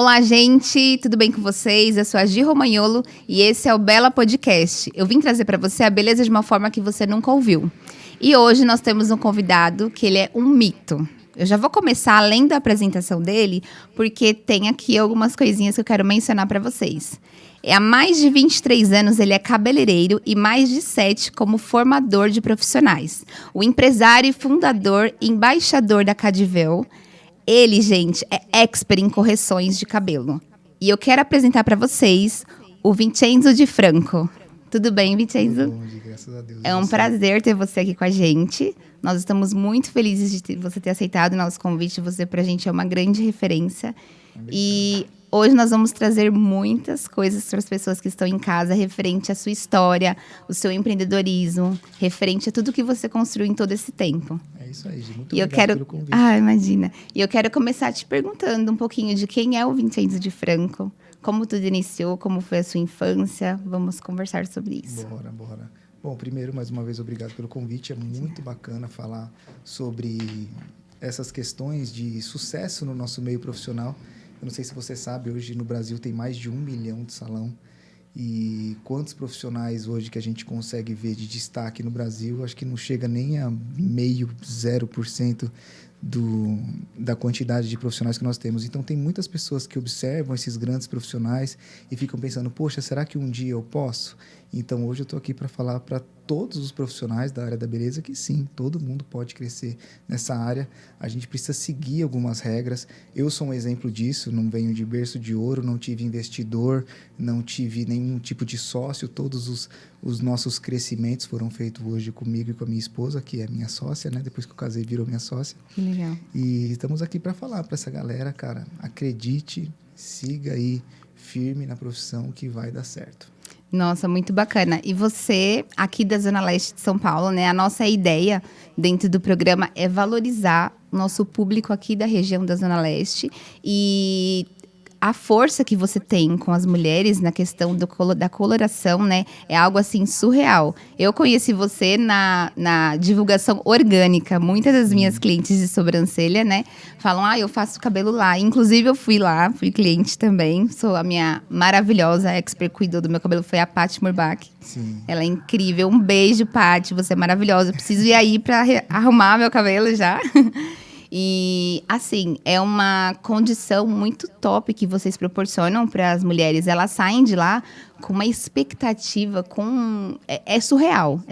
Olá, gente, tudo bem com vocês? Eu sou a Gi Romagnolo e esse é o Bela Podcast. Eu vim trazer para você a beleza de uma forma que você nunca ouviu. E hoje nós temos um convidado que ele é um mito. Eu já vou começar além da apresentação dele, porque tem aqui algumas coisinhas que eu quero mencionar para vocês. Há mais de 23 anos ele é cabeleireiro e mais de 7 como formador de profissionais. O empresário e fundador e embaixador da Cadivel. Ele, gente, é expert em correções de cabelo. E eu quero apresentar para vocês o Vincenzo Di Franco. Tudo bem, Vincenzo? Tudo bom, graças a Deus. É um prazer ter você aqui com a gente. Nós estamos muito felizes de você ter aceitado o nosso convite. Você, pra gente, é uma grande referência. E hoje nós vamos trazer muitas coisas para as pessoas que estão em casa, referente à sua história, o seu empreendedorismo, referente a tudo que você construiu em todo esse tempo. É isso aí, Gi. Muito obrigado pelo convite. Imagina. E eu quero começar te perguntando um pouquinho de quem é o Vincenzo Di Franco, como tudo iniciou, como foi a sua infância. Vamos conversar sobre isso. Bora. Bom, primeiro, mais uma vez, obrigado pelo convite. É muito bacana falar sobre essas questões de sucesso no nosso meio profissional. Eu não sei se você sabe, hoje no Brasil tem mais de 1 milhão de salão. E quantos profissionais hoje que a gente consegue ver de destaque no Brasil, acho que não chega nem a 0,5% da quantidade de profissionais que nós temos. Então, tem muitas pessoas que observam esses grandes profissionais e ficam pensando, poxa, será que um dia eu posso? Então, hoje eu estou aqui para falar para todos os profissionais da área da beleza que sim, todo mundo pode crescer nessa área. A gente precisa seguir algumas regras. Eu sou um exemplo disso, não venho de berço de ouro, não tive investidor, não tive nenhum tipo de sócio. Todos os nossos crescimentos foram feitos hoje comigo e com a minha esposa, que é minha sócia, né? Depois que eu casei, virou minha sócia. Que legal. E estamos aqui para falar para essa galera, cara, acredite, siga aí firme na profissão que vai dar certo. Nossa, muito bacana. E você, aqui da Zona Leste de São Paulo, né? A nossa ideia dentro do programa é valorizar o nosso público aqui da região da Zona Leste. A força que você tem com as mulheres na questão da coloração, né? É algo, assim, surreal. Eu conheci você na divulgação orgânica. Muitas das minhas clientes de sobrancelha, né? Falam, eu faço cabelo lá. Inclusive, eu fui lá, fui cliente também. Sou a minha maravilhosa expert cuidou do meu cabelo, foi a Paty Murbach. Sim. Ela é incrível. Um beijo, Paty. Você é maravilhosa. Eu preciso ir aí pra arrumar meu cabelo já. E, assim, é uma condição muito top que vocês proporcionam para as mulheres. Elas saem de lá com uma expectativa, É surreal.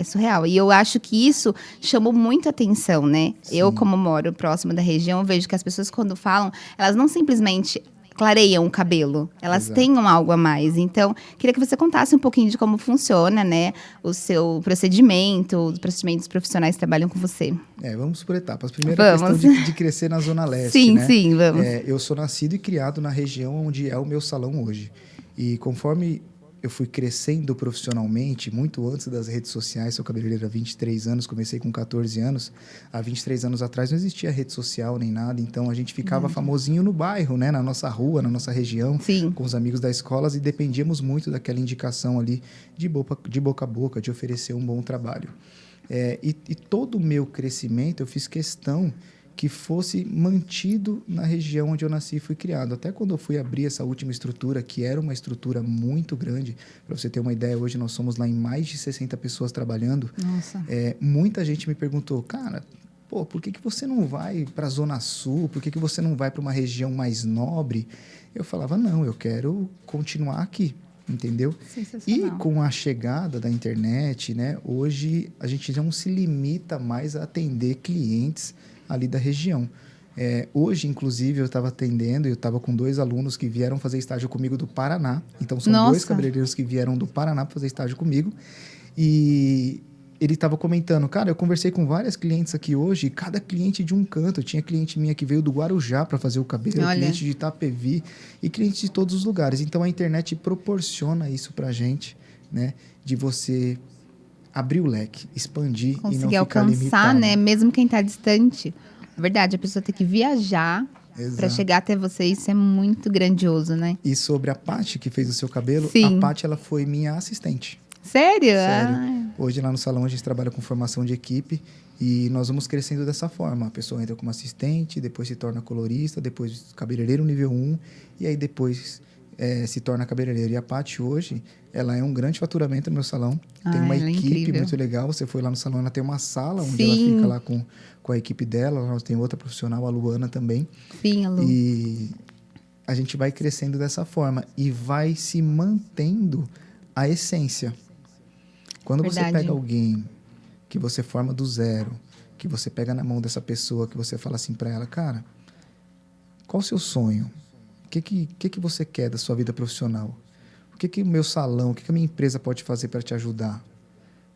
E eu acho que isso chamou muita atenção, né? Sim. Eu, como moro próximo da região, vejo que as pessoas, quando falam, elas não simplesmente clareiam o cabelo. Elas têm algo a mais. Então, queria que você contasse um pouquinho de como funciona, né, o seu procedimento, os procedimentos profissionais que trabalham com você. Vamos por etapas. Primeiro, a questão de crescer na Zona Leste, sim, né? Sim, vamos. Eu sou nascido e criado na região onde é o meu salão hoje. E conforme eu fui crescendo profissionalmente, muito antes das redes sociais, sou cabeleireiro há 23 anos, comecei com 14 anos. Há 23 anos atrás não existia rede social nem nada, então a gente ficava famosinho no bairro, né? Na nossa rua, na nossa região, Sim. Com os amigos da escola, e dependíamos muito daquela indicação ali de boca a boca, de oferecer um bom trabalho. E todo o meu crescimento eu fiz questão que fosse mantido na região onde eu nasci e fui criado. Até quando eu fui abrir essa última estrutura, que era uma estrutura muito grande, para você ter uma ideia, hoje nós somos lá em mais de 60 pessoas trabalhando. Nossa. Muita gente me perguntou, cara, por que você não vai para a Zona Sul? Por que você não vai para uma região mais nobre? Eu falava, não, eu quero continuar aqui. Entendeu? Sensacional. E com a chegada da internet, né, hoje a gente não se limita mais a atender clientes ali da região. Hoje, inclusive, eu estava atendendo, eu estava com 2 alunos que vieram fazer estágio comigo do Paraná. Então, são 2 cabeleireiros que vieram do Paraná para fazer estágio comigo. E ele estava comentando, cara, eu conversei com várias clientes aqui hoje, cada cliente de um canto. Tinha cliente minha que veio do Guarujá para fazer o cabelo, cliente de Itapevi e clientes de todos os lugares. Então, a internet proporciona isso para a gente, né? De você abrir o leque, expandir e não ficar limitado. Conseguir alcançar, né? Mesmo quem está distante. É verdade, a pessoa tem que viajar para chegar até você. Isso é muito grandioso, né? E sobre a Paty, que fez o seu cabelo, Sim. A Paty, ela foi minha assistente. Sério? Sério. Ah, Hoje lá no salão a gente trabalha com formação de equipe e nós vamos crescendo dessa forma. A pessoa entra como assistente, depois se torna colorista, depois cabeleireiro nível 1 e aí depois se torna cabeleireiro. E a Paty hoje, ela é um grande faturamento no meu salão. Tem uma ela é equipe incrível. muito legal. Você foi lá no salão, ela tem uma sala onde Sim. ela fica lá com a equipe dela. Ela tem outra profissional, a Luana também. Sim, a Lu. E a gente vai crescendo dessa forma e vai se mantendo a essência. Quando você Verdade. pega alguém que você forma do zero, que você pega na mão dessa pessoa, que você fala assim para ela, cara, qual o seu sonho? O que você quer da sua vida profissional? O que o meu salão, o que a minha empresa pode fazer para te ajudar?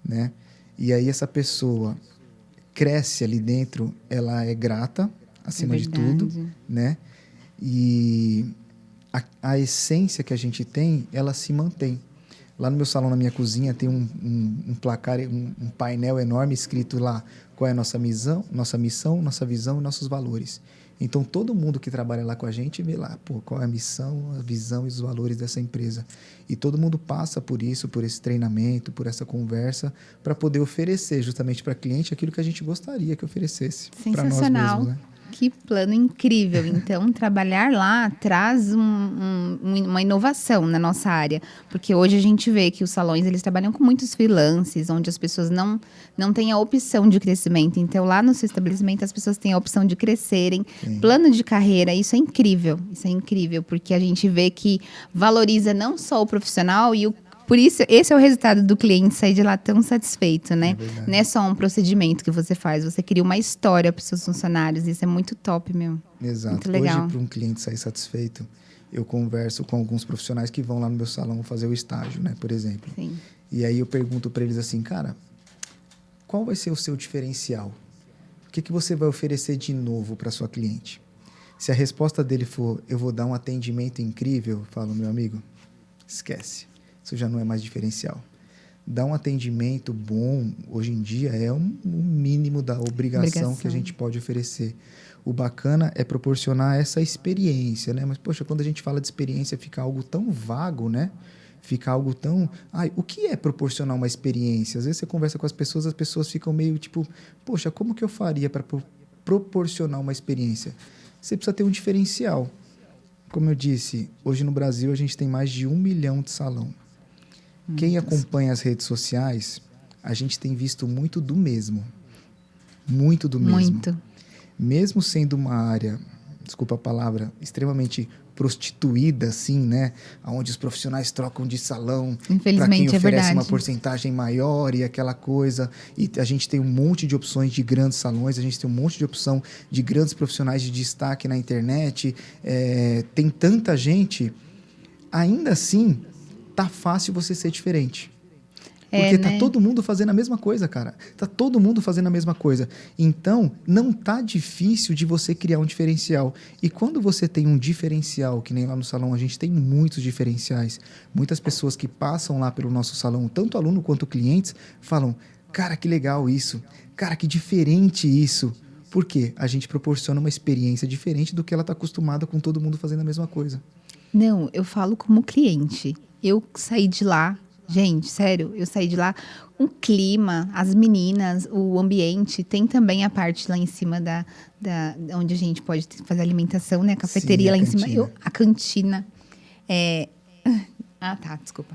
Né? E aí essa pessoa cresce ali dentro, ela é grata, acima de tudo, né? E a essência que a gente tem, ela se mantém. Lá no meu salão, na minha cozinha, tem um placar, um painel enorme escrito lá qual é a nossa missão, nossa visão e nossos valores. Então, todo mundo que trabalha lá com a gente vê lá, pô, qual é a missão, a visão e os valores dessa empresa. E todo mundo passa por isso, por esse treinamento, por essa conversa, para poder oferecer justamente para cliente aquilo que a gente gostaria que oferecesse para nós mesmos, né? Que plano incrível. Então, trabalhar lá traz uma inovação na nossa área. Porque hoje a gente vê que os salões, eles trabalham com muitos freelances, onde as pessoas não têm a opção de crescimento. Então, lá no seu estabelecimento, as pessoas têm a opção de crescerem. Sim. Plano de carreira, isso é incrível. Isso é incrível, porque a gente vê que valoriza não só o profissional e por isso, esse é o resultado do cliente sair de lá tão satisfeito, né? Não é só um procedimento que você faz, você cria uma história para os seus funcionários. Isso é muito top, meu. Exato. Muito legal. Hoje, para um cliente sair satisfeito, eu converso com alguns profissionais que vão lá no meu salão fazer o estágio, né? Por exemplo. Sim. E aí eu pergunto para eles assim, cara, qual vai ser o seu diferencial? O que você vai oferecer de novo para sua cliente? Se a resposta dele for, eu vou dar um atendimento incrível, eu falo, meu amigo, esquece. Isso já não é mais diferencial. Dar um atendimento bom, hoje em dia, é um mínimo da obrigação que a gente pode oferecer. O bacana é proporcionar essa experiência, né? Mas, poxa, quando a gente fala de experiência, fica algo tão vago, né? Fica algo tão... Ai, o que é proporcionar uma experiência? Às vezes você conversa com as pessoas ficam meio tipo, poxa, como que eu faria para proporcionar uma experiência? Você precisa ter um diferencial. Como eu disse, hoje no Brasil a gente tem mais de 1 milhão de salão. Quem acompanha as redes sociais, a gente tem visto muito do mesmo. Muito do mesmo. Muito. Mesmo sendo uma área, desculpa a palavra, extremamente prostituída, assim, né? Onde os profissionais trocam de salão para quem oferece uma porcentagem maior e aquela coisa. E a gente tem um monte de opções de grandes salões, a gente tem um monte de opção de grandes profissionais de destaque na internet. Tem tanta gente, ainda assim... tá fácil você ser diferente. Porque tá todo mundo fazendo a mesma coisa, cara. Tá todo mundo fazendo a mesma coisa. Então, não tá difícil de você criar um diferencial. E quando você tem um diferencial, que nem lá no salão, a gente tem muitos diferenciais. Muitas pessoas que passam lá pelo nosso salão, tanto aluno quanto clientes, falam, cara, que legal isso. Cara, que diferente isso. Por quê? A gente proporciona uma experiência diferente do que ela tá acostumada com todo mundo fazendo a mesma coisa. Não, eu falo como cliente. Eu saí de lá, gente, sério, eu saí de lá, um clima, as meninas, o ambiente, tem também a parte lá em cima onde a gente pode fazer alimentação, né? A cafeteria. Sim, lá em cima, a cantina. Ah, tá, desculpa.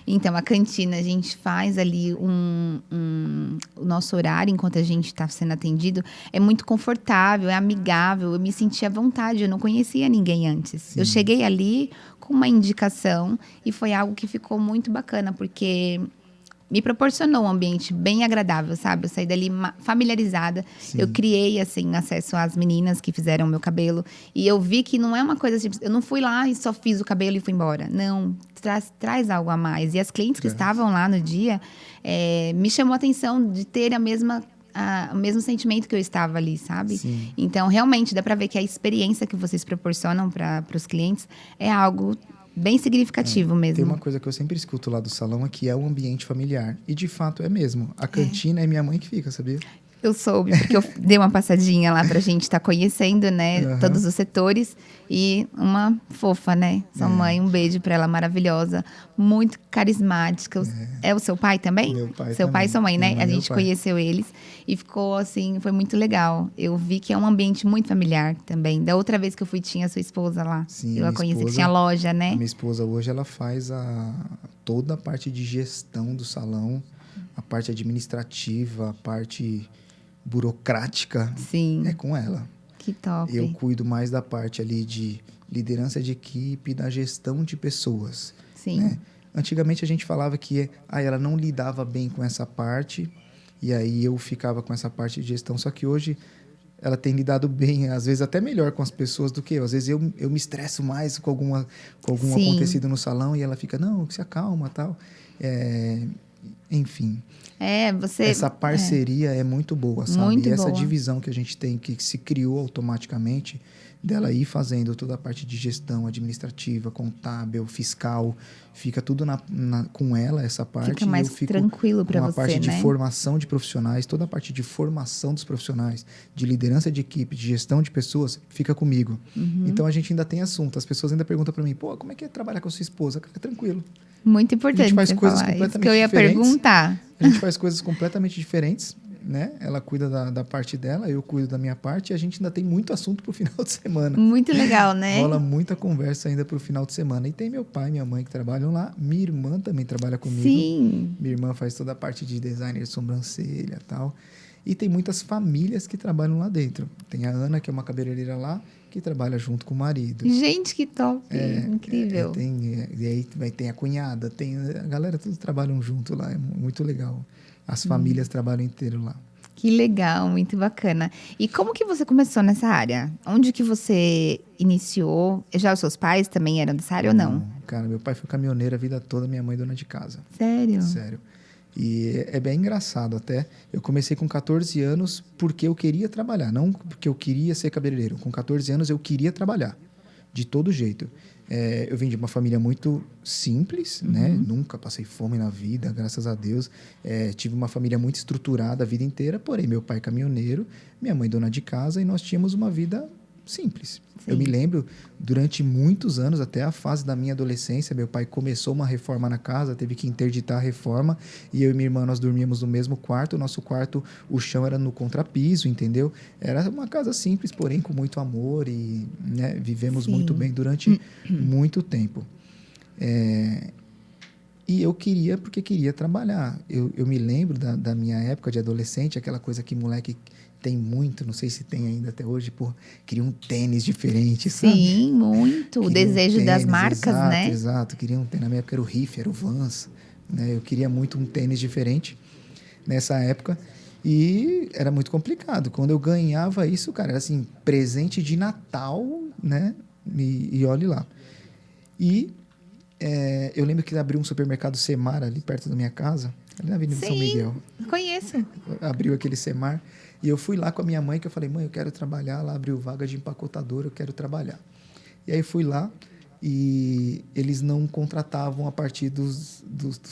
Então, a cantina, a gente faz ali o nosso horário enquanto a gente está sendo atendido. É muito confortável, é amigável. Eu me senti à vontade, eu não conhecia ninguém antes. Sim. Eu cheguei ali com uma indicação e foi algo que ficou muito bacana, porque me proporcionou um ambiente bem agradável, sabe? Eu saí dali familiarizada. Sim. Eu criei, assim, acesso às meninas que fizeram o meu cabelo. E eu vi que não é uma coisa simples. Eu não fui lá e só fiz o cabelo e fui embora. Não, traz algo a mais. E as clientes que estavam lá no dia, me chamou a atenção de ter o mesmo sentimento que eu estava ali, sabe? Sim. Então, realmente, dá pra ver que a experiência que vocês proporcionam para os clientes é algo... bem significativo mesmo. Tem uma coisa que eu sempre escuto lá do salão, é que é um ambiente familiar. E, de fato, é mesmo. A cantina é minha mãe que fica, sabia? Eu soube, porque eu dei uma passadinha lá pra gente estar conhecendo, né? Aham. Todos os setores. E uma fofa, né? Sua mãe, um beijo pra ela, maravilhosa. Muito carismática. É o seu pai também? Meu pai Seu pai e também. sua mãe, Minha né? mãe A e meu gente pai. conheceu eles. E ficou assim, foi muito legal. Eu vi que é um ambiente muito familiar também. Da outra vez que eu fui, tinha a sua esposa lá. Sim, Eu a minha conheci, que esposa, tinha loja, a né? minha esposa hoje ela faz toda a parte de gestão do salão, a parte administrativa, a parte burocrática é Sim, com ela. que Eu top. cuido mais da parte ali de liderança de equipe, da gestão de pessoas, Sim, né? Antigamente a gente falava que ela não lidava bem com essa parte e aí eu ficava com essa parte de gestão, só que hoje ela tem lidado bem, às vezes até melhor com as pessoas do que eu. Às vezes eu me estresso mais com algum sim. acontecido no salão e ela fica, não, se acalma, tal. É, enfim, É, você... essa É, parceria é muito boa, sabe? muito E essa boa. divisão que a gente tem, que se criou automaticamente, dela ir fazendo toda a parte de gestão administrativa, contábil, fiscal, fica tudo com ela, essa Fica parte, e eu mais fico tranquilo pra com a você, parte de né? formação de profissionais, toda a parte de formação dos profissionais, de liderança de equipe, de gestão de pessoas, fica comigo. Uhum. Então a gente ainda tem assunto. As pessoas ainda perguntam para mim, pô, como é que é trabalhar com a sua esposa? Cara, tranquilo. Muito A gente importante faz você coisas falar isso, que eu completamente ia diferentes. perguntar. A gente faz coisas completamente diferentes, né? Ela cuida da parte dela, eu cuido da minha parte, e a gente ainda tem muito assunto pro final de semana. Muito legal, né? Rola muita conversa ainda pro final de semana. E tem meu pai e minha mãe que trabalham lá. Minha irmã também trabalha comigo. Sim, Minha irmã faz toda a parte de designer de sobrancelha e tal. E tem muitas famílias que trabalham lá dentro. Tem a Ana, que é uma cabeleireira lá, que trabalha junto com o marido. gente, que top, incrível. E aí tem a cunhada, tem a galera, todos trabalham junto lá, é muito legal. As famílias trabalham inteiro lá. Que legal, muito bacana. E como que você começou nessa área? Onde que você iniciou? Já os seus pais também eram dessa área ou não? Não, cara, meu pai foi caminhoneiro a vida toda, minha mãe dona de casa. Sério? Sério. E é bem engraçado até. Eu comecei com 14 anos porque eu queria trabalhar, não porque eu queria ser cabeleireiro. Com 14 anos eu queria trabalhar, de todo jeito. Eu vim de uma família muito simples, né? Nunca passei fome na vida, graças a Deus. Tive uma família muito estruturada a vida inteira, porém meu pai caminhoneiro, minha mãe dona de casa e nós tínhamos uma vida simples. Sim. Eu me lembro, durante muitos anos, até a fase da minha adolescência, meu pai começou uma reforma na casa, teve que interditar a reforma, e eu e minha irmã, nós dormíamos no mesmo quarto. O nosso quarto, o chão era no contrapiso, entendeu? Era uma casa simples, porém com muito amor, e né, vivemos muito Sim. bem durante muito tempo. E eu queria, porque queria trabalhar. Eu me lembro da minha época de adolescente, aquela coisa que moleque tem muito, não sei se tem ainda até hoje, pô, queria um tênis diferente, sabe? Sim, muito. O Queria um desejo das tênis, marcas, exato, né? exato. Queria um tênis, na minha época era o Riff, era o Vans, né? Eu queria muito um tênis diferente nessa época e era muito complicado. Quando eu ganhava isso, cara, era assim, presente de Natal, né? E olhe lá. E eu lembro que abriu um supermercado Semar ali perto da minha casa, ali na Avenida São Sim, Miguel. conheço. Abriu aquele Semar e eu fui lá com a minha mãe, que eu falei, mãe, eu quero trabalhar. Lá abriu vaga de empacotador, eu quero trabalhar. E aí fui lá e eles não contratavam a partir dos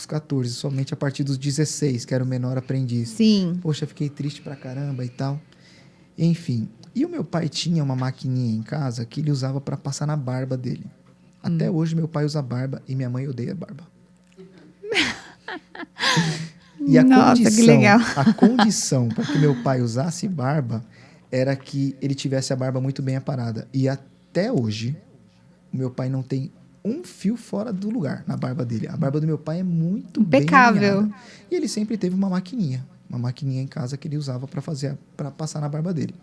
14, somente a partir dos 16, que era o menor aprendiz. Sim. Poxa, fiquei triste pra caramba e tal. Enfim, e o meu pai tinha uma maquininha em casa que ele usava para passar na barba dele. Até hoje meu pai usa barba e minha mãe odeia barba. E Nossa, que legal. a condição para que meu pai usasse barba era que ele tivesse a barba muito bem aparada. E até hoje, o meu pai não tem um fio fora do lugar na barba dele. A barba do meu pai é muito bem Impecável. alinhada. E ele sempre teve uma maquininha em casa que ele usava para passar na barba dele.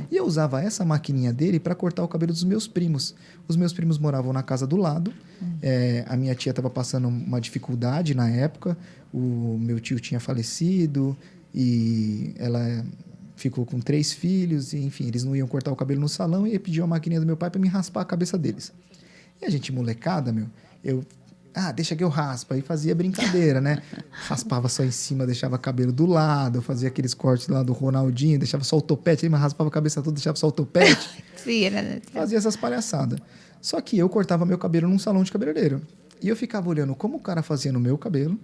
E eu usava essa maquininha dele para cortar o cabelo dos meus primos. Os meus primos moravam na casa do lado. A minha tia estava passando uma dificuldade na época. O meu tio tinha falecido e ela ficou com 3 filhos. E, enfim, eles não iam cortar o cabelo no salão e pediu a maquininha do meu pai para me raspar a cabeça deles. E a gente molecada, deixa que eu raspo. Aí fazia brincadeira, né? Raspava só em cima, deixava cabelo do lado, fazia aqueles cortes lá do Ronaldinho, deixava só o topete, mas raspava a cabeça toda, deixava só o topete. Sim, era... Fazia essas palhaçadas. Só que eu cortava meu cabelo num salão de cabeleireiro. E eu ficava olhando como o cara fazia no meu cabelo,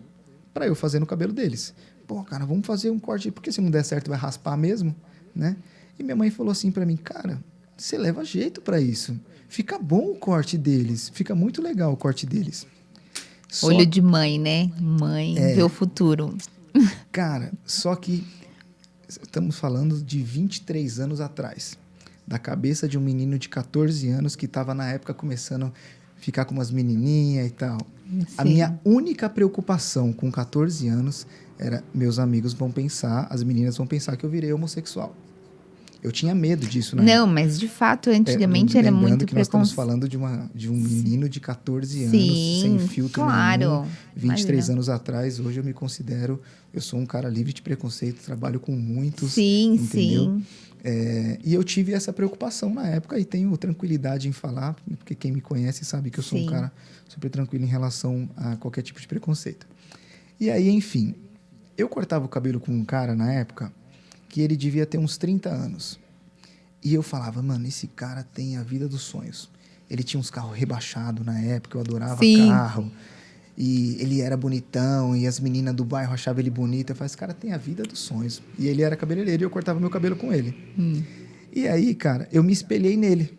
para eu fazer no cabelo deles. Pô, cara, vamos fazer um corte, porque se não der certo vai raspar mesmo, né? E minha mãe falou assim para mim, cara, você leva jeito para isso. Fica bom o corte deles, fica muito legal o corte deles. Olho de mãe, né? Mãe vê o futuro. Cara, só que estamos falando de 23 anos atrás. Da cabeça de um menino de 14 anos que estava na época começando a ficar com umas menininhas e tal. Sim. A minha única preocupação com 14 anos era meus amigos vão pensar, as meninas vão pensar que eu virei homossexual. Eu tinha medo disso, né? Não, mas de fato, antigamente era muito que nós estamos falando de um menino de 14 anos, Sim, sem filtro claro. nenhum, 23 Imagina. anos atrás. Hoje eu me considero, eu sou um cara livre de preconceito, trabalho com muitos, Sim, entendeu? sim. E eu tive essa preocupação na época e tenho tranquilidade em falar, porque quem me conhece sabe que eu sou um Sim. cara super tranquilo em relação a qualquer tipo de preconceito. E aí, enfim, eu cortava o cabelo com um cara na época que ele devia ter uns 30 anos. E eu falava, mano, esse cara tem a vida dos sonhos. Ele tinha uns carros rebaixados na época, eu adorava Sim. carro. E ele era bonitão, e as meninas do bairro achavam ele bonito. Eu falei, esse cara tem a vida dos sonhos. E ele era cabeleireiro e eu cortava meu cabelo com ele. E aí, cara, eu me espelhei nele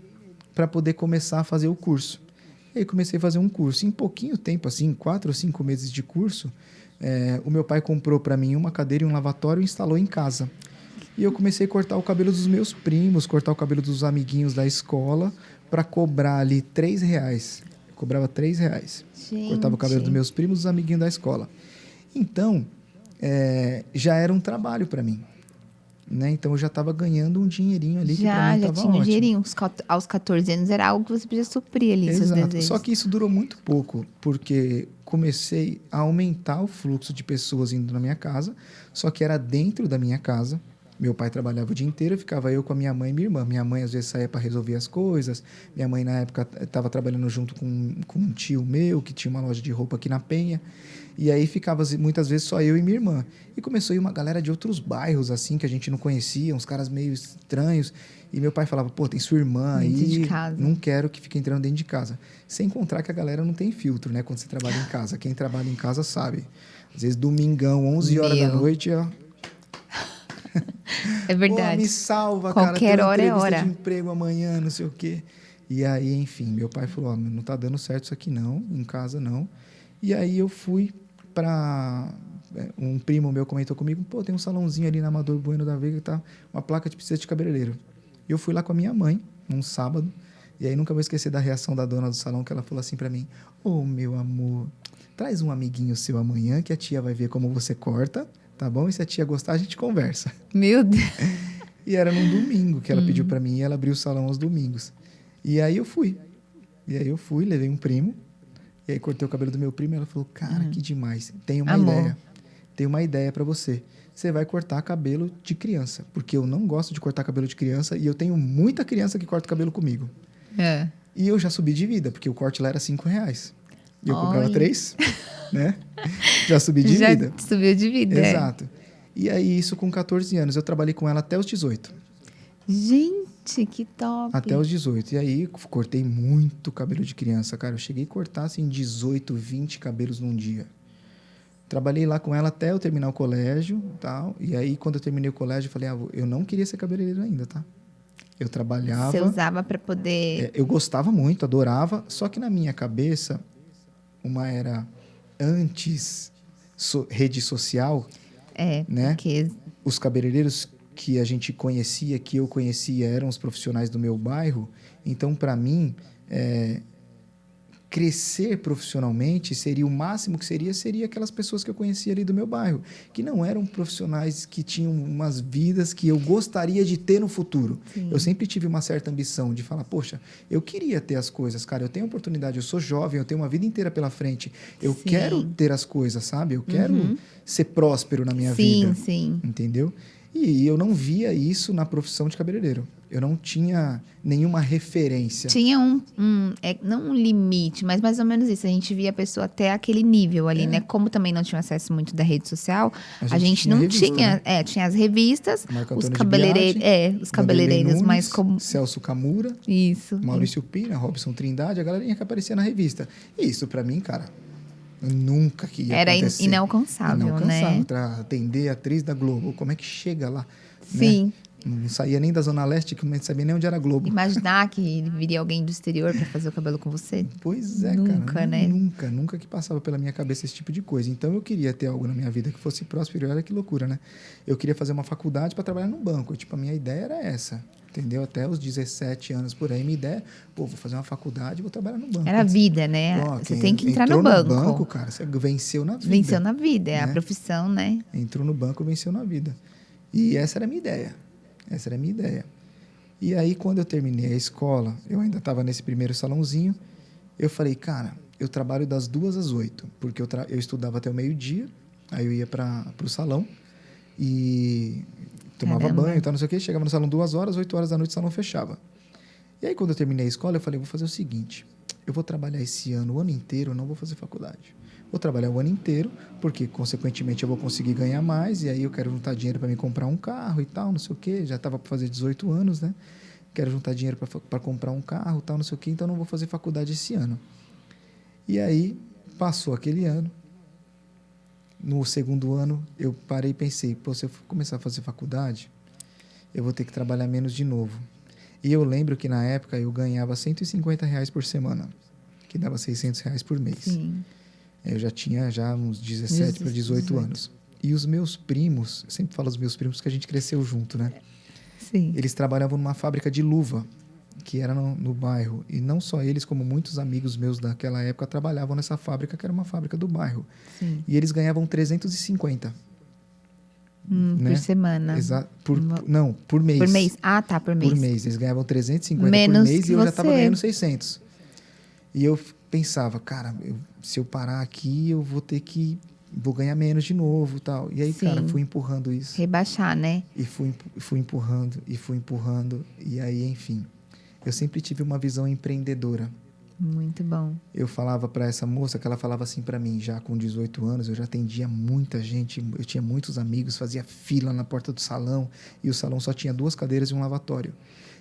para poder começar a fazer o curso. E aí comecei a fazer um curso. Em pouquinho tempo, assim, 4 ou 5 meses de curso, o meu pai comprou para mim uma cadeira e um lavatório e instalou em casa. E eu comecei a cortar o cabelo dos meus primos, cortar o cabelo dos amiguinhos da escola para cobrar ali R$3. Eu cobrava R$3. Gente. Cortava o cabelo dos meus primos e dos amiguinhos da escola. Então, já era um trabalho para mim. Né? Então, eu já estava ganhando um dinheirinho ali que para mim Já estava tinha um ótimo. dinheirinho. Aos 14 anos era algo que você podia suprir ali, seus Exato. desejos. Só que isso durou muito pouco, porque comecei a aumentar o fluxo de pessoas indo na minha casa, só que era dentro da minha casa. Meu pai trabalhava o dia inteiro, ficava eu com a minha mãe e minha irmã. Minha mãe às vezes saía para resolver as coisas. Minha mãe na época estava trabalhando junto com um tio meu, que tinha uma loja de roupa aqui na Penha. E aí ficava muitas vezes só eu e minha irmã. E começou a ir uma galera de outros bairros, assim, que a gente não conhecia, uns caras meio estranhos. E meu pai falava, pô, tem sua irmã Dentro aí, de casa. não quero que fique entrando dentro de casa. Sem encontrar que a galera não tem filtro, né? Quando você trabalha em casa. Quem trabalha em casa sabe. Às vezes, domingão, 11 horas da noite, ó. É verdade. Pô, me salva, Qualquer cara. hora Tem é uma entrevista hora. de emprego amanhã, não sei o quê. E aí, enfim, meu pai falou, ó, não tá dando certo isso aqui não, em casa não. E aí eu fui para um primo meu comentou comigo, pô, tem um salãozinho ali na Amador Bueno da Veiga que tá uma placa de precisa de cabeleireiro. Eu fui lá com a minha mãe, num sábado, e aí nunca vou esquecer da reação da dona do salão, que ela falou assim para mim, ô, meu amor, traz um amiguinho seu amanhã que a tia vai ver como você corta, tá bom? E se a tia gostar, a gente conversa. Meu Deus. E era num domingo que ela pediu para mim e ela abriu o salão aos domingos. E aí eu fui. Levei um primo. E aí cortei o cabelo do meu primo e ela falou, cara, que demais. Tenho uma Amor. ideia. Tenho uma ideia para você. Você vai cortar cabelo de criança. Porque eu não gosto de cortar cabelo de criança e eu tenho muita criança que corta cabelo comigo. É. E eu já subi de vida, porque o corte lá era R$5. E eu cobrava Olha. 3, né? Já subi de Já vida. subiu de vida. Exato. E aí, isso com 14 anos. Eu trabalhei com ela até os 18. Gente, que top. Até os 18. E aí, cortei muito cabelo de criança, cara. Eu cheguei a cortar, assim, 18, 20 cabelos num dia. Trabalhei lá com ela até eu terminar o colégio e tal. E aí, quando eu terminei o colégio, eu falei, eu não queria ser cabeleireiro ainda, tá? Eu trabalhava... Você usava para poder... eu gostava muito, adorava. Só que na minha cabeça, uma era antes rede social, né? Porque... Os cabeleireiros que a gente conhecia, que eu conhecia, eram os profissionais do meu bairro. Então, para mim, crescer profissionalmente seria o máximo que seria aquelas pessoas que eu conhecia ali do meu bairro, que não eram profissionais que tinham umas vidas que eu gostaria de ter no futuro. Sim. Eu sempre tive uma certa ambição de falar, poxa, eu queria ter as coisas, cara, eu tenho oportunidade, eu sou jovem, eu tenho uma vida inteira pela frente, eu Sim. quero ter as coisas, sabe? Eu quero ser próspero na minha vida. Sim. Entendeu? E eu não via isso na profissão de cabeleireiro. Eu não tinha nenhuma referência. Tinha não um limite, mas mais ou menos isso. A gente via a pessoa até aquele nível ali, né? Como também não tinha acesso muito da rede social, a gente tinha não revista, tinha... né? Tinha as revistas, Marco os Antônio de cabeleireiros... Biagi, os cabeleireiros Vanderlei mais Nunes, como... Celso Camura, Isso. Maurício Pina, Robson Trindade, a galerinha que aparecia na revista. E isso, pra mim, cara, Nunca que ia Era acontecer. inalcançável, né? Para atender a atriz da Globo. Como é que chega lá? Sim. Né? Não saía nem da Zona Leste, que não sabia nem onde era a Globo. Imaginar que viria alguém do exterior para fazer o cabelo com você. Pois é, Nunca, cara. né? Nunca que passava pela minha cabeça esse tipo de coisa. Então eu queria ter algo na minha vida que fosse próspero. E olha que loucura, né? Eu queria fazer uma faculdade para trabalhar num banco. Tipo, a minha ideia era essa. Entendeu? Até os 17 anos por aí, minha ideia, vou fazer uma faculdade e vou trabalhar no banco. Era a vida, né? Você tem que entrar no banco. Entrou no banco, cara, você venceu na vida. Venceu na vida, é né? a profissão, né? Entrou no banco, venceu na vida. E essa era a minha ideia. E aí, quando eu terminei a escola, eu ainda estava nesse primeiro salãozinho, eu falei, cara, eu trabalho das 2 às 8, porque eu estudava até o meio-dia, aí eu ia para o salão e tomava banho e tal, não sei o quê, chegava no salão 2 horas, 8 horas da noite o salão fechava. E aí, quando eu terminei a escola, eu falei, vou fazer o seguinte, eu vou trabalhar esse ano, o ano inteiro, eu não vou fazer faculdade. Vou trabalhar o ano inteiro, porque, consequentemente, eu vou conseguir ganhar mais, e aí eu quero juntar dinheiro para me comprar um carro e tal, não sei o quê. Já estava para fazer 18 anos, né? Quero juntar dinheiro para comprar um carro e tal, não sei o quê, então não vou fazer faculdade esse ano. E aí, passou aquele ano. No segundo ano, eu parei e pensei, pô, se eu começar a fazer faculdade, eu vou ter que trabalhar menos de novo. E eu lembro que, na época, eu ganhava R$150 por semana, que dava R$600 por mês. Sim. Eu já tinha uns 17 para 18 anos. E os meus primos, eu sempre falo os meus primos que a gente cresceu junto, né? Sim. Eles trabalhavam numa fábrica de luva, que era no bairro. E não só eles, como muitos amigos meus daquela época trabalhavam nessa fábrica, que era uma fábrica do bairro. Sim. E eles ganhavam 350. Né? Por semana. Não, por mês. Por mês? Ah, tá, por mês. Por mês. Eles ganhavam 350 Menos por mês que e eu já você. estava ganhando 600. E eu pensava, cara, se eu parar aqui, eu vou ganhar menos de novo e tal. E aí, Sim. cara, fui empurrando isso. Rebaixar, né? E fui empurrando. E aí, enfim, eu sempre tive uma visão empreendedora. Muito bom. Eu falava para essa moça, que ela falava assim para mim, já com 18 anos, eu já atendia muita gente, eu tinha muitos amigos, fazia fila na porta do salão, e o salão só tinha 2 cadeiras e um lavatório.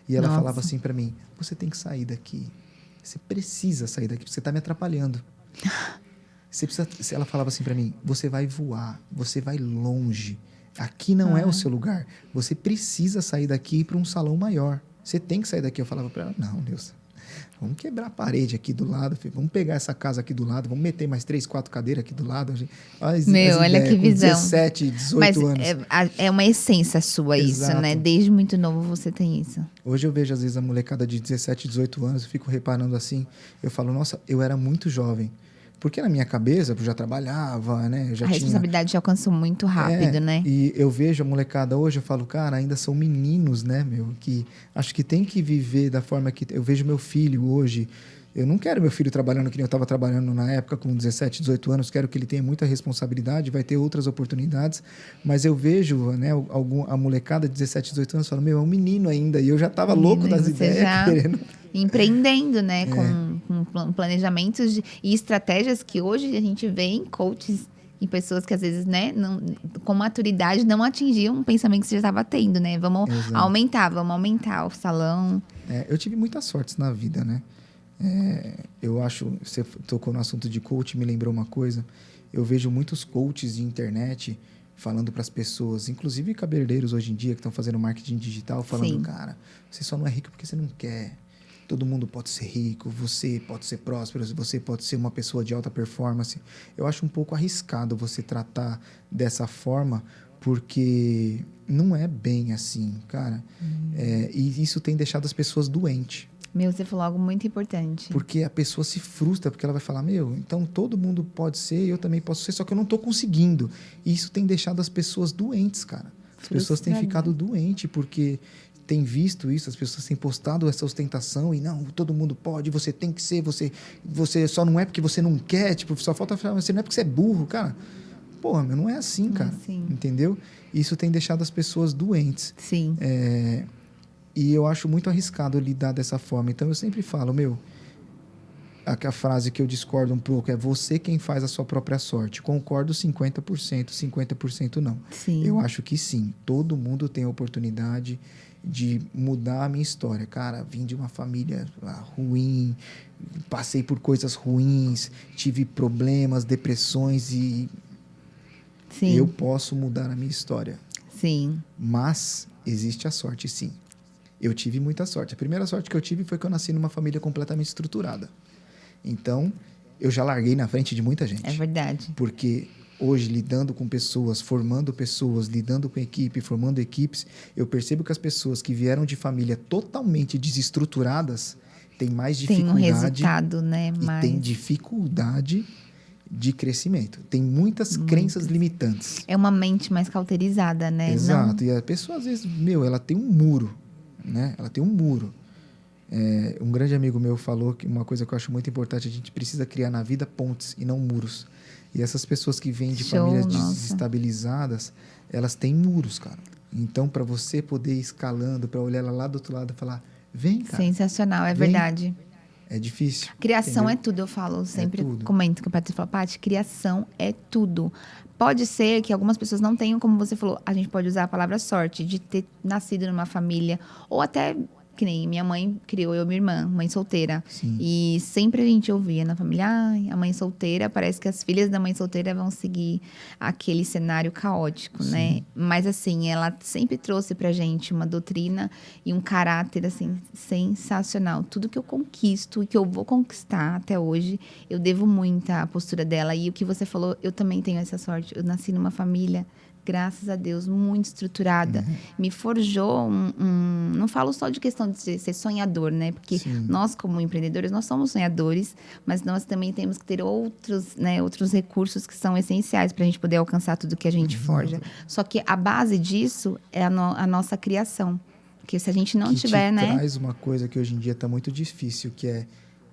E ela falava assim para mim, você tem que sair daqui. Você precisa sair daqui, porque você está me atrapalhando. Ela falava assim para mim, você vai voar, você vai longe. Aqui não é o seu lugar. Você precisa sair daqui e ir para um salão maior. Você tem que sair daqui. Eu falava para ela, não, Deus, vamos quebrar a parede aqui do lado, filho. Vamos pegar essa casa aqui do lado, vamos meter mais 3, 4 cadeiras aqui do lado. Olha que visão. 17, 18 Mas anos. É uma essência sua. Exato. Isso, né? Desde muito novo você tem isso. Hoje eu vejo, às vezes, a molecada de 17, 18 anos, eu fico reparando assim, eu falo, nossa, eu era muito jovem. Porque na minha cabeça, eu já trabalhava, né? A responsabilidade já alcançou muito rápido, né? E eu vejo a molecada hoje, eu falo, cara, ainda são meninos, né, meu? Que acho que tem que viver da forma que... Eu vejo meu filho hoje... Eu não quero meu filho trabalhando que nem eu estava trabalhando na época, com 17, 18 anos. Quero que ele tenha muita responsabilidade, vai ter outras oportunidades. Mas eu vejo, né, a molecada de 17, 18 anos falando, meu, é um menino ainda. E eu já estava louco das ideias, querendo... Empreendendo, né? Com planejamentos e estratégias que hoje a gente vê em coaches, em pessoas que às vezes, né, com maturidade não atingiam um pensamento que você já estava tendo, né? Vamos aumentar o salão. Eu tive muitas sortes na vida, né? Eu acho, você tocou no assunto de coach, me lembrou uma coisa. Eu vejo muitos coaches de internet falando para as pessoas, inclusive cabeleireiros hoje em dia que estão fazendo marketing digital, falando, Sim. cara, você só não é rico porque você não quer. Todo mundo pode ser rico, você pode ser próspero, você pode ser uma pessoa de alta performance. Eu acho um pouco arriscado você tratar dessa forma, porque não é bem assim, cara. E isso tem deixado as pessoas doentes. Você falou algo muito importante. Porque a pessoa se frustra, porque ela vai falar, então todo mundo pode ser, eu também posso ser, só que eu não estou conseguindo. E isso tem deixado as pessoas doentes, cara. As pessoas têm ficado doentes, porque tem visto isso, as pessoas têm postado essa ostentação e não, todo mundo pode, você tem que ser, você só não é porque você não quer, tipo, só falta falar, você não é porque você é burro, cara. Porra, não é assim, cara. Assim. Entendeu? Isso tem deixado as pessoas doentes. Sim. E eu acho muito arriscado lidar dessa forma. Então, eu sempre falo, a frase que eu discordo um pouco é você quem faz a sua própria sorte. Concordo 50%, 50% não. Sim. Eu acho que sim. Todo mundo tem a oportunidade de mudar a minha história. Cara, vim de uma família ruim, passei por coisas ruins, tive problemas, depressões e Sim. eu posso mudar a minha história. Sim. Mas existe a sorte, sim. Eu tive muita sorte. A primeira sorte que eu tive foi que eu nasci numa família completamente estruturada. Então, eu já larguei na frente de muita gente. É verdade. Porque hoje, lidando com pessoas, formando pessoas, lidando com equipe, formando equipes, eu percebo que as pessoas que vieram de família totalmente desestruturadas têm mais dificuldade. Tem um resultado, né? E têm dificuldade de crescimento. Tem muitas crenças limitantes. É uma mente mais cauterizada, né? Exato. Não... E a pessoa, às vezes, ela tem um muro, né? Ela tem um muro. Um grande amigo meu falou que uma coisa que eu acho muito importante, a gente precisa criar na vida pontes e não muros. E essas pessoas que vêm de famílias desestabilizadas, elas têm muros, cara. Então, para você poder ir escalando, para olhar ela lá do outro lado e falar, vem, cara. Sensacional, é vem. verdade. É difícil. Criação entendeu? é tudo, eu falo, sempre comento com a Patrícia, falo, Paty, criação é tudo. Pode ser que algumas pessoas não tenham, como você falou, a gente pode usar a palavra sorte, de ter nascido numa família, ou até, que nem minha mãe criou eu e minha irmã, mãe solteira. Sim. E sempre a gente ouvia na família, a mãe solteira, parece que as filhas da mãe solteira vão seguir aquele cenário caótico, Sim. né? Mas assim, ela sempre trouxe pra gente uma doutrina e um caráter, assim, sensacional. Tudo que eu conquisto e que eu vou conquistar até hoje, eu devo muito à postura dela. E o que você falou, eu também tenho essa sorte. Eu nasci numa família, graças a Deus, muito estruturada. Me forjou não falo só de questão de ser sonhador, né? Porque Sim. nós, como empreendedores, nós somos sonhadores, mas nós também temos que ter outros recursos que são essenciais para a gente poder alcançar tudo que a gente forja. Só que a base disso é a nossa criação. Porque se a gente não tiver, né? Traz uma coisa que hoje em dia está muito difícil, que é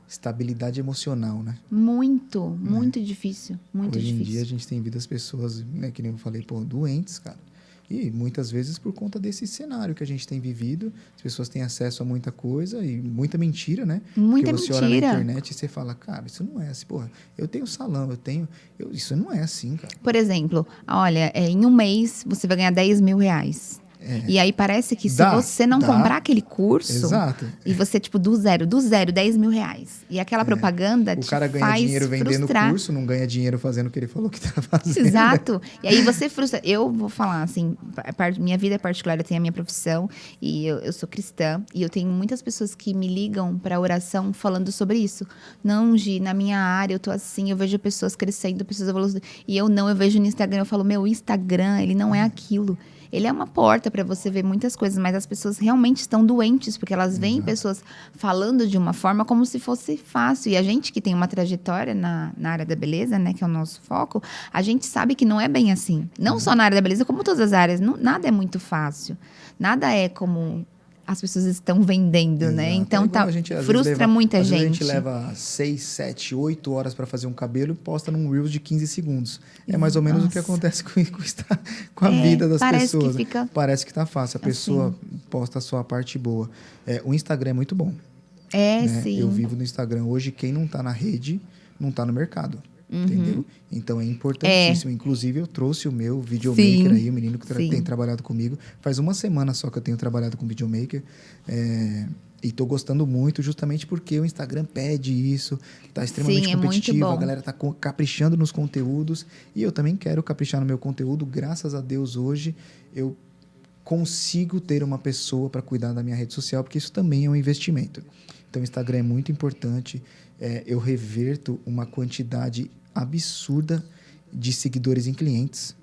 estabilidade emocional, né? Muito difícil. Muito Hoje difícil. em dia a gente tem visto as pessoas, né, que nem eu falei, doentes, cara. E muitas vezes por conta desse cenário que a gente tem vivido, as pessoas têm acesso a muita coisa e muita mentira, né? Muita Porque você mentira. olha na internet e você fala, cara, isso não é assim, porra, eu tenho salão, isso não é assim, cara. Por exemplo, olha, em um mês você vai ganhar 10 mil reais. E aí parece que se você não comprar aquele curso, exato, e você, tipo, do zero, 10 mil reais. E aquela propaganda te faz frustrar. O cara ganha dinheiro vendendo o curso, não ganha dinheiro fazendo o que ele falou que tá fazendo. Exato. E aí você frustra. Eu vou falar, assim, minha vida é particular, eu tenho a minha profissão, e eu sou cristã, e eu tenho muitas pessoas que me ligam para oração falando sobre isso. Não, Gi, na minha área eu tô assim, eu vejo pessoas crescendo, pessoas evoluindo, e eu vejo no Instagram, eu falo, o Instagram, ele não é aquilo. Ele é uma porta para você ver muitas coisas, mas as pessoas realmente estão doentes, porque elas veem pessoas falando de uma forma como se fosse fácil. E a gente que tem uma trajetória na área da beleza, né, que é o nosso foco, a gente sabe que não é bem assim. Não só na área da beleza, como todas as áreas. Nada é muito fácil. Nada é como as pessoas estão vendendo, Exato. né? Então frustra muita gente. Às vezes a gente leva 6, 7, 8 horas para fazer um cabelo e posta num Reels de 15 segundos. É mais ou menos o que acontece com a vida das pessoas. Parece que tá fácil. A pessoa posta só a parte boa. O Instagram é muito bom. Né? Sim. Eu vivo no Instagram. Hoje, quem não tá na rede, não tá no mercado. Entendeu? Então é importantíssimo. Inclusive, eu trouxe o meu videomaker aí, o menino que tem trabalhado comigo. Faz uma semana só que eu tenho trabalhado com videomaker. E tô gostando muito, justamente porque o Instagram pede isso. Tá extremamente competitivo. A galera tá caprichando nos conteúdos. E eu também quero caprichar no meu conteúdo. Graças a Deus, hoje, eu consigo ter uma pessoa para cuidar da minha rede social, porque isso também é um investimento. Então, o Instagram é muito importante. Eu reverto uma quantidade absurda de seguidores em clientes.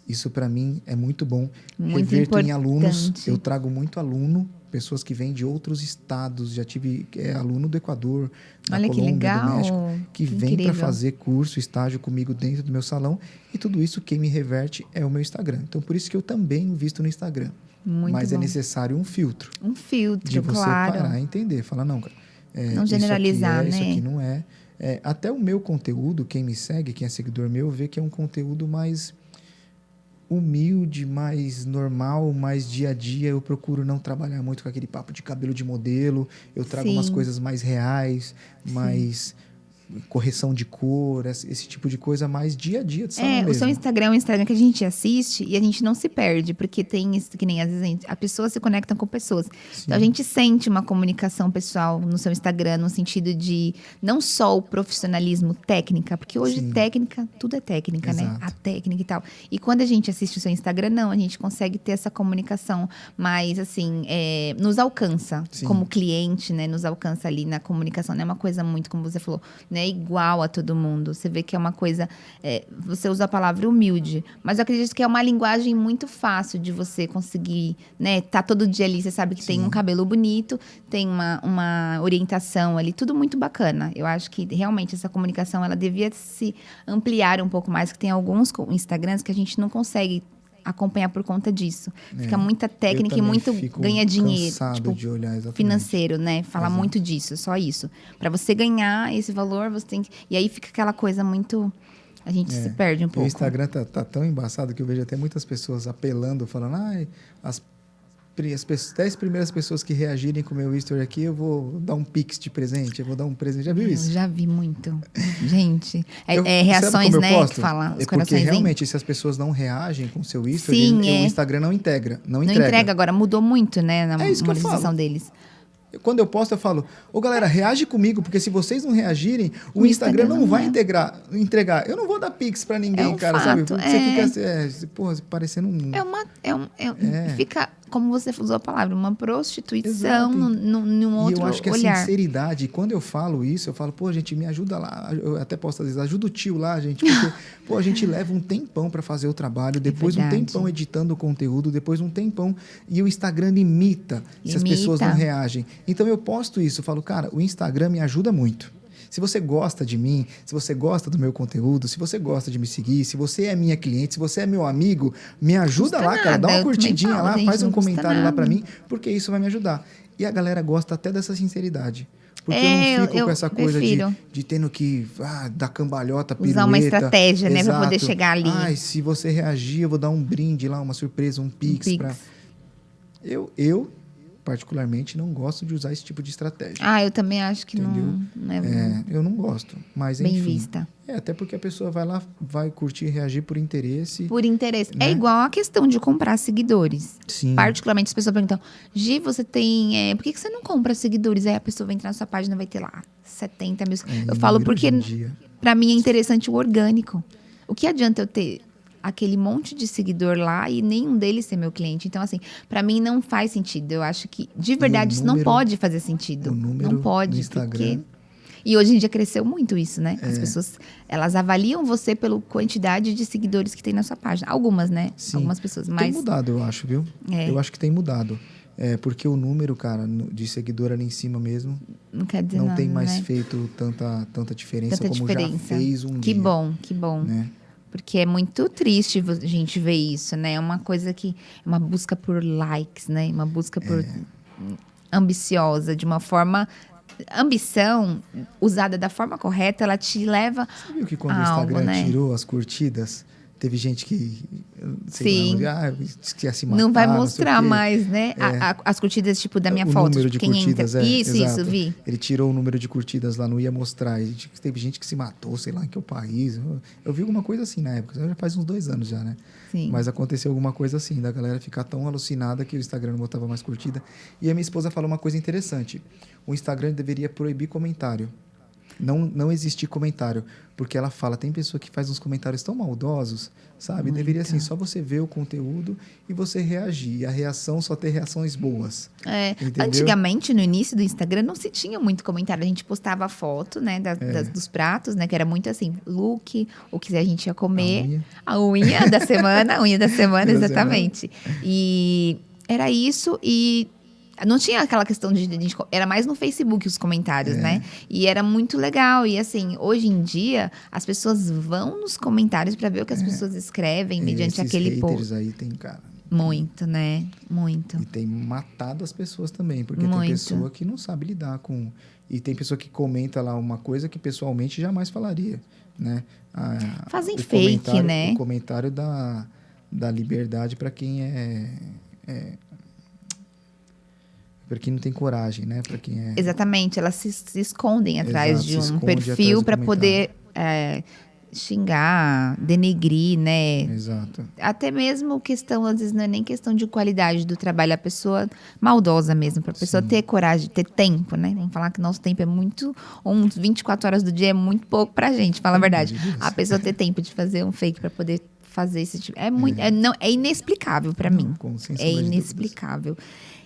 Isso, para mim, é muito bom. Muito reverto importante. Em alunos. Eu trago muito aluno, pessoas que vêm de outros estados. Já tive aluno do Equador, da Colômbia, do México, que vem para fazer curso, estágio comigo dentro do meu salão. E tudo isso, quem me reverte é o meu Instagram. Então, por isso que eu também invisto no Instagram. Mas é necessário um filtro. Um filtro, de você parar e entender. Falar, não, cara. Não generalizar, isso aqui né? Isso aqui não é. Até o meu conteúdo, quem me segue, quem é seguidor meu, vê que é um conteúdo mais humilde, mais normal, mais dia a dia. Eu procuro não trabalhar muito com aquele papo de cabelo de modelo. Eu trago umas coisas mais reais, mais correção de cor, esse tipo de coisa mais dia a dia de salão O mesmo. seu Instagram é um Instagram que a gente assiste e a gente não se perde, porque tem isso que nem às vezes a pessoa se conecta com pessoas. Sim. Então a gente sente uma comunicação pessoal no seu Instagram, no sentido de não só o profissionalismo técnica, porque hoje Sim. técnica, tudo é técnica, né? Exato. A técnica e tal. E quando a gente assiste o seu Instagram, não, a gente consegue ter essa comunicação mais assim, nos alcança Sim. como cliente, né? Nos alcança ali na comunicação. Não é uma coisa muito, como você falou, não é igual a todo mundo. Você vê que é uma coisa. Você usa a palavra humilde, mas eu acredito que é uma linguagem muito fácil de você conseguir, né? Tá todo dia ali, você sabe que tem Sim. um cabelo bonito, tem uma orientação ali, tudo muito bacana. Eu acho que realmente essa comunicação ela devia se ampliar um pouco mais, que tem alguns Instagrams que a gente não consegue acompanhar por conta disso. Fica muita técnica e muito ganha dinheiro, tipo, de olhar, exatamente. financeiro, né? Fala Exato. muito disso, só isso. Para você ganhar esse valor, você tem que... E aí fica aquela coisa muito... A gente se perde um pouco. O Instagram tá tão embaçado que eu vejo até muitas pessoas apelando, falando, as 10 primeiras pessoas que reagirem com o meu history aqui, eu vou dar um pix de presente, eu vou dar um presente. Já viu isso? Eu já vi muito. Gente, Sabe reações, como eu né? posto? Que fala, os Porque corações realmente, se as pessoas não reagem com o seu history, Sim, o Instagram não entrega. Não não entrega agora, mudou muito, né? Na É isso que eu monetização falo. deles. Quando eu posto, eu falo, galera, reage comigo, porque se vocês não reagirem, o Instagram não vai entregar. Eu não vou dar pix pra ninguém, cara, sabe? fato, Você fica assim, parecendo um... Fica, como você usou a palavra, uma prostituição Exato. num outro olhar. E eu acho que a sinceridade, quando eu falo isso, eu falo, gente, me ajuda lá. Eu até posto às vezes, ajuda o tio lá, gente, porque, a gente leva um tempão para fazer o trabalho, depois um tempão editando o conteúdo, depois um tempão, e o Instagram limita se as pessoas não reagem. Então eu posto isso, eu falo, cara, o Instagram me ajuda muito. Se você gosta de mim, se você gosta do meu conteúdo, se você gosta de me seguir, se você é minha cliente, se você é meu amigo, me ajuda lá, cara. Dá uma curtidinha lá, faz um comentário lá pra mim, porque isso vai me ajudar. E a galera gosta até dessa sinceridade. Porque eu não fico com essa coisa de tendo que dar cambalhota, pirueta. Usar uma estratégia, né, pra poder chegar ali. Se você reagir, eu vou dar um brinde lá, uma surpresa, um pix. Eu particularmente, não gosto de usar esse tipo de estratégia. Eu também acho que não é eu não gosto, mas bem enfim. vista. Até porque a pessoa vai lá, vai curtir e reagir por interesse. Por interesse. Né? É igual a questão de comprar seguidores. Sim. Particularmente, as pessoas perguntam, Gi, você tem... por que você não compra seguidores? Aí a pessoa vai entrar na sua página e vai ter lá 70 mil... eu falo porque, pra mim, é interessante o orgânico. O que adianta eu ter aquele monte de seguidor lá e nenhum deles ser meu cliente? Então, assim, pra mim não faz sentido. Eu acho que, de verdade, isso não pode fazer sentido. Não pode, porque... E hoje em dia cresceu muito isso, né? As pessoas, elas avaliam você pela quantidade de seguidores que tem na sua página. Algumas, né? Sim. Algumas pessoas. Mas... Tem mudado, eu acho, viu? Eu acho que tem mudado. Porque o número, cara, de seguidor ali em cima mesmo... Não quer dizer nada, tem mais né? feito tanta diferença já fez um dia. Que bom. Né? Porque é muito triste a gente ver isso, né? É uma coisa que... É uma busca por likes, né? Uma busca por... ambiciosa, de uma forma... Ambição, usada da forma correta, ela te leva. Você viu que quando o Instagram tirou as curtidas, teve gente que se matar, não vai mostrar mais, né? As curtidas, tipo, da minha foto. O número de curtidas, Isso, vi. Ele tirou o número de curtidas lá, não ia mostrar. E teve gente que se matou, sei lá em que país. Eu vi alguma coisa assim na época, já faz uns 2 anos já, né? Sim. Mas aconteceu alguma coisa assim, da galera ficar tão alucinada que o Instagram não botava mais curtida. E a minha esposa falou uma coisa interessante. O Instagram deveria proibir comentário. Não existir comentário. Porque ela fala, tem pessoa que faz uns comentários tão maldosos, sabe? Muito. Deveria, assim, só você ver o conteúdo e você reagir. E a reação só ter reações boas. Antigamente, no início do Instagram, não se tinha muito comentário. A gente postava foto, né, dos pratos, né? Que era muito assim, look, o que a gente ia comer. A unha da semana. A unha da semana, exatamente. E era isso e... Não tinha aquela questão de... Era mais no Facebook os comentários, né? E era muito legal. E assim, hoje em dia, as pessoas vão nos comentários para ver o que as pessoas escrevem mediante aquele post. Esses haters aí tem, cara... Muito, né? Muito. E tem matado as pessoas também. Porque tem pessoa que não sabe lidar com... E tem pessoa que comenta lá uma coisa que pessoalmente jamais falaria, né? Fazem fake, né? O comentário da liberdade para quem para quem não tem coragem, né? Para quem é... Exatamente, elas se escondem atrás Exato, de se um esconde perfil atrás do para comentário. poder xingar, denegrir, né? Exato. Até mesmo questão, às vezes não é nem questão de qualidade do trabalho, a pessoa maldosa mesmo, para a pessoa Sim. ter coragem, ter tempo, né? Vamos falar que nosso tempo é muito, uns 24 horas do dia é muito pouco pra gente, fala a Pelo amor verdade. de Deus. A pessoa ter tempo de fazer um fake para poder fazer esse tipo, é muito, não, é inexplicável para Não, mim. sem É sombra de dúvidas. inexplicável.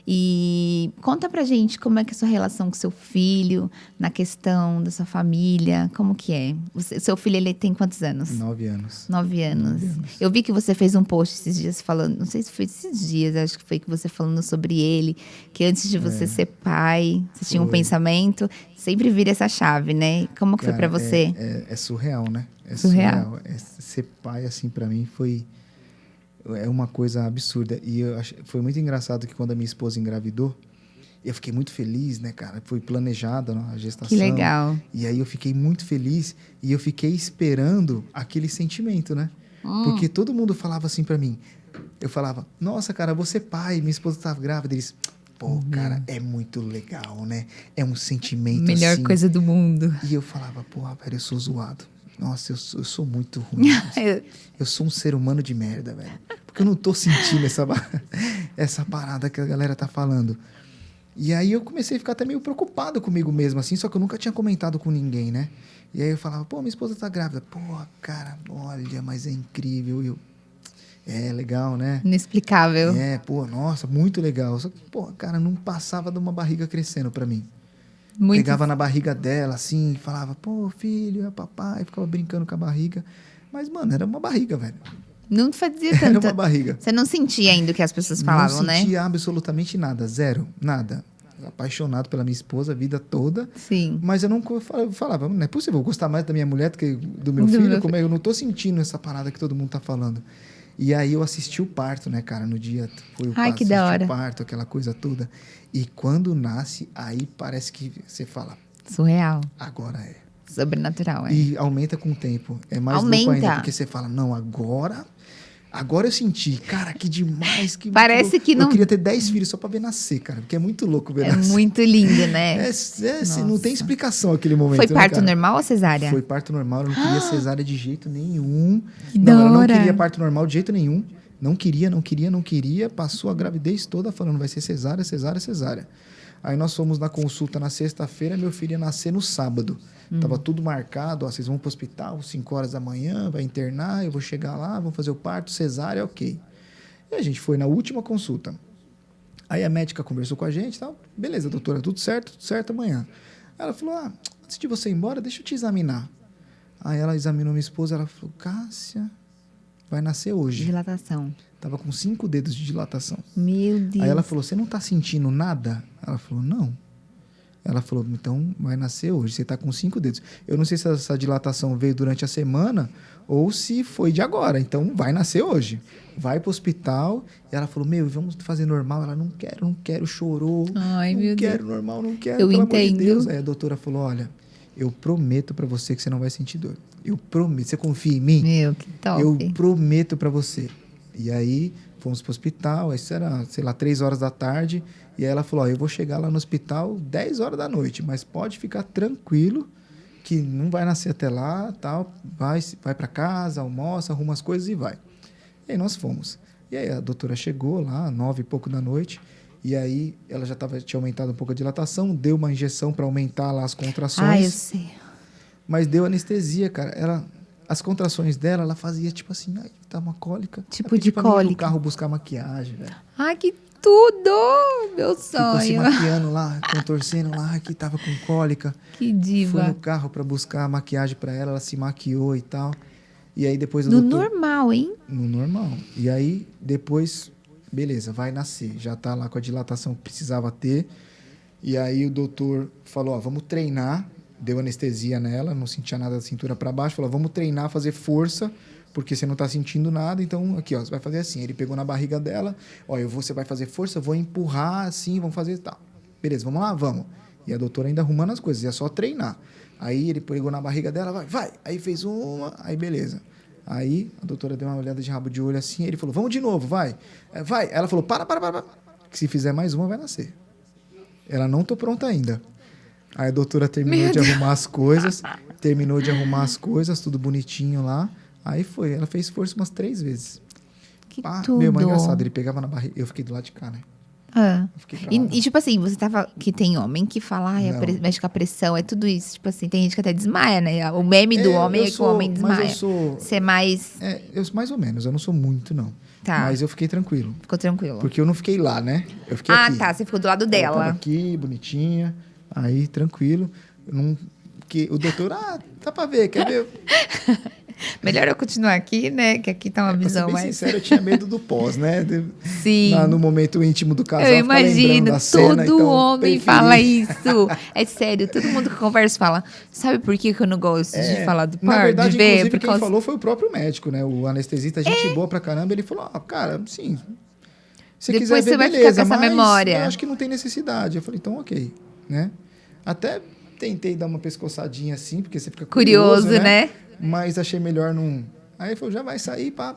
E conta pra gente como é que é a sua relação com seu filho, na questão da sua família, como que é? Seu filho, ele tem quantos anos? 9 anos. 9 anos. 9 anos. Eu vi que você fez um post esses dias falando, não sei se foi esses dias, acho que foi que você falando sobre ele, que antes de você ser pai, você tinha um Foi. pensamento, sempre vira essa chave, né? Como que foi pra Cara, você? é surreal, né? É Surreal. surreal. Ser pai, assim, pra mim foi... É uma coisa absurda. E foi muito engraçado que quando a minha esposa engravidou, eu fiquei muito feliz, né, cara? Foi planejada, né, a gestação. Que legal. E aí eu fiquei muito feliz e eu fiquei esperando aquele sentimento, né? Porque todo mundo falava assim pra mim. Eu falava, nossa, cara, você é pai, minha esposa tá grávida. Eles, pô, cara, é muito legal, né? É um sentimento Melhor assim. coisa do mundo. E eu falava, pô, velho, eu sou zoado. Nossa, eu sou muito ruim. Eu sou um ser humano de merda, velho. Porque eu não tô sentindo essa parada que a galera tá falando. E aí eu comecei a ficar até meio preocupado comigo mesmo, assim, só que eu nunca tinha comentado com ninguém, né? E aí eu falava, pô, minha esposa tá grávida. Pô, cara, olha, mas é incrível. É legal, né? Inexplicável. Pô, nossa, muito legal. Só que, pô, cara, não passava de uma barriga crescendo pra mim. Muito. Pegava na barriga dela, assim, falava, pô, filho, é papai, ficava brincando com a barriga. Mas, mano, era uma barriga, velho. Não fazia Era tanto. uma barriga. Você não sentia ainda o que as pessoas falavam, Não né? sentia absolutamente nada, zero, nada. Apaixonado pela minha esposa a vida toda. Sim. Mas eu não falava, não é possível eu gostar mais da minha mulher do que do meu filho. Como é? Eu não tô sentindo essa parada que todo mundo tá falando. E aí eu assisti o parto, né, cara? No dia foi o Ai, que da hora. o parto, aquela coisa toda. E quando nasce, aí parece que você fala, Surreal. agora é. Sobrenatural, é. E aumenta com o tempo. É mais louco ainda, porque você fala, não, agora eu senti. Cara, que demais. Parece que não... Eu queria ter 10 filhos só pra ver nascer, cara. Porque é muito louco ver É nascer. muito lindo, né? Não tem explicação aquele momento. Foi parto né, normal ou cesárea? Foi parto normal. Eu não queria cesárea de jeito nenhum. Que não, da ela não hora. queria parto normal de jeito nenhum. Não queria. Passou a gravidez toda falando, vai ser cesárea, cesárea, cesárea. Aí nós fomos na consulta na sexta-feira, meu filho ia nascer no sábado. Tava tudo marcado, ó, vocês vão pro hospital 5 horas da manhã, vai internar, eu vou chegar lá, vamos fazer o parto, cesárea, ok. E a gente foi na última consulta. Aí a médica conversou com a gente e tal. Beleza, doutora, tudo certo amanhã. Ela falou, antes de você ir embora, deixa eu te examinar. Aí ela examinou minha esposa, ela falou, Cássia, vai nascer hoje. Dilatação. Tava com 5 dedos de dilatação. Meu Deus. Aí ela falou, você não tá sentindo nada? Ela falou, não. Ela falou, então vai nascer hoje, você tá com 5 dedos. Eu não sei se essa dilatação veio durante a semana ou se foi de agora, então vai nascer hoje. Vai pro hospital. E ela falou, vamos fazer normal. Ela, não quero, chorou. Ai, não meu quero Deus. normal, não quero, Eu pelo amor de entendo. Deus. Aí a doutora falou, olha, eu prometo pra você que você não vai sentir dor. Eu prometo, você confia em mim? Meu, que top. Eu prometo pra você. E aí fomos pro hospital, isso era, 3 horas da tarde. E aí ela falou, eu vou chegar lá no hospital 10 horas da noite, mas pode ficar tranquilo que não vai nascer até lá, tal. Vai para casa, almoça, arruma as coisas e vai. E aí nós fomos. E aí a doutora chegou lá, 9 e pouco da noite, e aí ela já tinha aumentado um pouco a dilatação, deu uma injeção para aumentar lá as contrações. Eu sei. Mas deu anestesia, cara. As contrações dela, ela fazia tipo assim, tá uma cólica. Tipo de pra mim ir no cólica. carro buscar maquiagem, velho. Ai, que tudo! Meu Ficou se sonho. maquiando lá, contorcendo lá, que tava com cólica. Que Fui diva. no carro pra buscar a maquiagem pra ela, ela se maquiou e tal. E aí depois o No doutor... normal, hein? No normal. E aí depois, beleza, vai nascer. Já tá lá com a dilatação que precisava ter. E aí o doutor falou, vamos treinar. Deu anestesia nela, não sentia nada da cintura pra baixo. Falou, vamos treinar, fazer força, porque você não tá sentindo nada. Então, aqui, você vai fazer assim. Ele pegou na barriga dela. Você vai fazer força, eu vou empurrar assim, vamos fazer tal. Beleza, vamos lá? Vamos. E a doutora ainda arrumando as coisas, é só treinar. Aí ele pegou na barriga dela, vai. Aí fez uma, aí beleza. Aí a doutora deu uma olhada de rabo de olho assim, ele falou, vamos de novo, vai. Vai. Ela falou, para. Que se fizer mais uma, vai nascer. ela não tô pronta ainda. Aí a doutora terminou de arrumar as coisas, tudo bonitinho lá. Aí foi, ela fez força umas 3 vezes. Que Meu, mas é tudo. engraçado, ele pegava na barriga, eu fiquei do lado de cá, né? Ah. Eu fiquei pra lá, E, tipo assim, você tava... Que tem homem que fala, ai, Não. mexe com a pressão, é tudo isso. Tipo assim, tem gente que até desmaia, né? O meme do homem é que o homem desmaia. Mas eu sou... Você é mais... eu mais ou menos, eu não sou muito, não. Tá. Mas eu fiquei tranquilo. Ficou tranquilo. Porque eu não fiquei lá, né? Eu fiquei Ah, aqui. tá. Você ficou do lado Ela tava dela. aqui, bonitinha. Aí, tranquilo. Eu não... Que o doutor, tá pra ver, quer ver? Melhor eu continuar aqui, né? Que aqui tá uma Pra ser visão bem mais... sincero, eu tinha medo do pós, né? Sim. No momento íntimo do casal, Eu ficar lembrando imagino, da cena, todo então, homem preferi. fala isso. É sério, todo mundo que conversa fala. Sabe por que eu não gosto de falar do Na parto? verdade, de ver? inclusive, Por quem causa... falou foi o próprio médico, né? O anestesista, gente boa pra caramba. Ele falou, cara, sim, se Depois quiser ver, você vai beleza, ficar com essa mas memória. eu acho que não tem necessidade. Eu falei, então, ok, né? Até tentei dar uma pescoçadinha assim, porque você fica curioso, né? Mas achei melhor não... Aí ele falou, já vai sair, pá.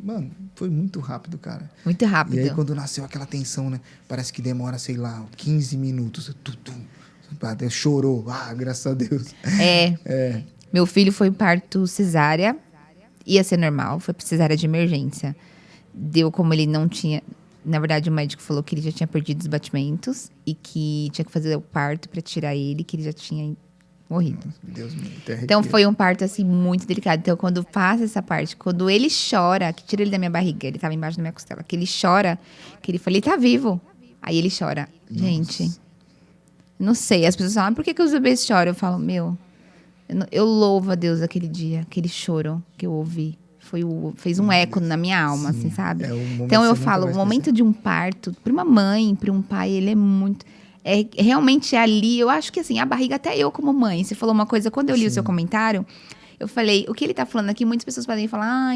Mano, foi muito rápido, cara. Muito rápido. E aí, quando nasceu aquela tensão, né? Parece que demora, sei lá, 15 minutos. Chorou. Graças a Deus. Meu filho foi parto cesárea. Ia ser normal. Foi cesárea de emergência. Deu como ele não tinha... Na verdade, o médico falou que ele já tinha perdido os batimentos. E que tinha que fazer o parto pra tirar ele. Que ele já tinha morrido. Deus me arrepia. Então, foi um parto, assim, muito delicado. Então, quando passa essa parte, quando ele chora, que tira ele da minha barriga, ele tava embaixo da minha costela, que ele chora, que ele fala, ele tá vivo. Aí ele chora. Nossa. Gente, não sei. As pessoas falam, por que os bebês choram? Eu falo, eu louvo a Deus aquele dia, aquele choro que eu ouvi. Fez um eco na minha alma, assim, sabe? Então, eu falo, o momento de um parto, pra uma mãe, pra um pai, ele é muito... realmente ali, eu acho que assim, a barriga, até eu como mãe, você falou uma coisa, quando eu li o seu comentário, eu falei, o que ele tá falando aqui, muitas pessoas podem falar,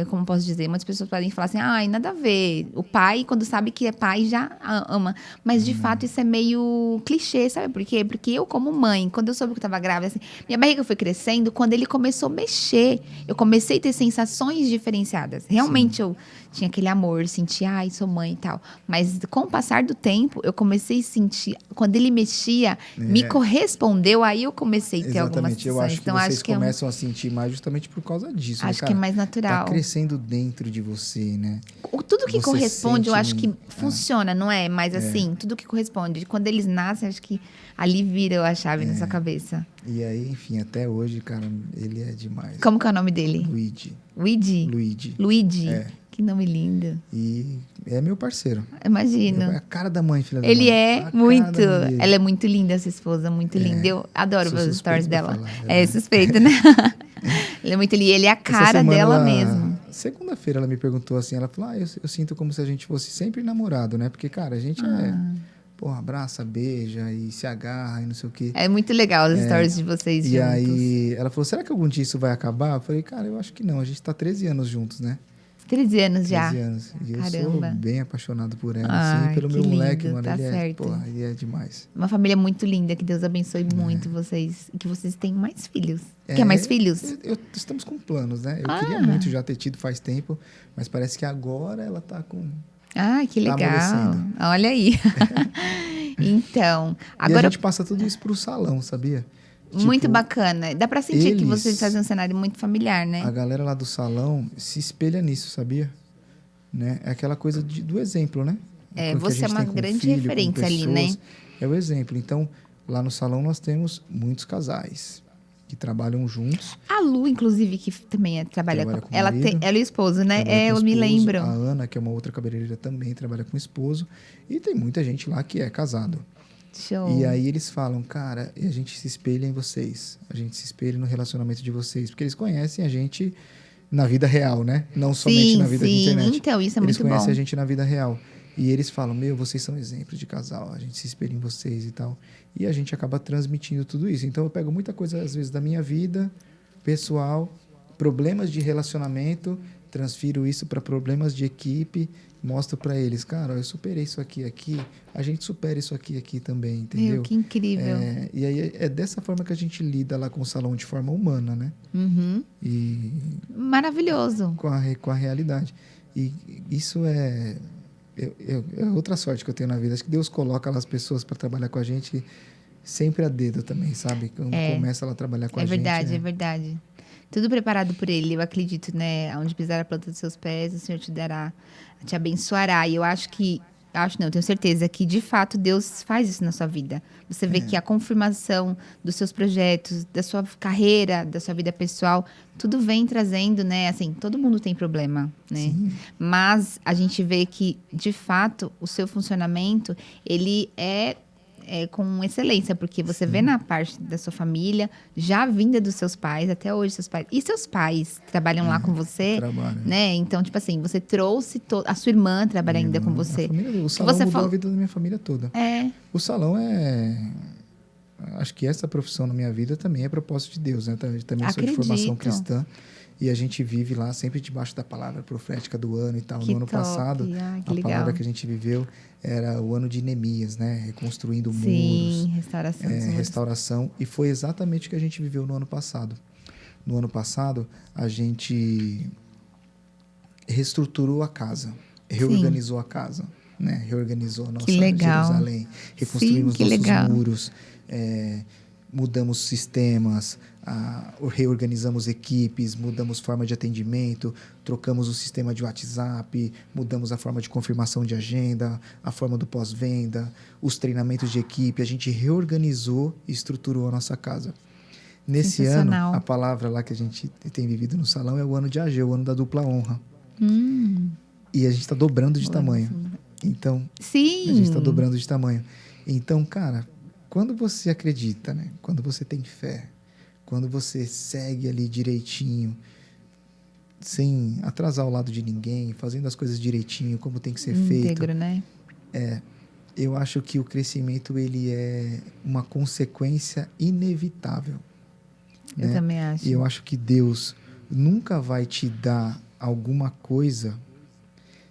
como posso dizer, muitas pessoas podem falar assim, nada a ver, o pai, quando sabe que é pai, já ama, mas de fato isso é meio clichê, sabe por quê? Porque eu como mãe, quando eu soube que eu tava grávida, assim, minha barriga foi crescendo, quando ele começou a mexer, eu comecei a ter sensações diferenciadas, realmente eu tinha aquele amor, sentia, sou mãe e tal. Mas com o passar do tempo, eu comecei a sentir, quando ele mexia, me correspondeu, aí eu comecei a ter algumas sensações. Eu acho que então, vocês acho que começam a sentir mais justamente por causa disso, acho né, que é mais natural. Tá crescendo dentro de você, né? Tudo que Você corresponde, eu acho que sente- funciona, não é? Mas assim, tudo que corresponde. Quando eles nascem, acho que ali vira a chave na sua cabeça. E aí, enfim, até hoje, cara, ele é demais. Como que é o nome dele? Luigi. Luigi. É. Que nome lindo. E é meu parceiro. Imagino. É a cara da mãe, filha da Ele mãe. é A cara muito. da mãe dele. Ela é muito linda, essa esposa, muito linda. Eu adoro Sou ver os suspeito stories pra dela. falar, É suspeita, né? Ele é muito linda. Ele é a Essa cara semana dela mesmo. Segunda-feira ela me perguntou assim, ela falou, eu sinto como se a gente fosse sempre namorado, né? Porque, cara, a gente abraça, beija e se agarra e não sei o quê. É muito legal as stories de vocês E juntos. aí ela falou, será que algum dia isso vai acabar? Eu falei, cara, eu acho que não. A gente tá 13 anos juntos, né? 13 anos já. 13 anos. E eu Caramba. sou bem apaixonado por ela, Ai, assim, pelo que meu moleque, lindo, mano. tá Ele certo. ele é demais. Uma família muito linda. Que Deus abençoe muito vocês. E que vocês tenham mais filhos. Quer mais filhos? Estamos com planos, né? Eu queria muito já ter tido faz tempo, mas parece que agora ela tá com... Ah, que Tá legal. amolecendo. Olha aí. Então, E a agora gente passa tudo isso pro salão, sabia? muito Tipo, bacana. Dá pra sentir que eles- vocês fazem um cenário muito familiar, né? A galera lá do salão se espelha nisso, sabia? Né? É aquela coisa do exemplo, né? É, Que a você gente é uma tem com grande filho, com referência ali, né? pessoas. É o exemplo. Então, lá no salão nós temos muitos casais que trabalham juntos. A Lu, inclusive, que também trabalha Trabalha com... com o Ela, marido, ela é o esposo, né? trabalha com Eu o me esposo. lembro. A Ana, que é uma outra cabeleireira, também trabalha com o esposo. E tem muita gente lá que é casado. Show. E aí eles falam, cara, a gente se espelha em vocês. A gente se espelha no relacionamento de vocês. Porque eles conhecem a gente na vida real, né? Não somente na vida de internet. Então, isso é Eles muito conhecem bom. a gente na vida real. E eles falam, vocês são exemplos de casal. A gente se espelha em vocês e tal. E a gente acaba transmitindo tudo isso. Então, eu pego muita coisa, às vezes, da minha vida pessoal, problemas de relacionamento, transfiro isso para problemas de equipe, mostro para eles, cara, eu superei isso aqui, a gente supera isso aqui também, entendeu? Meu, que incrível. E aí é dessa forma que a gente lida lá com o salão de forma humana, né? Uhum. E Maravilhoso. com a realidade. E isso é É outra sorte que eu tenho na vida. Acho que Deus coloca as pessoas para trabalhar com a gente sempre a dedo também, sabe? Quando começa ela a trabalhar com a gente. É verdade. Tudo preparado por ele, eu acredito, né? Onde pisar a planta dos seus pés, o Senhor te dará, te abençoará. E eu eu tenho certeza que, de fato, Deus faz isso na sua vida. Você vê que a confirmação dos seus projetos, da sua carreira, da sua vida pessoal, tudo vem trazendo, né? Assim, todo mundo tem problema, né? Sim. Mas a gente vê que, de fato, o seu funcionamento, ele é com excelência, porque você vê na parte da sua família, já vinda dos seus pais, até hoje seus pais. E seus pais trabalham lá com você, trabalham. né? Então, tipo assim, você trouxe a sua irmã trabalha ainda com você. O salão mudou a vida da minha família toda. O salão acho que essa profissão na minha vida também é propósito de Deus, né? Também sou de formação cristã. E a gente vive lá sempre debaixo da palavra profética do ano e tal. No ano passado, a palavra que a gente viveu era o ano de Neemias, né? Reconstruindo muros. Restauração. E foi exatamente o que a gente viveu no ano passado. No ano passado, a gente reestruturou a casa, reorganizou a casa, né? Reorganizou a nossa Jerusalém, reconstruímos nossos muros, mudamos sistemas, reorganizamos equipes, mudamos forma de atendimento, trocamos o sistema de WhatsApp, mudamos a forma de confirmação de agenda, a forma do pós-venda, os treinamentos de equipe. A gente reorganizou e estruturou a nossa casa. Nesse ano, a palavra lá que a gente tem vivido no salão é o ano de Ageu, o ano da dupla honra. E a gente está dobrando de tamanho. Então, a gente está dobrando de tamanho. Então, cara, quando você acredita, né? Quando você tem fé, quando você segue ali direitinho, sem atrasar o lado de ninguém, fazendo as coisas direitinho, como tem que ser feito. Íntegro, né? Eu acho que o crescimento, ele é uma consequência inevitável. Eu também acho. E eu acho que Deus nunca vai te dar alguma coisa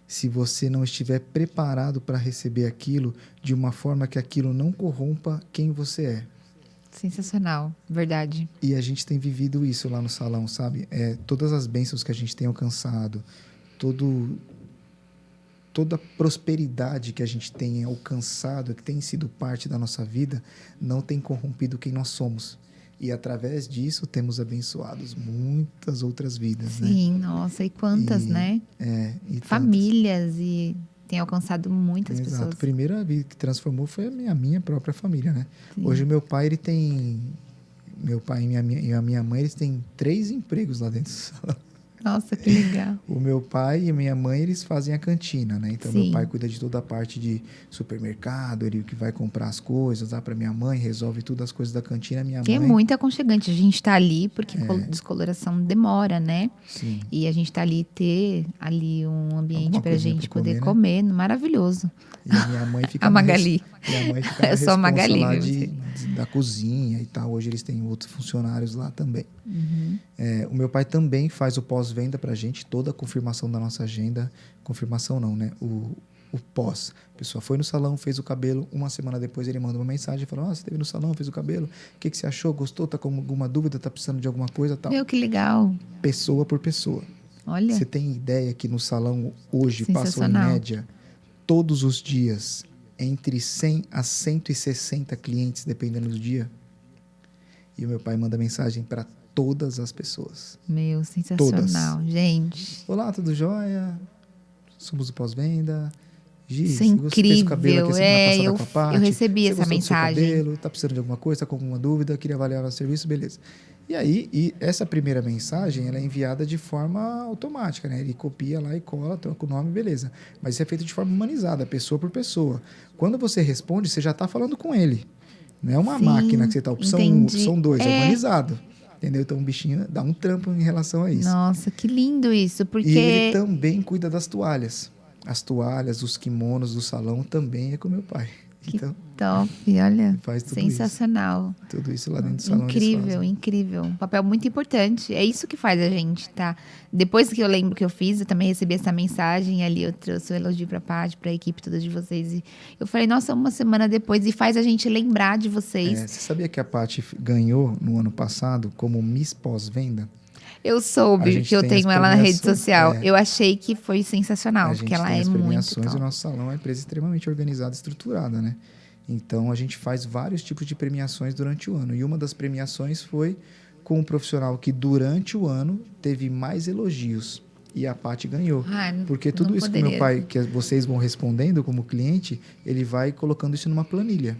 se você não estiver preparado para receber aquilo de uma forma que aquilo não corrompa quem você é. Sensacional, verdade. E a gente tem vivido isso lá no salão, sabe? Todas as bênçãos que a gente tem alcançado, toda a prosperidade que a gente tem alcançado, que tem sido parte da nossa vida, não tem corrompido quem nós somos. E através disso temos abençoados muitas outras vidas, né? Sim, nossa, e quantas, né? Famílias, e tem alcançado muitas pessoas. Exato. A primeira vida que transformou foi a minha própria família, né? Sim. Hoje meu pai e a minha mãe, eles têm 3 empregos lá dentro do salão. Nossa, que legal. O meu pai e a minha mãe, eles fazem a cantina, né? Então, meu pai cuida de toda a parte de supermercado, ele que vai comprar as coisas, dá para minha mãe, resolve tudo as coisas da cantina. Minha mãe... é muito aconchegante. A gente tá ali porque descoloração demora, né? Sim. E a gente tá ali, ter ali um ambiente pra gente poder comer, né? Maravilhoso. E a minha mãe fica... A Magali. Minha mãe fica eu sou a Magali, lá da cozinha e tal. Hoje eles têm outros funcionários lá também. O meu pai também faz o pós-venda pra gente, toda a confirmação da nossa agenda. Confirmação não, né? O pós. A pessoa foi no salão, fez o cabelo, uma semana depois ele manda uma mensagem e fala: você esteve no salão, fez o cabelo, o que você achou? Gostou? Tá com alguma dúvida? Tá precisando de alguma coisa? Tal. Meu, que legal. Pessoa por pessoa. Olha. Você tem ideia que no salão hoje passam em média, todos os dias, entre 100 a 160 clientes, dependendo do dia? E o meu pai manda mensagem para todas as pessoas. Meu, sensacional, todas. Gente. Olá, tudo jóia? Somos o pós-venda. Isso é incrível. Você fez o cabelo aqui semana passada com a Paty. Eu recebi essa mensagem. Do seu cabelo, tá precisando de alguma coisa, tá com alguma dúvida, queria avaliar o serviço, beleza. E aí, essa primeira mensagem, ela é enviada de forma automática, né? Ele copia lá e cola, troca o nome, beleza. Mas isso é feito de forma humanizada, pessoa por pessoa. Quando você responde, você já está falando com ele. Não é uma máquina que você está... São 2, é humanizado. Entendeu? Então, o bichinho dá um trampo em relação a isso. Nossa, que lindo isso, porque... E ele também cuida das toalhas. As toalhas, os kimonos do salão também é com meu pai. Que top, olha, faz tudo sensacional. Isso. Tudo isso lá dentro do salão. Incrível, incrível. Um papel muito importante. É isso que faz a gente, tá? Depois que eu lembro que eu fiz, eu também recebi essa mensagem ali, eu trouxe o elogio pra Paty, pra equipe toda de vocês. E eu falei, nossa, uma semana depois, e faz a gente lembrar de vocês. Você sabia que a Paty ganhou no ano passado como Miss Pós-Venda? Eu A soube gente que eu tem tenho as ela na rede premiações, social. Eu achei que foi sensacional, a porque gente ela tem é as muito premiações e o top. nosso salão é uma empresa extremamente organizada e estruturada, né? Então, a gente faz vários tipos de premiações durante o ano. E uma das premiações foi com um profissional que, durante o ano, teve mais elogios. E a Paty ganhou. Ah, Porque não tudo isso que o meu poderia. pai, que vocês vão respondendo como cliente, ele vai colocando isso numa planilha.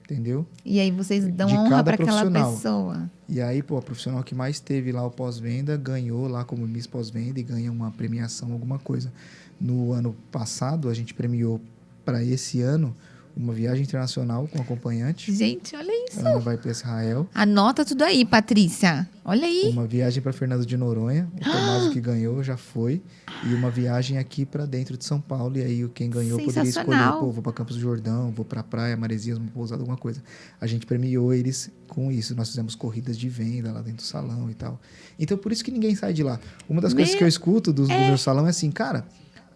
Entendeu? E aí vocês dão De honra cada para aquela profissional. pessoa. E aí, pô, a profissional que mais teve lá o pós-venda ganhou lá como Miss Pós-Venda e ganha uma premiação, alguma coisa. No ano passado, a gente premiou para esse ano uma viagem internacional com acompanhante. Gente, olha isso. A Ana vai para Israel. Anota tudo aí, Patrícia. Olha aí. Uma viagem para Fernando de Noronha. O Tomásio que ganhou já foi. E uma viagem aqui para dentro de São Paulo. E aí quem ganhou poderia escolher, Sensacional. pô, vou para Campos do Jordão, vou para praia, Maresias, uma pousada, alguma coisa. A gente premiou eles com isso. Nós fizemos corridas de venda lá dentro do salão e tal. Então por isso que ninguém sai de lá. Uma das coisas que eu escuto do meu salão é assim, cara,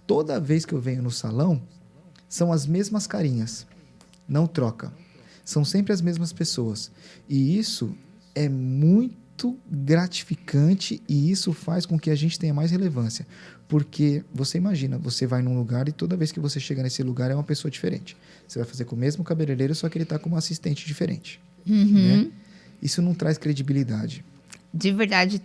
toda vez que eu venho no salão, são as mesmas carinhas. Não troca. São sempre as mesmas pessoas. E isso é muito gratificante e isso faz com que a gente tenha mais relevância. Porque você imagina, você vai num lugar e toda vez que você chega nesse lugar é uma pessoa diferente. Você vai fazer com o mesmo cabeleireiro, só que ele está com uma assistente diferente. Né? Isso não traz credibilidade. De verdade,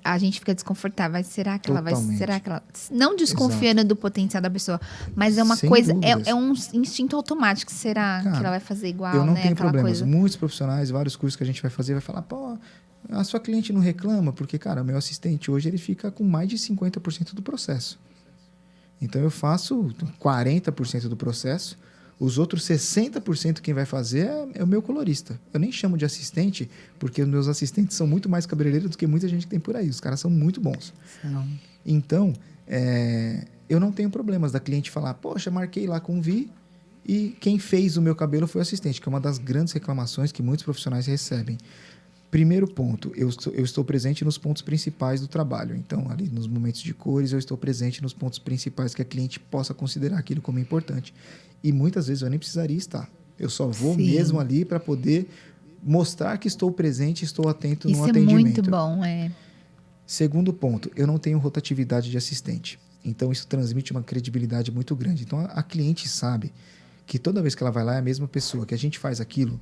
a gente fica desconfortável. Será que ela vai? Totalmente. Será que ela? Não desconfiando do potencial da pessoa, mas é uma Sem coisa, dúvidas. é um instinto automático. Será Cara, que ela vai fazer igual, Eu não né? tenho Aquela problemas. coisa. Muitos profissionais, vários cursos que a gente vai fazer, vai falar, pô, a sua cliente não reclama, porque, cara, meu assistente hoje ele fica com mais de 50% do processo. Então eu faço 40% do processo, os outros 60% quem vai fazer é o meu colorista. Eu nem chamo de assistente, porque os meus assistentes são muito mais cabeleireiros do que muita gente que tem por aí. Os caras são muito bons. Então, eu não tenho problemas da cliente falar, poxa, marquei lá com o Vi e quem fez o meu cabelo foi o assistente, que é uma das grandes reclamações que muitos profissionais recebem. Primeiro ponto, eu estou presente nos pontos principais do trabalho. Então, ali nos momentos de cores, eu estou presente nos pontos principais que a cliente possa considerar aquilo como importante. E muitas vezes eu nem precisaria estar. Eu só vou Sim. mesmo ali para poder mostrar que estou presente, estou atento no Isso é atendimento. muito bom, é. Segundo ponto, eu não tenho rotatividade de assistente. Então, isso transmite uma credibilidade muito grande. Então, a cliente sabe que toda vez que ela vai lá é a mesma pessoa, que a gente faz aquilo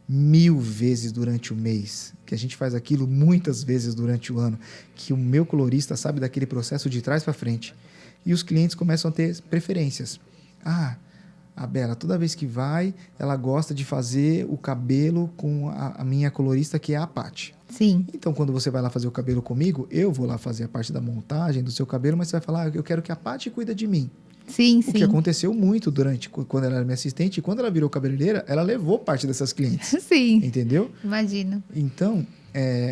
1000 vezes durante o mês, que a gente faz aquilo muitas vezes durante o ano, que o meu colorista sabe daquele processo de trás para frente. E os clientes começam a ter preferências. Ah, a Bela, toda vez que vai, ela gosta de fazer o cabelo com a minha colorista, que é a Paty. Sim. Então, quando você vai lá fazer o cabelo comigo, eu vou lá fazer a parte da montagem do seu cabelo, mas você vai falar, eu quero que a Paty cuida de mim. Sim, O que aconteceu muito quando ela era minha assistente, e quando ela virou cabeleireira, ela levou parte dessas clientes. Sim. Entendeu? Imagino. Então,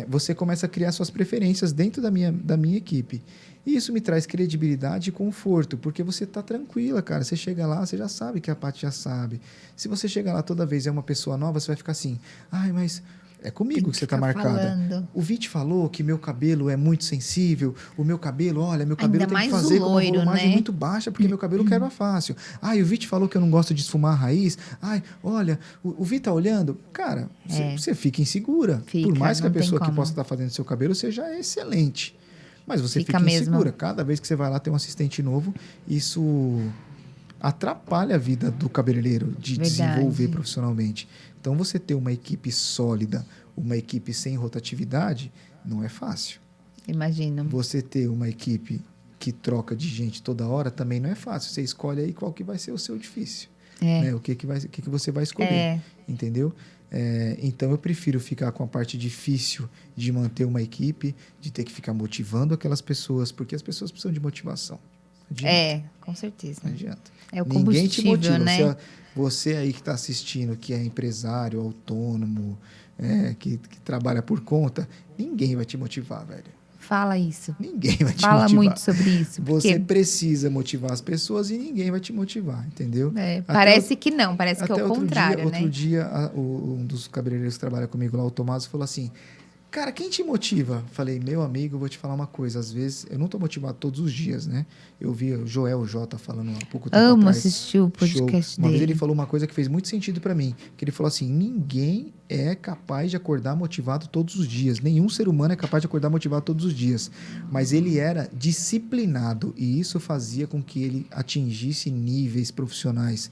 você começa a criar suas preferências dentro da minha equipe. E isso me traz credibilidade e conforto, porque você está tranquila, cara. Você chega lá, você já sabe que a Paty já sabe. Se você chega lá toda vez e é uma pessoa nova, você vai ficar assim, ai, mas é comigo que você está marcada. Falando. O Vit falou que meu cabelo é muito sensível. O meu cabelo, olha, meu cabelo Ainda tem que mais fazer o com uma loiro, volumagem né? muito baixa, porque meu cabelo quebra fácil. Ai, o Vit falou que eu não gosto de esfumar a raiz. Ai, olha, o Vit tá olhando. Cara, você fica insegura. Fica, por mais que a não tem pessoa que como. possa estar fazendo seu cabelo seja excelente. Mas você Fica fica mesmo. insegura. Cada vez que você vai lá ter um assistente novo, isso atrapalha a vida do cabeleireiro de Verdade. desenvolver profissionalmente. Então, você ter uma equipe sólida, uma equipe sem rotatividade, não é fácil. Imagino. Você ter uma equipe que troca de gente toda hora também não é fácil. Você escolhe aí qual que vai ser o seu difícil. Né? O que você vai escolher. Entendeu? Então, eu prefiro ficar com a parte difícil de manter uma equipe, de ter que ficar motivando aquelas pessoas, porque as pessoas precisam de motivação. Com certeza. Não adianta. É o Ninguém te combustível, motiva. né? Você aí que está assistindo, que é empresário, autônomo, que trabalha por conta, ninguém vai te motivar, velho. Fala isso. Ninguém vai te Fala motivar. muito sobre isso. Você precisa motivar as pessoas e ninguém vai te motivar, entendeu? Parece que não, parece que é o contrário, né? Outro dia, um dos cabeleireiros que trabalha comigo lá, o Tomás, falou assim, cara, quem te motiva? Falei, meu amigo, eu vou te falar uma coisa. Às vezes, eu não tô motivado todos os dias, né? Eu vi o Joel J falando há pouco tempo Amo atrás. assistir o podcast Uma vez dele. ele falou uma coisa que fez muito sentido pra mim. Que ele falou assim, ninguém é capaz de acordar motivado todos os dias. Nenhum ser humano é capaz de acordar motivado todos os dias. Mas ele era disciplinado. E isso fazia com que ele atingisse níveis profissionais.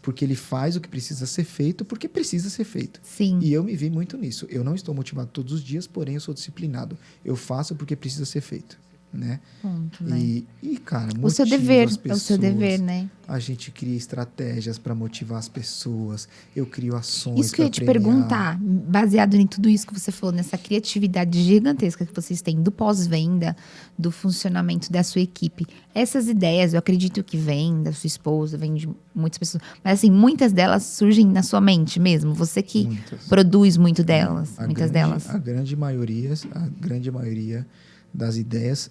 Porque ele faz o que precisa ser feito, porque precisa ser feito. Sim. E eu me vi muito nisso. Eu não estou motivado todos os dias, porém eu sou disciplinado. Eu faço porque precisa ser feito, né? Ponto, né? E cara, O seu motiva dever, as é o seu dever, pessoas. né? A gente cria estratégias para motivar as pessoas. Eu crio ações Isso que eu ia para te premiar. perguntar, baseado em tudo isso que você falou, nessa criatividade gigantesca que vocês têm do pós-venda, do funcionamento da sua equipe. Essas ideias, eu acredito que vêm da sua esposa, vêm de muitas pessoas. Mas assim, muitas delas surgem na sua mente mesmo. Você que Muitas. produz muito delas, muitas delas. A grande maioria das ideias,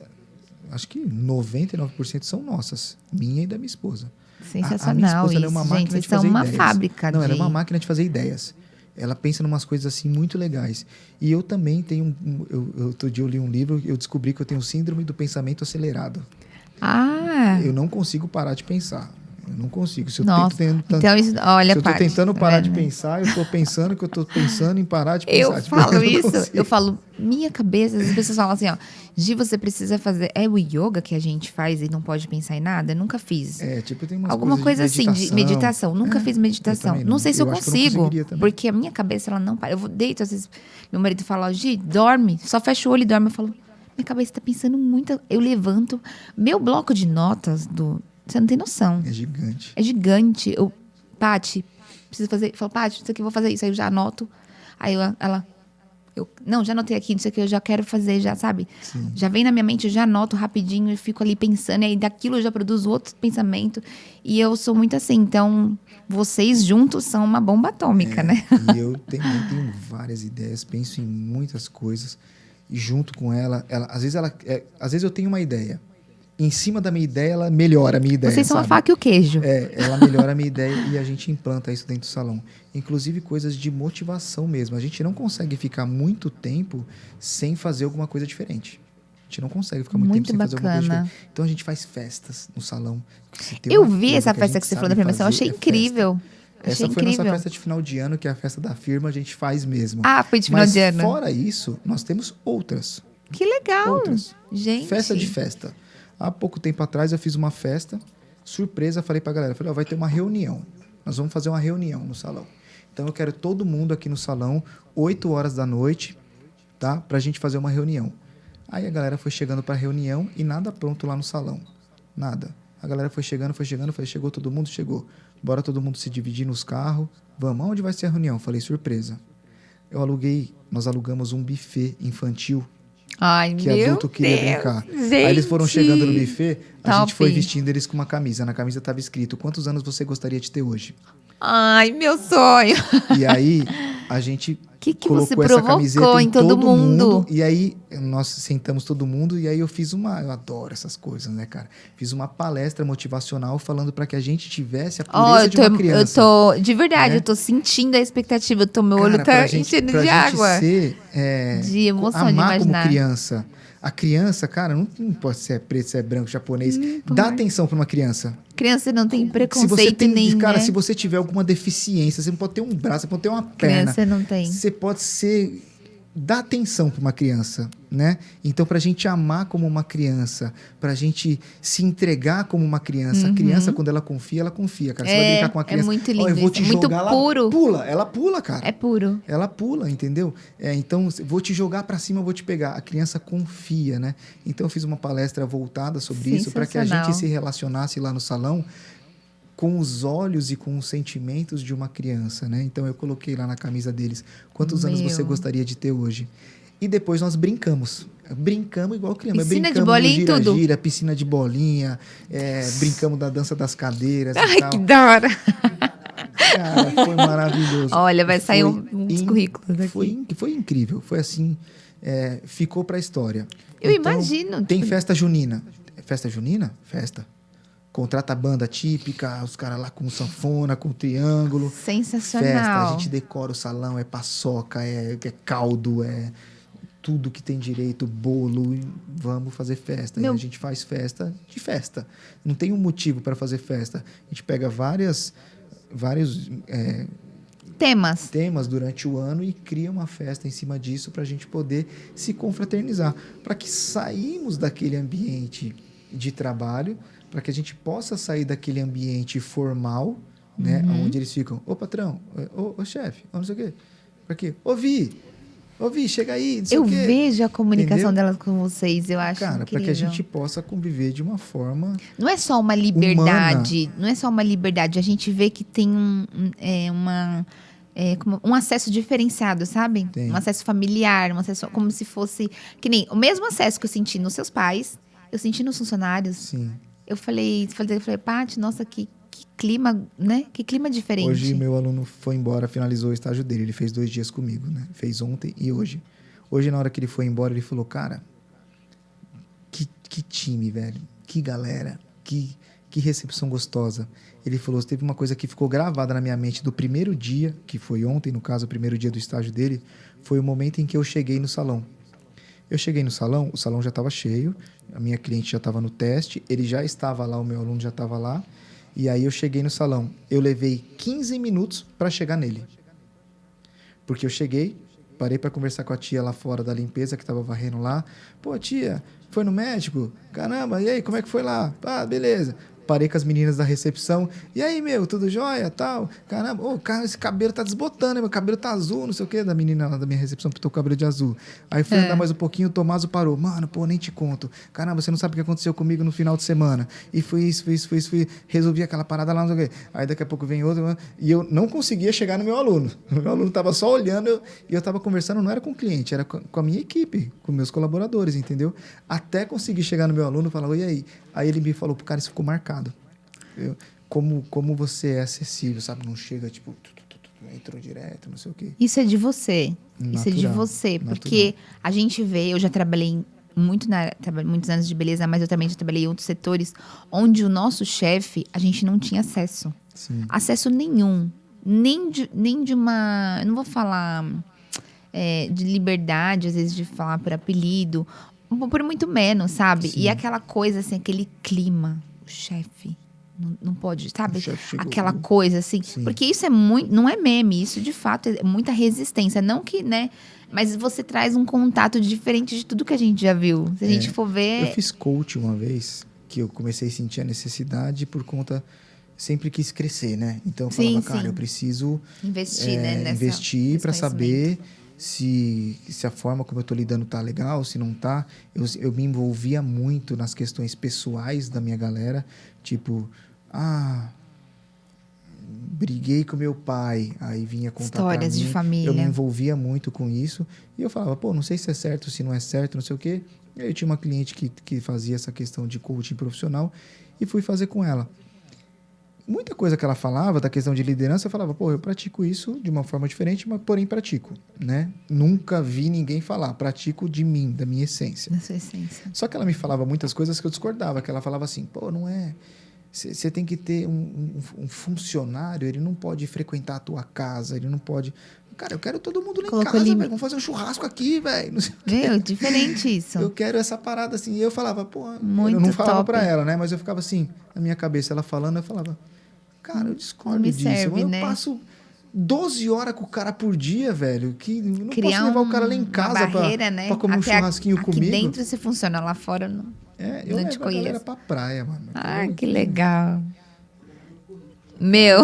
acho que 99% são nossas, minha e da minha esposa. Sensacional A minha esposa ela é isso, uma gente. máquina Vocês de são fazer uma ideias. fábrica Não, de... ela é uma máquina de fazer ideias. Ela pensa em umas coisas assim muito legais. E eu também tenho... Outro dia eu li um livro e eu descobri que eu tenho síndrome do pensamento acelerado. Ah, Eu não consigo parar de pensar. Eu não consigo. Se eu nossa. Então, isso, olha, se eu tô Paty, tentando tá parar de vendo? pensar, eu tô pensando que eu tô pensando em parar de Eu pensar. Tipo, falo não isso, consigo. eu falo, minha cabeça, as pessoas falam assim, ó, Gi, você precisa fazer, é o yoga que a gente faz e não pode pensar em nada? Eu nunca fiz. É, tipo, tem umas Alguma coisa coisas de assim, de meditação. Nunca fiz eu meditação. também Não sei se eu acho que eu não consigo, conseguiria também. porque a minha cabeça, ela não para. Eu vou deito, às vezes, meu marido fala, Gi, dorme, só fecha o olho e dorme. Eu falo, minha cabeça tá pensando muito. Eu levanto, meu bloco de notas, você não tem noção. É gigante. É gigante. Paty, preciso fazer. Eu falo, Paty, isso aqui eu vou fazer isso. Aí eu já anoto. Aí não, já anotei aqui, isso aqui eu já quero fazer, já, sabe? Sim. Já vem na minha mente, eu já anoto rapidinho e fico ali pensando. E aí daquilo eu já produzo outro pensamento. E eu sou muito assim. Então, vocês juntos são uma bomba atômica, né? E eu também tenho várias ideias, penso em muitas coisas. E junto com ela às vezes eu tenho uma ideia. Em cima da minha ideia, ela melhora a minha ideia. Vocês são a sabe? faca e o queijo. Ela melhora a minha ideia e a gente implanta isso dentro do salão. Inclusive coisas de motivação mesmo. A gente não consegue ficar muito tempo sem fazer alguma coisa diferente. A gente não consegue ficar muito tempo sem fazer alguma coisa bacana. diferente. Então a gente faz festas no salão. Se tem Eu uma vi coisa essa que a festa gente que você falou sabe da premiação, eu fazer, achei é incrível. festa. Achei Essa foi a incrível. nossa festa de final de ano, que é a festa da firma, a gente faz mesmo. Ah, foi de final Mas de ano. fora isso, nós temos outras. Que legal. Outras. Gente. Festa de festa. Há pouco tempo atrás eu fiz uma festa, surpresa, falei pra galera, falei, vai ter uma reunião. Nós vamos fazer uma reunião no salão. Então eu quero todo mundo aqui no salão, 8 horas da noite, tá? Pra gente fazer uma reunião. Aí a galera foi chegando pra reunião e nada pronto lá no salão. Nada. A galera foi chegando, falei, chegou todo mundo? Chegou. Bora todo mundo se dividir nos carros. Vamos, aonde vai ser a reunião? Falei, surpresa. Nós alugamos um buffet infantil Ai, que meu adulto queria Deus, brincar. Gente. Aí eles foram chegando no buffet, a Top. gente foi vestindo eles com uma camisa. Na camisa estava escrito, quantos anos você gostaria de ter hoje? Ai, meu sonho. E aí, a gente Que colocou você essa provocou camiseta em todo mundo? E aí, nós sentamos todo mundo e aí eu adoro essas coisas, né, cara? Fiz uma palestra motivacional falando para que a gente tivesse a pureza de uma criança. De verdade, né? eu tô sentindo a expectativa. Meu Cara, olho tá pra gente, enchendo pra de gente água. ser, De emoção, de amar como imaginar. criança. A criança, cara, não pode ser preto, se é branco, japonês. Dá atenção para uma criança. Criança não tem Se você preconceito tem, nem, cara, né? se você tiver alguma deficiência, você não pode ter um braço, você pode ter uma perna. Criança não tem. Você pode ser... Dá atenção para uma criança, né? Então, para a gente amar como uma criança, para a gente se entregar como uma criança. A criança, quando ela confia, cara. Você vai brincar com uma criança. É muito lindo. Ó, eu vou te isso. É muito jogar puro. lá. Pula, ela pula, cara. É puro. Ela pula, entendeu? Então, vou te jogar para cima, eu vou te pegar. A criança confia, né? Então, eu fiz uma palestra voltada sobre isso, para que a gente se relacionasse lá no salão com os olhos e com os sentimentos de uma criança, né? Então, eu coloquei lá na camisa deles, quantos anos você gostaria de ter hoje? E depois nós brincamos. Brincamos igual criança. Piscina brincamos de bolinha e tudo. gira, piscina de bolinha, brincamos da dança das cadeiras Ai, e tal. que da hora. Cara, foi maravilhoso. Olha, vai sair uns currículos aqui. Foi incrível. Foi assim, ficou pra história. Eu Então, imagino. Tem festa junina. Festa junina? Festa. Contrata a banda típica, os caras lá com sanfona, com triângulo. Sensacional. Festa, a gente decora o salão, paçoca, é caldo, tudo que tem direito, bolo, e vamos fazer festa. E a gente faz festa de festa. Não tem um motivo para fazer festa. A gente pega vários temas durante o ano e cria uma festa em cima disso para a gente poder se confraternizar. Para que saímos daquele ambiente de trabalho, para que a gente possa sair daquele ambiente formal, né? Onde eles ficam, ô patrão, ô chefe, não sei o quê. Para quê? Ouvi, chega aí, não sei o quê. Eu vejo a comunicação Entendeu? delas com vocês, eu acho Cara, para incrível. que a gente possa conviver de uma forma Não é só uma liberdade, não é só uma liberdade. A gente vê que tem um acesso diferenciado, sabe? Tem. Um acesso familiar, um acesso como se fosse... Que nem o mesmo acesso que eu senti nos seus pais, eu senti nos funcionários. Sim. Eu falei, Paty, nossa, que clima, né? Que clima diferente. Hoje meu aluno foi embora, finalizou o estágio dele. Ele fez 2 dias comigo, né? Fez ontem e hoje. Hoje, na hora que ele foi embora, ele falou, cara, que time, velho. Que galera. Que recepção gostosa. Ele falou, teve uma coisa que ficou gravada na minha mente do primeiro dia, que foi ontem, no caso, o primeiro dia do estágio dele, foi o momento em que eu cheguei no salão. Eu cheguei no salão, o salão já estava cheio, a minha cliente já estava no teste, ele já estava lá, o meu aluno já estava lá, e aí eu cheguei no salão. Eu levei 15 minutos para chegar nele. Porque eu cheguei, parei para conversar com a tia lá fora da limpeza, que estava varrendo lá. Pô, tia, foi no médico? Caramba, e aí, como é que foi lá? Ah, beleza. Parei com as meninas da recepção. E aí, meu, tudo jóia, tal? Caramba, cara, esse cabelo tá desbotando, hein? Meu cabelo tá azul, não sei o quê. Da menina lá da minha recepção pintou o cabelo de azul. Aí fui andar mais um pouquinho, o Tomaso parou. Mano, pô, nem te conto. Caramba, você não sabe o que aconteceu comigo no final de semana. E foi isso. Resolvi aquela parada lá, não sei o quê. Aí daqui a pouco vem outro. E eu não conseguia chegar no meu aluno. O meu aluno tava só olhando e eu tava conversando, não era com o cliente, era com a minha equipe, com meus colaboradores, entendeu? Até conseguir chegar no meu aluno e falar, e aí? Aí ele me falou, cara, isso ficou marcado. Como você é acessível, sabe? Não chega, tipo, entrou direto, não sei o quê. Isso é de você. Natural, Isso é de você. Porque a gente vê, eu já trabalhei trabalhei muitos anos de beleza, mas eu também já trabalhei em outros setores, onde o nosso chefe, a gente não tinha acesso. Sim. Acesso nenhum. Nem de uma... Eu não vou falar de liberdade, às vezes, de falar por apelido. Por muito menos, sabe? Sim. E aquela coisa, assim, aquele clima. O chefe não pode, sabe? O chefe chegou. Aquela coisa, assim. Sim. Porque isso é muito... Não é meme. Isso, de fato, é muita resistência. Não que, né? Mas você traz um contato diferente de tudo que a gente já viu. Se a gente for ver... Eu fiz coach uma vez, que eu comecei a sentir a necessidade por conta... Sempre quis crescer, né? Então eu falava, cara, eu preciso... Investir, né? Investir para saber se a forma como eu tô lidando tá legal, se não tá. Eu me envolvia muito nas questões pessoais da minha galera. Tipo, briguei com meu pai, aí vinha contar pra mim. Histórias de família. Eu me envolvia muito com isso. E eu falava, pô, não sei se é certo, se não é certo, não sei o quê. E aí eu tinha uma cliente que fazia essa questão de coaching profissional e fui fazer com ela. Muita coisa que ela falava da questão de liderança, eu falava, pô, eu pratico isso de uma forma diferente, mas porém pratico, né? Nunca vi ninguém falar, pratico de mim, da minha essência. Da sua essência. Só que ela me falava muitas coisas que eu discordava, que ela falava assim, pô, não é... Você tem que ter um funcionário, ele não pode frequentar a tua casa, ele não pode... Cara, eu quero todo mundo lá em casa, velho. Vamos fazer um churrasco aqui, velho. Meu, diferente isso. Eu quero essa parada assim. E eu falava, pô... Muito eu não falava top. pra ela, né? Mas eu ficava assim, na minha cabeça, ela falando, eu falava... Cara, eu discordo disso. Serve, eu né? passo 12 horas com o cara por dia, velho. Que não Criar posso levar o cara lá em casa barreira, pra comer um churrasquinho comigo. Aqui dentro você funciona, lá fora não. Eu não levo te a galera conheço. pra praia, mano. Que legal. Meu.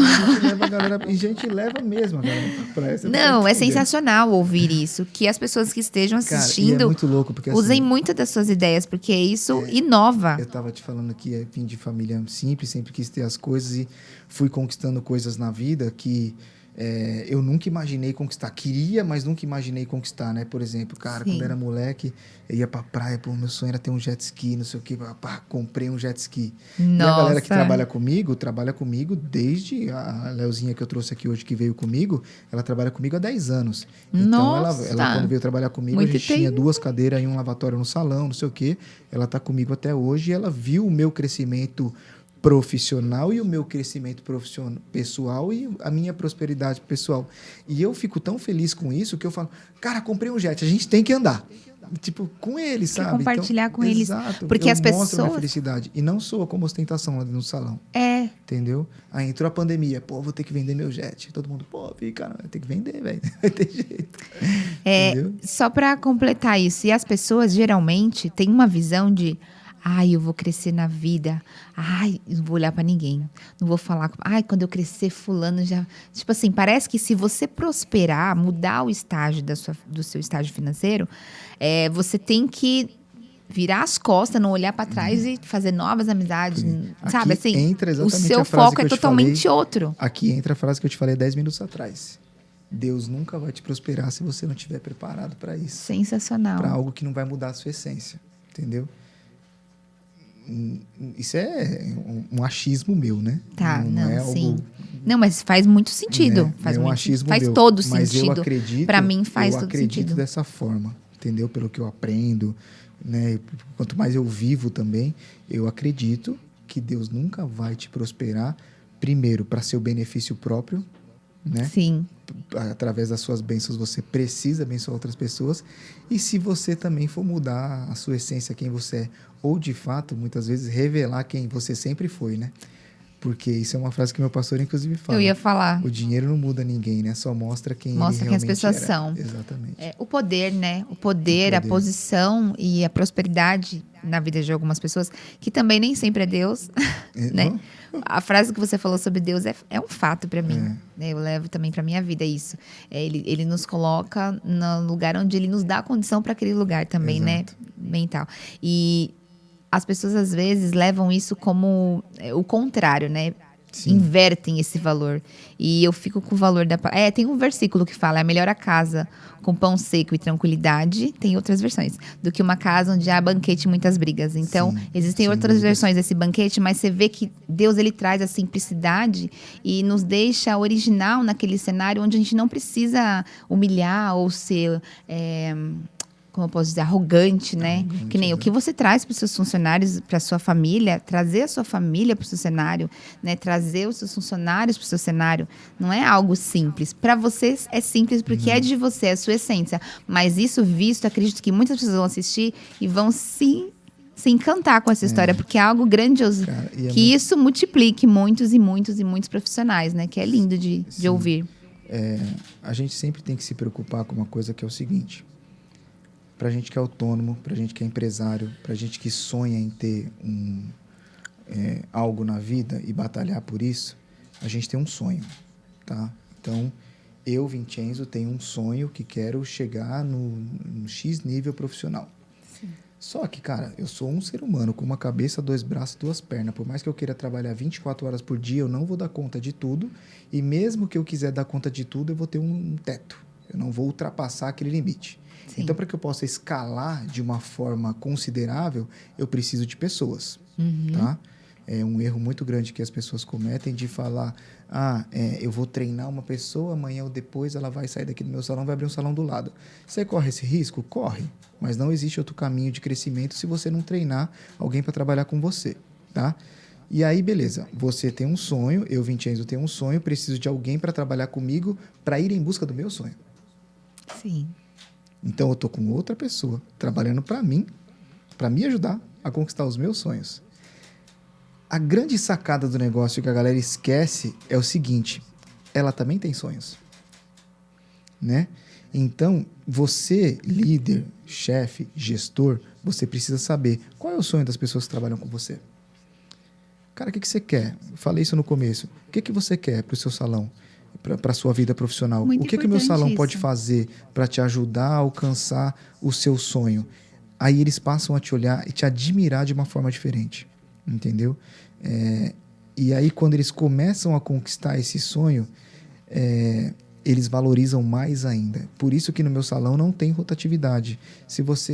E a gente leva mesmo a galera pra praia. Você Não, tá é entendendo? sensacional ouvir isso. Que as pessoas que estejam Cara, assistindo e é muito louco, porque, usem assim, muito das suas ideias, porque isso inova. eu tava te falando que vim de família simples, sempre quis ter as coisas e fui conquistando coisas na vida que eu nunca imaginei conquistar. Queria, mas nunca imaginei conquistar, né? Por exemplo, cara, Sim. quando era moleque, eu ia pra praia, pô, meu sonho era ter um jet ski, não sei o quê. Pá, comprei um jet ski. E a galera que trabalha comigo desde a Leozinha que eu trouxe aqui hoje, que veio comigo, ela trabalha comigo há 10 anos. Então, ela quando veio trabalhar comigo, Muito a gente tinha 2 cadeiras e um lavatório no salão, não sei o quê. Ela tá comigo até hoje e ela viu o meu crescimento profissional e o meu crescimento profissional, pessoal e a minha prosperidade pessoal. E eu fico tão feliz com isso que eu falo, cara, comprei um jet, a gente tem que andar. Tipo, com eles, Quer sabe? compartilhar Então, com eles. exato. Porque eu as mostro a minha pessoas... felicidade. E não soa como ostentação lá no salão. É, Entendeu? Aí entrou a pandemia. Pô, vou ter que vender meu jet. Todo mundo, pô, cara, vai ter que vender, velho. Vai ter jeito. Entendeu? só para completar isso. E as pessoas, geralmente, têm uma visão de... Ai, eu vou crescer na vida. Ai, eu não vou olhar para ninguém. Não vou falar... Ai, quando eu crescer, fulano já... Tipo assim, parece que se você prosperar, mudar o estágio do seu estágio financeiro, você tem que virar as costas, não olhar para trás e fazer novas amizades. Sabe, Aqui assim, entra o exatamente seu a frase foco que é eu te totalmente falei. outro. Aqui entra a frase que eu te falei 10 minutos atrás. Deus nunca vai te prosperar se você não estiver preparado para isso. Sensacional. Para algo que não vai mudar a sua essência. Entendeu? Isso é um achismo meu, né? Tá, não é sim. algo, Não, mas faz muito sentido. né? Faz É um muito, achismo faz meu. todo Mas eu sentido. acredito, Para mim faz eu todo acredito sentido. dessa forma, entendeu? Pelo que eu aprendo, né? Quanto mais eu vivo também, eu acredito que Deus nunca vai te prosperar, primeiro, para seu benefício próprio, né? Sim. Através das suas bênçãos você precisa abençoar outras pessoas, e se você também for mudar a sua essência, quem você é, ou de fato, muitas vezes, revelar quem você sempre foi, né? Porque isso é uma frase que meu pastor inclusive fala. Eu ia falar. O dinheiro não muda ninguém, né? Só mostra quem ele Mostra quem as realmente pessoas era. são. Exatamente. O poder, né? O poder, a posição e a prosperidade na vida de algumas pessoas, que também nem sempre é Deus, né? A frase que você falou sobre Deus é um fato para mim. Né? Eu levo também para minha vida isso. Ele nos coloca no lugar onde ele nos dá a condição para aquele lugar também, Exato. né? Mental. E as pessoas às vezes levam isso como o contrário, né? Sim. Invertem esse valor. E eu fico com o valor da... tem um versículo que fala, é melhor a casa com pão seco e tranquilidade, tem outras versões, do que uma casa onde há banquete e muitas brigas. Então, Sim, existem sem outras dúvidas. versões desse banquete, mas você vê que Deus, ele traz a simplicidade e nos deixa original naquele cenário onde a gente não precisa humilhar ou ser... como eu posso dizer, arrogante, né? Que nem o que você traz para os seus funcionários, para a sua família, trazer a sua família para o seu cenário, né? Trazer os seus funcionários para o seu cenário, não é algo simples. Para vocês é simples porque é de você, é a sua essência. Mas isso visto, acredito que muitas pessoas vão assistir e vão se encantar com essa história, porque é algo grandioso. Cara, e que isso multiplique muitos e muitos e muitos profissionais, né? Que é lindo de ouvir. A gente sempre tem que se preocupar com uma coisa que é o seguinte. Pra gente que é autônomo, pra gente que é empresário, pra gente que sonha em ter algo na vida e batalhar por isso, a gente tem um sonho, tá? Então, eu, Vincenzo, tenho um sonho que quero chegar no X nível profissional. Sim. Só que, cara, eu sou um ser humano com uma cabeça, 2 braços, 2 pernas. Por mais que eu queira trabalhar 24 horas por dia, eu não vou dar conta de tudo. E mesmo que eu quiser dar conta de tudo, eu vou ter um teto. Eu não vou ultrapassar aquele limite. Sim. Então, para que eu possa escalar de uma forma considerável, eu preciso de pessoas, tá? É um erro muito grande que as pessoas cometem de falar, eu vou treinar uma pessoa, amanhã ou depois ela vai sair daqui do meu salão, vai abrir um salão do lado. Você corre esse risco? Corre. Mas não existe outro caminho de crescimento se você não treinar alguém para trabalhar com você, tá? E aí, beleza, você tem um sonho, eu, Vincenzo, tenho um sonho, preciso de alguém para trabalhar comigo para ir em busca do meu sonho. Sim. Então, eu estou com outra pessoa trabalhando para mim, para me ajudar a conquistar os meus sonhos. A grande sacada do negócio que a galera esquece é o seguinte, ela também tem sonhos, né? Então, você, líder, chefe, gestor, você precisa saber qual é o sonho das pessoas que trabalham com você. Cara, o que você quer? Eu falei isso no começo. O que você quer para o seu salão? Para a sua vida profissional. Muito o que o meu salão isso. pode fazer para te ajudar a alcançar o seu sonho? Aí eles passam a te olhar e te admirar de uma forma diferente. Entendeu? E aí, quando eles começam a conquistar esse sonho, eles valorizam mais ainda. Por isso que no meu salão não tem rotatividade.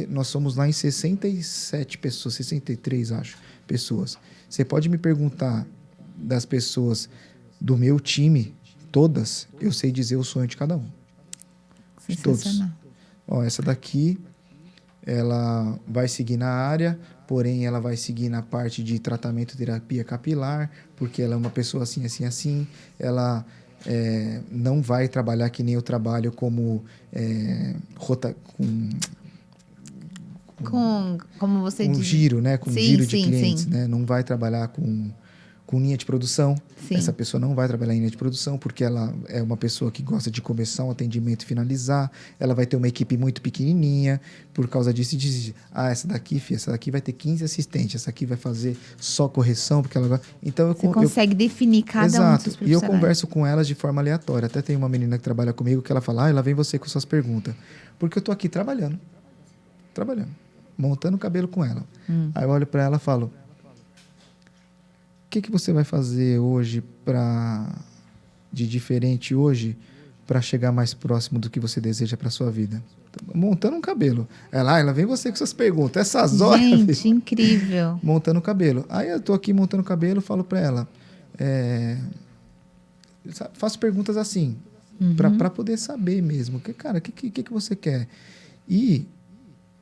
Nós somos lá em 67 pessoas, 63, acho, pessoas. Você pode me perguntar das pessoas do meu time, todas, eu sei dizer o sonho de cada um. De todos. Sensacional. Ó, essa daqui ela vai seguir na área, porém ela vai seguir na parte de tratamento, terapia capilar, porque ela é uma pessoa assim, assim, assim. Ela não vai trabalhar que nem eu trabalho como Como você com diz. giro, né? Com Sim, giro de sim, clientes, sim. né? Não vai trabalhar com linha de produção. Sim. Essa pessoa não vai trabalhar em linha de produção porque ela é uma pessoa que gosta de começar um atendimento e finalizar. Ela vai ter uma equipe muito pequenininha por causa disso. E diz, essa daqui vai ter 15 assistentes. Essa aqui vai fazer só correção porque ela gosta. Então Você consegue definir cada um dos seus Exato. E eu profissionais. converso com elas de forma aleatória. Até tem uma menina que trabalha comigo que ela fala, lá vem você com suas perguntas. Porque eu tô aqui trabalhando, montando o cabelo com ela. Aí eu olho para ela e falo, o que você vai fazer hoje de diferente hoje para chegar mais próximo do que você deseja para sua vida? Montando um cabelo. Ela vem você com suas perguntas. Essas horas... Gente, incrível. Montando o cabelo. Aí eu tô aqui montando o cabelo, falo para ela, faço perguntas assim, para poder saber mesmo. Cara, o que você quer? E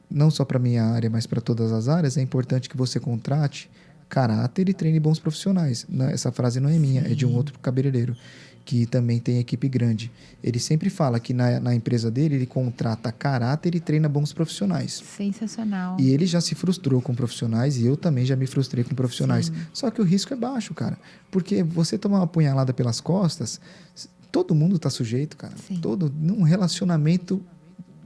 não só para minha área, mas para todas as áreas, é importante que você contrate caráter e treine bons profissionais. Essa frase não é minha, é de um outro cabeleireiro que também tem equipe grande. Ele sempre fala que na empresa dele, ele contrata caráter e treina bons profissionais. Sensacional. E ele já se frustrou com profissionais e eu também já me frustrei com profissionais. Sim. Só que o risco é baixo, cara. Porque você tomar uma punhalada pelas costas, todo mundo tá sujeito, cara. Sim. Num relacionamento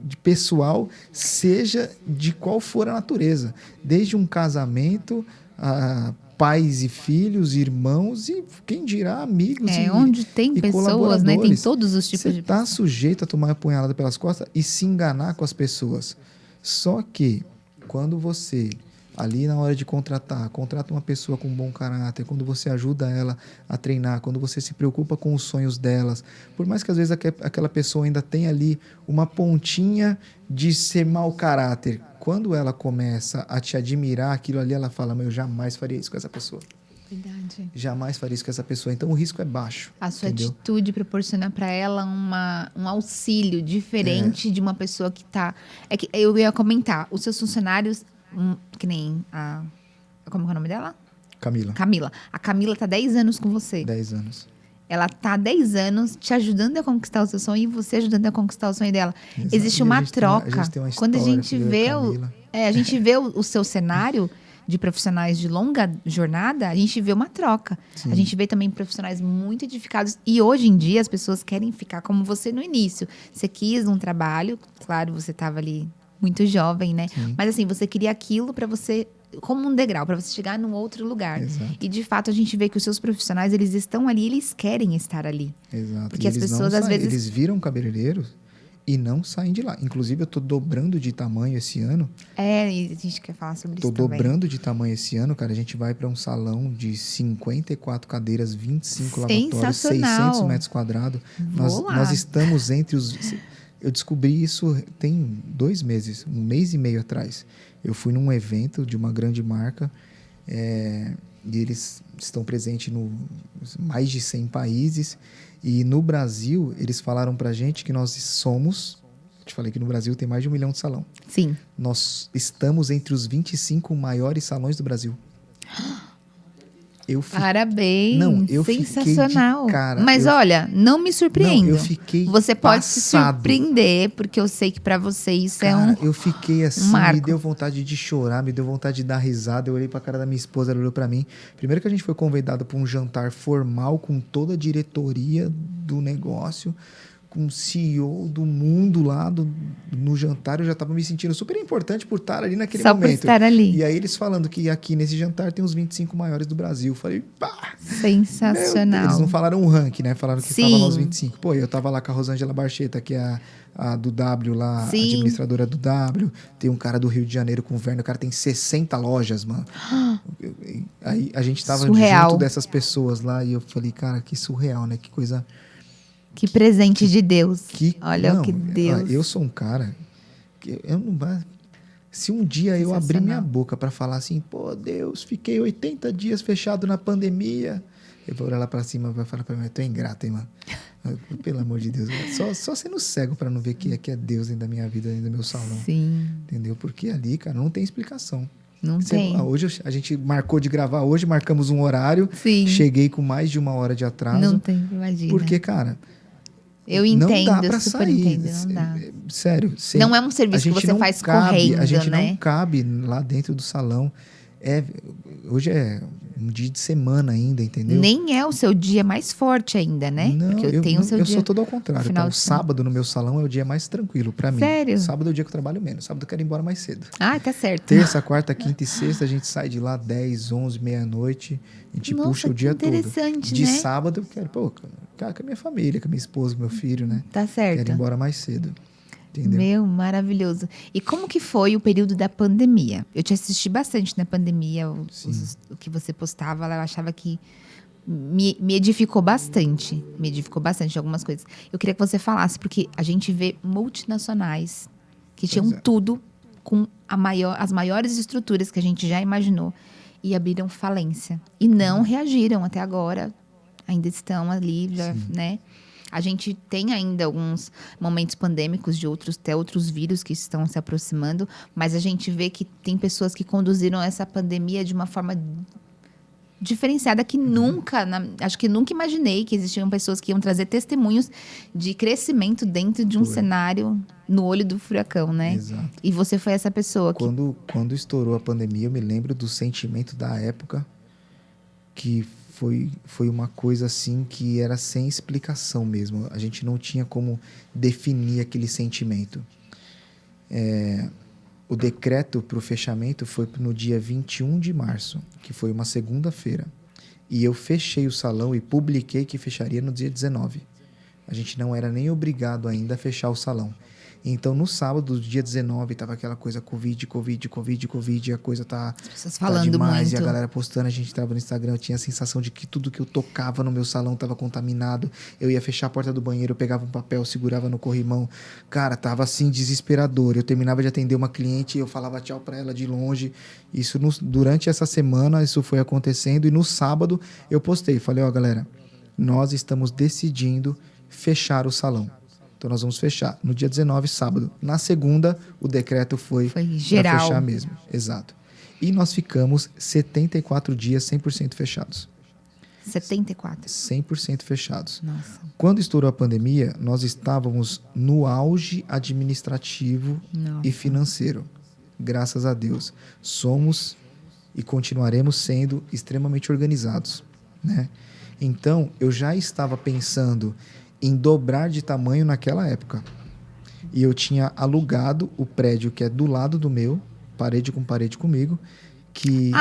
de pessoal, seja de qual for a natureza. Desde um casamento, pais e filhos, irmãos e quem dirá amigos onde tem e pessoas, né? Tem todos os tipos de pessoas. Você está sujeito a tomar a punhalada pelas costas e se enganar com as pessoas. Só que quando você, ali na hora de contrata uma pessoa com bom caráter, quando você ajuda ela a treinar, quando você se preocupa com os sonhos delas, por mais que às vezes aquela pessoa ainda tenha ali uma pontinha de ser mau caráter, quando ela começa a te admirar aquilo ali, ela fala, eu jamais faria isso com essa pessoa. Verdade. Jamais faria isso com essa pessoa. Então, o risco é baixo. A sua entendeu? atitude proporciona para ela um auxílio diferente de uma pessoa que tá... É que eu ia comentar, os seus funcionários, que nem a... Como é o nome dela? Camila. A Camila tá 10 anos com você. 10 anos. Ela tá há 10 anos te ajudando a conquistar o seu sonho e você ajudando a conquistar o sonho dela. Exato. Existe uma troca. A gente tem uma Quando a história, gente vê a gente vê o seu cenário de profissionais de longa jornada, a gente vê uma troca. Sim. A gente vê também profissionais muito edificados. E hoje em dia as pessoas querem ficar como você no início. Você quis um trabalho, claro, você estava ali muito jovem, né? Sim. Mas assim, você queria aquilo para você, como um degrau, para você chegar num outro lugar. Exato. E de fato a gente vê que os seus profissionais, eles estão ali, eles querem estar ali. Exato. Porque e as pessoas às vezes... Eles viram cabeleireiros e não saem de lá. Inclusive, eu tô dobrando de tamanho esse ano. E a gente quer falar sobre isso também. Tô dobrando de tamanho esse ano, cara. A gente vai para um salão de 54 cadeiras, 25 lavatórios, 600 metros quadrados. Nós estamos entre os... Eu descobri isso tem 2 meses, 1 mês e meio atrás. Eu fui num evento de uma grande marca e eles estão presentes em mais de 100 países. E no Brasil, eles falaram pra gente que nós somos... Eu te falei que no Brasil tem mais de 1 milhão de salão. Sim. Nós estamos entre os 25 maiores salões do Brasil. Parabéns, eu sensacional. Fiquei de cara. Mas olha, não me surpreendo. Eu fiquei Você pode passado. se surpreender, porque eu sei que pra você isso cara, eu fiquei assim, marco. Me deu vontade de chorar, me deu vontade de dar risada. Eu olhei pra cara da minha esposa, ela olhou pra mim. Primeiro que a gente foi convidado para um jantar formal com toda a diretoria do negócio, com o CEO do mundo lá no jantar. Eu já estava me sentindo super importante por estar ali naquele momento. Só por estar ali. E aí eles falando que aqui nesse jantar tem os 25 maiores do Brasil. Eu falei, pá! Sensacional. Eles não falaram um ranking, né? Falaram que estava lá os 25. Pô, eu tava lá com a Rosângela Barcheta, que é a do W lá, Sim. a administradora do W. Tem um cara do Rio de Janeiro com o Verno, o cara tem 60 lojas, mano. Aí a gente tava surreal. Junto dessas pessoas lá e eu falei, cara, que surreal, né? Que coisa... Que presente de Deus. Olha o que Deus... Eu sou um cara que eu não... Se um dia eu abrir minha boca para falar assim, pô, Deus, fiquei 80 dias fechado na pandemia, eu vou olhar lá para cima e vai falar para mim, eu tô ingrato, hein, mano? Pelo amor de Deus. Só sendo cego para não ver que aqui é Deus dentro da minha vida, dentro do meu salão. Sim. entendeu? Porque ali, cara, não tem explicação. Não tem. Hoje a gente marcou de gravar hoje, marcamos um horário. Sim. Cheguei com mais de 1 hora de atraso. Não tem, imagina. Porque, cara, eu não entendo, dá pra eu super sair. entendo, não dá. Sério. Não é um serviço que você faz correndo, a gente né? não cabe lá dentro do salão. Hoje é um dia de semana ainda, entendeu? Nem é o seu dia mais forte ainda, né? Não, porque eu tenho o seu eu dia. sou todo ao contrário. final Tá? O de semana. sábado no meu salão é o dia mais tranquilo pra mim. Sério? Sábado é o dia que eu trabalho menos. Sábado eu quero ir embora mais cedo. Ah, tá certo. Terça, quarta, quinta e sexta a gente sai de lá 10, 11, meia-noite. A gente Nossa, puxa o dia que interessante, todo. De né? sábado eu quero, cara, com a minha família, com a minha esposa, com meu filho, né? Tá certo. Quero ir embora mais cedo. Entendeu? Meu, maravilhoso. E como que foi o período da pandemia? Eu te assisti bastante na pandemia, o que você postava lá, eu achava que me edificou bastante. Me edificou bastante algumas coisas. Eu queria que você falasse, porque a gente vê multinacionais que tinham tudo com as maiores estruturas que a gente já imaginou e abriram falência. E não reagiram até agora. Ainda estão ali, já, né? A gente tem ainda alguns momentos pandêmicos de até outros vírus que estão se aproximando, mas a gente vê que tem pessoas que conduziram essa pandemia de uma forma diferenciada que acho que nunca imaginei que existiam pessoas que iam trazer testemunhos de crescimento dentro de um cenário no olho do furacão, né? Exato. E você foi essa pessoa que... Quando estourou a pandemia, eu me lembro do sentimento da época que foi uma coisa assim que era sem explicação mesmo. A gente não tinha como definir aquele sentimento. O decreto para o fechamento foi no dia 21 de março, que foi uma segunda-feira. E eu fechei o salão e publiquei que fecharia no dia 19. A gente não era nem obrigado ainda a fechar o salão. Então, no sábado, do dia 19, tava aquela coisa Covid, e a coisa tá falando demais. muito. E a galera postando, a gente tava no Instagram, eu tinha a sensação de que tudo que eu tocava no meu salão tava contaminado. Eu ia fechar a porta do banheiro, eu pegava um papel, segurava no corrimão. Cara, tava assim, desesperador. Eu terminava de atender uma cliente, eu falava tchau pra ela de longe. Isso durante essa semana, isso foi acontecendo. E no sábado, eu postei, falei, galera, nós estamos decidindo fechar o salão. Então, nós vamos fechar no dia 19, sábado. Na segunda, o decreto foi geral. Para fechar mesmo. Exato. E nós ficamos 74 dias 100% fechados. 74? 100% fechados. Nossa. Quando estourou a pandemia, nós estávamos no auge administrativo e financeiro. Graças a Deus. Somos e continuaremos sendo extremamente organizados, né? Então, eu já estava pensando em dobrar de tamanho naquela época. E eu tinha alugado o prédio que é do lado do meu, parede com parede comigo, que...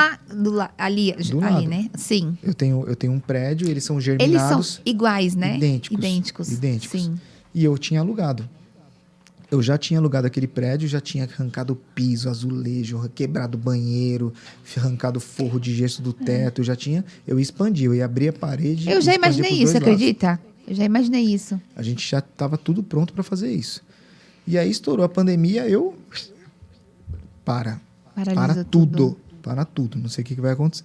ali, lado. né? Sim. Eu tenho um prédio, eles são germinados... Eles são iguais, né? Idênticos. Sim. E eu tinha alugado. Eu já tinha alugado aquele prédio, já tinha arrancado o piso, azulejo, quebrado o banheiro, arrancado o forro de gesso do teto, eu expandi, eu ia abrir a parede... Eu já imaginei isso, acredita? Eu já imaginei isso. A gente já estava tudo pronto para fazer isso. E aí estourou a pandemia, eu... Para tudo. Não sei o que vai acontecer.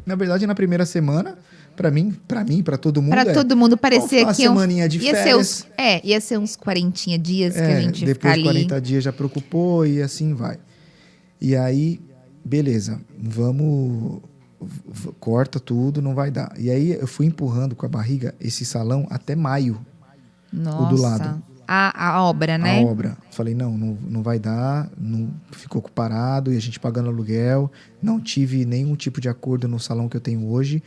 Na verdade, na primeira semana, para mim, para todo mundo... Para todo mundo parecia uma que... semaninha de férias. Ia ser uns 40 dias que a gente ia ficar ali. Depois de 40 dias já preocupou e assim vai. E aí, beleza, vamos... Corta tudo, não vai dar. E aí eu fui empurrando com a barriga esse salão até maio. Nossa. O do lado. A obra, né? A obra. Falei, não vai dar. Não, ficou parado e a gente pagando aluguel. Não tive nenhum tipo de acordo no salão que eu tenho hoje.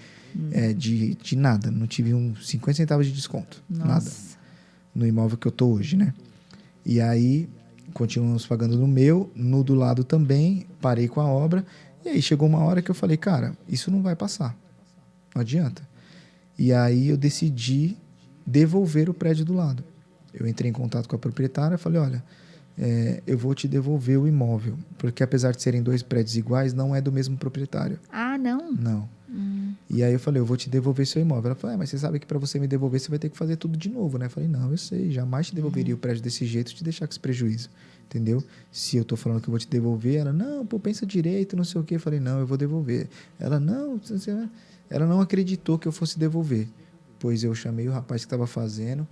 De nada. Não tive 50 centavos de desconto. Nossa. Nada. No imóvel que eu tô hoje, né? E aí, continuamos pagando no meu. No do lado também. Parei com a obra. E aí chegou uma hora que eu falei, cara, isso não vai passar. Não adianta. E aí eu decidi devolver o prédio do lado. Eu entrei em contato com a proprietária e falei, olha, eu vou te devolver o imóvel. Porque apesar de serem 2 prédios iguais, não é do mesmo proprietário. Ah, não? Não. E aí eu falei, eu vou te devolver seu imóvel. Ela falou, mas você sabe que para você me devolver, você vai ter que fazer tudo de novo, né? Eu falei, não, eu sei, jamais te devolveria o prédio desse jeito, te deixar com esse prejuízo. Entendeu? Se eu tô falando que eu vou te devolver, ela, não, pensa direito, não sei o quê. Eu falei, não, eu vou devolver. Ela não acreditou que eu fosse devolver. Pois eu chamei o rapaz que estava fazendo,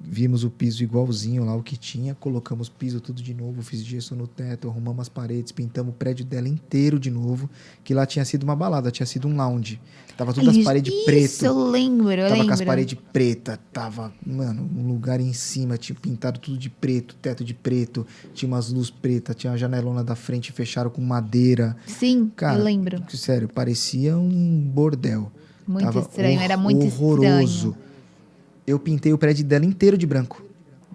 vimos o piso igualzinho lá, o que tinha, colocamos piso tudo de novo, fiz gesso no teto, arrumamos as paredes, pintamos o prédio dela inteiro de novo, que lá tinha sido uma balada, tinha sido um lounge. Tava todas as paredes pretas. Isso, eu lembro, Tava com as paredes pretas, tava, mano, um lugar em cima, tinha pintado tudo de preto, teto de preto, tinha umas luzes pretas, tinha uma janelona da frente, fecharam com madeira. Sim, Cara, eu lembro. Sério, parecia um bordel. Muito Tava estranho, era muito horroroso. estranho. Eu pintei o prédio dela inteiro de branco.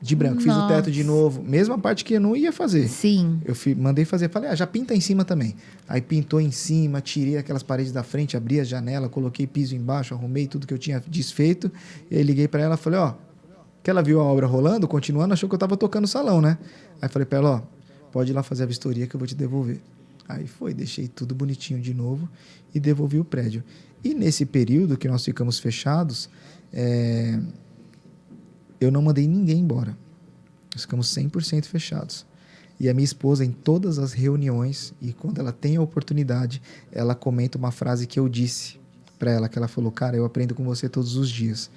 De branco. Fiz o teto de Nossa. novo. Mesma parte que eu não ia fazer. Sim. Eu mandei fazer. Falei, já pinta em cima também. Aí pintou em cima, tirei aquelas paredes da frente, abri a janela, coloquei piso embaixo, arrumei tudo que eu tinha desfeito. E aí liguei pra ela e falei, que ela viu a obra rolando, continuando, achou que eu tava tocando o salão, né? Aí falei pra ela, pode ir lá fazer a vistoria que eu vou te devolver. Aí foi, deixei tudo bonitinho de novo e devolvi o prédio. E nesse período que nós ficamos fechados, eu não mandei ninguém embora. Nós ficamos 100% fechados. E a minha esposa, em todas as reuniões, e quando ela tem a oportunidade, ela comenta uma frase que eu disse para ela, que ela falou, cara, eu aprendo com você todos os dias.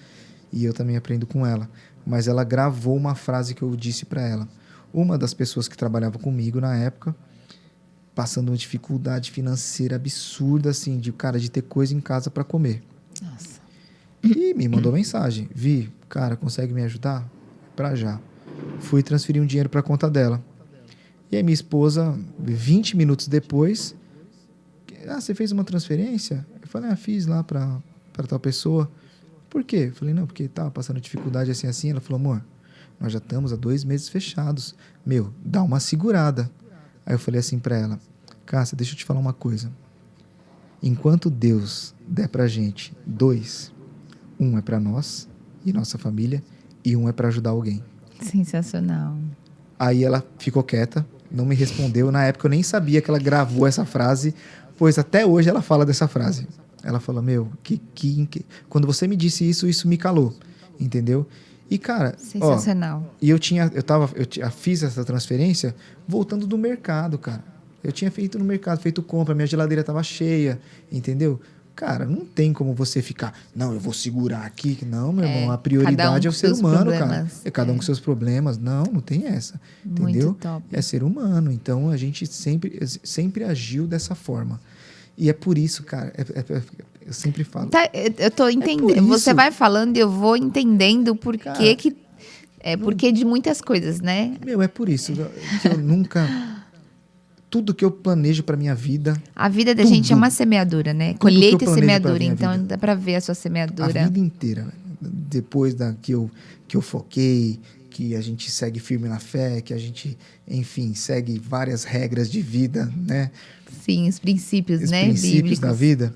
E eu também aprendo com ela. Mas ela gravou uma frase que eu disse para ela. Uma das pessoas que trabalhava comigo na época, passando uma dificuldade financeira absurda, assim, de ter coisa em casa para comer. Nossa. E me mandou mensagem. Vi, cara, consegue me ajudar? Pra já. Fui transferir um dinheiro pra conta dela. E aí minha esposa, 20 minutos depois, você fez uma transferência? Eu falei, fiz lá pra tal pessoa. Por quê? Eu falei, não, porque tava passando dificuldade assim. Ela falou, amor, nós já estamos há 2 meses fechados. Dá uma segurada. Aí eu falei assim pra ela, Cássia, deixa eu te falar uma coisa. Enquanto Deus der pra gente 2, um é pra nós e nossa família, e um é pra ajudar alguém. Sensacional. Aí ela ficou quieta, não me respondeu. Na época eu nem sabia que ela gravou essa frase, pois até hoje ela fala dessa frase. Ela fala, quando você me disse isso, isso me calou, entendeu? E, cara, sensacional. E eu fiz essa transferência voltando do mercado, cara. Eu tinha feito no mercado, feito compra, minha geladeira estava cheia, entendeu? Cara, não tem como você ficar, não, eu vou segurar aqui. Não, meu irmão, a prioridade é o ser humano, cara. É cada um com seus problemas. Não tem essa, entendeu? Muito top. É ser humano. Então, a gente sempre agiu dessa forma. E é por isso, cara, eu sempre falo. Tá, eu tô entendendo. Você vai falando e eu vou entendendo por porque de muitas coisas, né? É por isso que eu nunca... Tudo que eu planejo pra minha vida... A vida da gente é uma semeadura, né? Colheita e semeadura. Então, vida. Dá pra ver a sua semeadura. A vida inteira. Depois que eu foquei, que a gente segue firme na fé, que a gente, enfim, segue várias regras de vida, né? Sim, os princípios, os né? Princípios bíblicos da vida.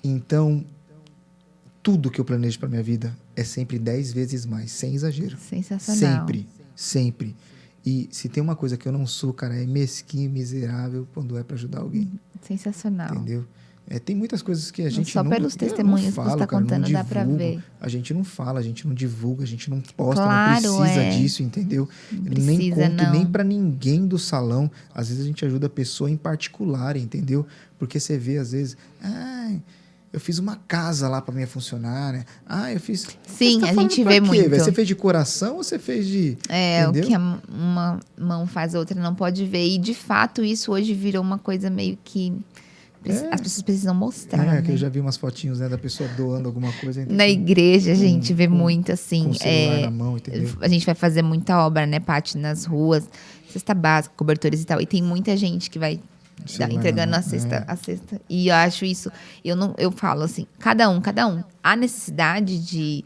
Então, tudo que eu planejo pra minha vida é sempre 10 vezes mais, sem exagero. Sensacional. Sempre. E se tem uma coisa que eu não sou, cara, é mesquinho, miserável quando é pra ajudar alguém. Sensacional. Entendeu? Tem muitas coisas que a gente não... Só pelos testemunhos que você está contando, dá pra ver. A gente não fala, a gente não divulga, a gente não posta, claro, não precisa disso, entendeu? Não precisa, nem conto nem pra ninguém do salão. Às vezes a gente ajuda a pessoa em particular, entendeu? Porque você vê, às vezes... eu fiz uma casa lá pra minha funcionária. Eu fiz... Sim, a gente vê muito. Você fez de coração ou você fez de... entendeu? O que uma mão faz, a outra não pode ver. E, de fato, isso hoje virou uma coisa meio que... As pessoas precisam mostrar, né? Que eu já vi umas fotinhos, né, da pessoa doando alguma coisa. Na igreja, a gente vê muito, assim... Com o celular na mão, entendeu? A gente vai fazer muita obra, né, Paty? Nas ruas, cesta básica, cobertores e tal. E tem muita gente que vai... entregando a cesta. E eu acho isso... Eu falo assim, cada um. Há necessidade de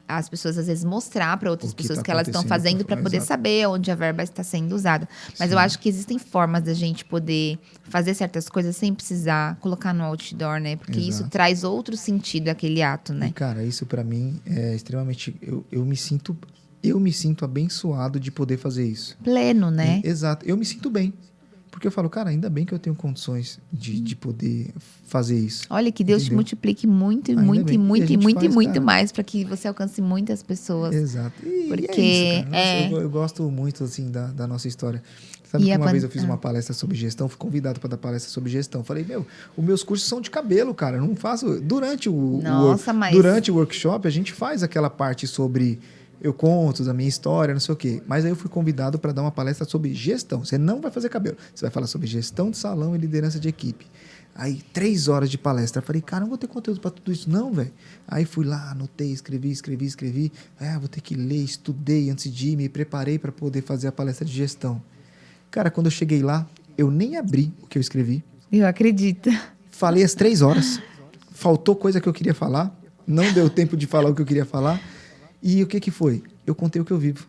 as pessoas, às vezes, mostrar para outras pessoas que elas estão fazendo para poder saber onde a verba está sendo usada. Mas eu acho que existem formas da gente poder fazer certas coisas sem precisar colocar no outdoor, né? Porque isso traz outro sentido àquele ato, né? E, cara, isso para mim é extremamente... Eu me sinto abençoado de poder fazer isso. Pleno, né? Exato. Eu me sinto bem. Porque eu falo, cara, ainda bem que eu tenho condições de poder fazer isso. Olha, que Deus te multiplique muito mais para que você alcance muitas pessoas. Exato. Porque é isso, cara. Eu gosto muito, assim, da nossa história. Sabe que uma vez eu fiz uma palestra sobre gestão, fui convidado para dar palestra sobre gestão. Falei, os meus cursos são de cabelo, cara. Eu não faço... Durante o workshop, a gente faz aquela parte sobre eu conto da minha história, não sei o quê. Mas aí eu fui convidado para dar uma palestra sobre gestão. Você não vai fazer cabelo. Você vai falar sobre gestão de salão e liderança de equipe. Aí, 3 horas de palestra. Eu falei, cara, não vou ter conteúdo para tudo isso não, velho. Aí fui lá, anotei, escrevi. Vou ter que ler, estudei antes de ir, me preparei para poder fazer a palestra de gestão. Cara, quando eu cheguei lá, eu nem abri o que eu escrevi. Eu acredito. Falei as 3 horas. Faltou coisa que eu queria falar. Não deu tempo de falar o que eu queria falar. E o que foi? Eu contei o que eu vivo.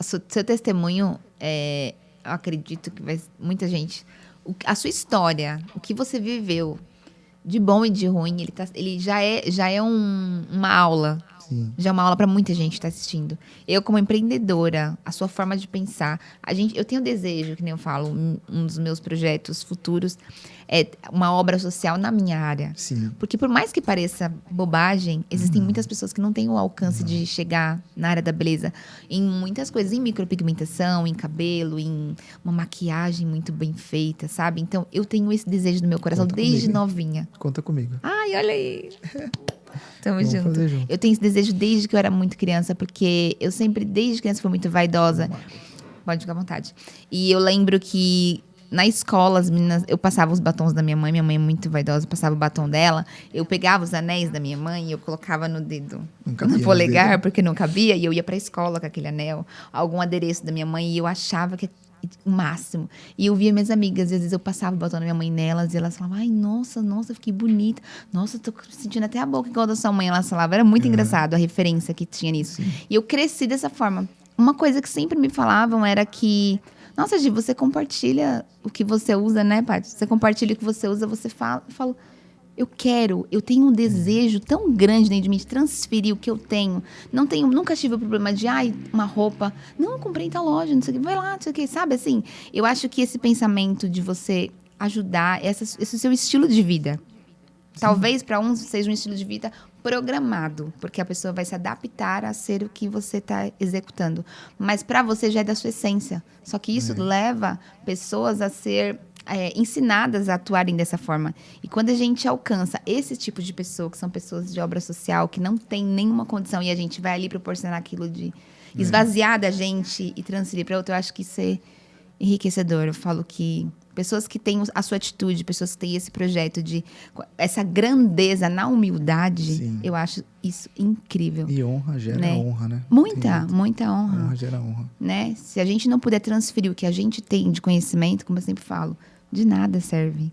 Seu testemunho, eu acredito que muita gente... A sua história, o que você viveu, de bom e de ruim, ele já é uma aula. Sim. Já é uma aula para muita gente que está assistindo. Eu, como empreendedora, a sua forma de pensar. Eu tenho desejo, que nem eu falo, um dos meus projetos futuros é uma obra social na minha área. Sim. Porque por mais que pareça bobagem, existem muitas pessoas que não têm o alcance de chegar na área da beleza. Em muitas coisas, em micropigmentação, em cabelo, em uma maquiagem muito bem feita, sabe? Então, eu tenho esse desejo no meu coração desde novinha. Conta comigo. Ai, olha aí. Tamo Vamos junto. fazer junto. Eu tenho esse desejo desde que eu era muito criança, porque eu sempre, desde criança, fui muito vaidosa. Pode ficar à vontade. E eu lembro que na escola, as meninas, eu passava os batons da minha mãe é muito vaidosa, eu passava o batom dela, eu pegava os anéis da minha mãe e eu colocava no dedo, no polegar, porque não cabia, e eu ia pra escola com aquele anel, algum adereço da minha mãe, e eu achava que o máximo. E eu via minhas amigas, às vezes eu passava o batom da minha mãe nelas, e elas falavam, ai, nossa, eu fiquei bonita, nossa, tô sentindo até a boca igual da sua mãe, elas falavam, era muito engraçado a referência que tinha nisso. Sim. E eu cresci dessa forma. Uma coisa que sempre me falavam era que, nossa, Gi, você compartilha o que você usa, né, Paty? Você compartilha o que você usa, você fala. Eu falo, eu tenho um desejo tão grande dentro de mim de transferir o que eu tenho. Nunca tive o problema de, uma roupa. Não, eu comprei em tal loja, não sei o que, vai lá, não sei o que, sabe? Assim, eu acho que esse pensamento de você ajudar, esse seu estilo de vida. Sim. Talvez para uns seja um estilo de vida programado, porque a pessoa vai se adaptar a ser o que você está executando. Mas para você já é da sua essência. Só que isso leva pessoas a ser ensinadas a atuarem dessa forma. E quando a gente alcança esse tipo de pessoa, que são pessoas de obra social, que não tem nenhuma condição, e a gente vai ali proporcionar aquilo de esvaziar da gente e transferir para outro, eu acho que isso é enriquecedor. Eu falo que pessoas que têm a sua atitude, pessoas que têm esse projeto de essa grandeza na humildade, sim, eu acho isso incrível. E honra gera honra, né? Muita honra. Honra gera honra. Né? Se a gente não puder transferir o que a gente tem de conhecimento, como eu sempre falo, de nada serve.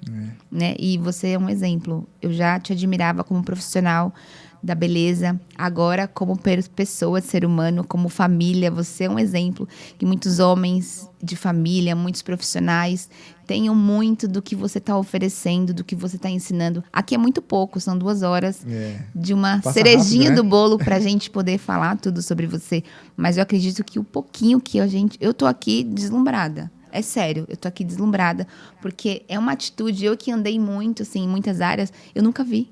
Né? E você é um exemplo. Eu já te admirava como profissional da beleza, agora como pessoa, ser humano, como família, você é um exemplo que muitos homens de família, muitos profissionais tenham muito do que você está oferecendo, do que você está ensinando. Aqui é muito pouco, são 2 horas de uma cerejinha rápido, né? Do bolo para a gente poder falar tudo sobre você. Mas eu acredito que o pouquinho que eu tô aqui deslumbrada. É sério, eu tô aqui deslumbrada, porque é uma atitude, eu que andei muito, assim, em muitas áreas, eu nunca vi.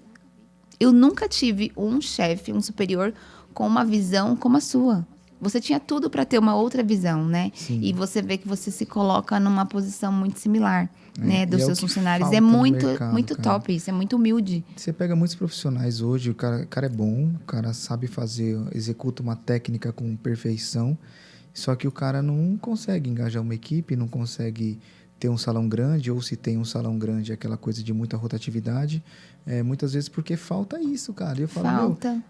Eu nunca tive um chefe, um superior, com uma visão como a sua. Você tinha tudo para ter uma outra visão, né? Sim. E você vê que você se coloca numa posição muito similar, né? Dos seus funcionários. É muito, mercado, muito top isso, é muito humilde. Você pega muitos profissionais hoje, o cara é bom, o cara sabe fazer, executa uma técnica com perfeição, só que o cara não consegue engajar uma equipe, não consegue ter um salão grande, ou se tem um salão grande, aquela coisa de muita rotatividade, muitas vezes porque falta isso, cara. Eu falo, falta.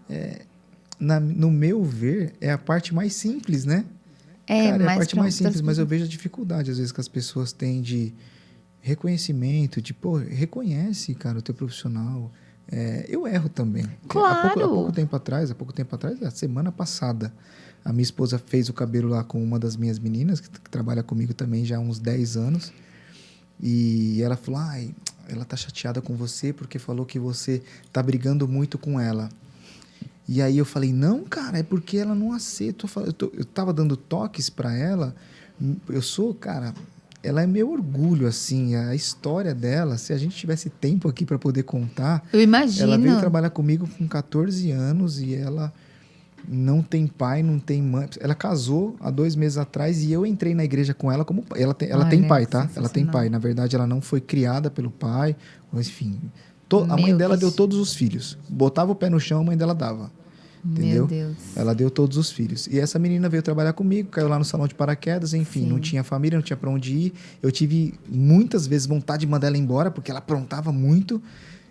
No meu ver, é a parte mais simples, né? Cara, é a parte mais simples, mas eu vejo a dificuldade, às vezes, que as pessoas têm de reconhecimento, de, reconhece, cara, o teu profissional. Eu erro também. Claro. Há pouco tempo atrás, a semana passada, a minha esposa fez o cabelo lá com uma das minhas meninas, que trabalha comigo também já há uns 10 anos. E ela falou, ela tá chateada com você porque falou que você tá brigando muito com ela. E aí eu falei, não, cara, é porque ela não aceita. Eu tava dando toques para ela. Ela é meu orgulho, assim, a história dela. Se a gente tivesse tempo aqui para poder contar... Eu imagino. Ela veio trabalhar comigo com 14 anos e ela não tem pai, não tem mãe. Ela casou há 2 meses atrás e eu entrei na igreja com ela como pai. Ela tem pai, tá? Ela tem pai. Na verdade, ela não foi criada pelo pai. Mas, enfim, a mãe dela deu todos os filhos. Botava o pé no chão, a mãe dela dava. entendeu? Meu Deus. Ela deu todos os filhos. E essa menina veio trabalhar comigo, caiu lá no salão de paraquedas, enfim, Sim. não tinha família, não tinha para onde ir. Eu tive muitas vezes vontade de mandar ela embora, porque ela aprontava muito.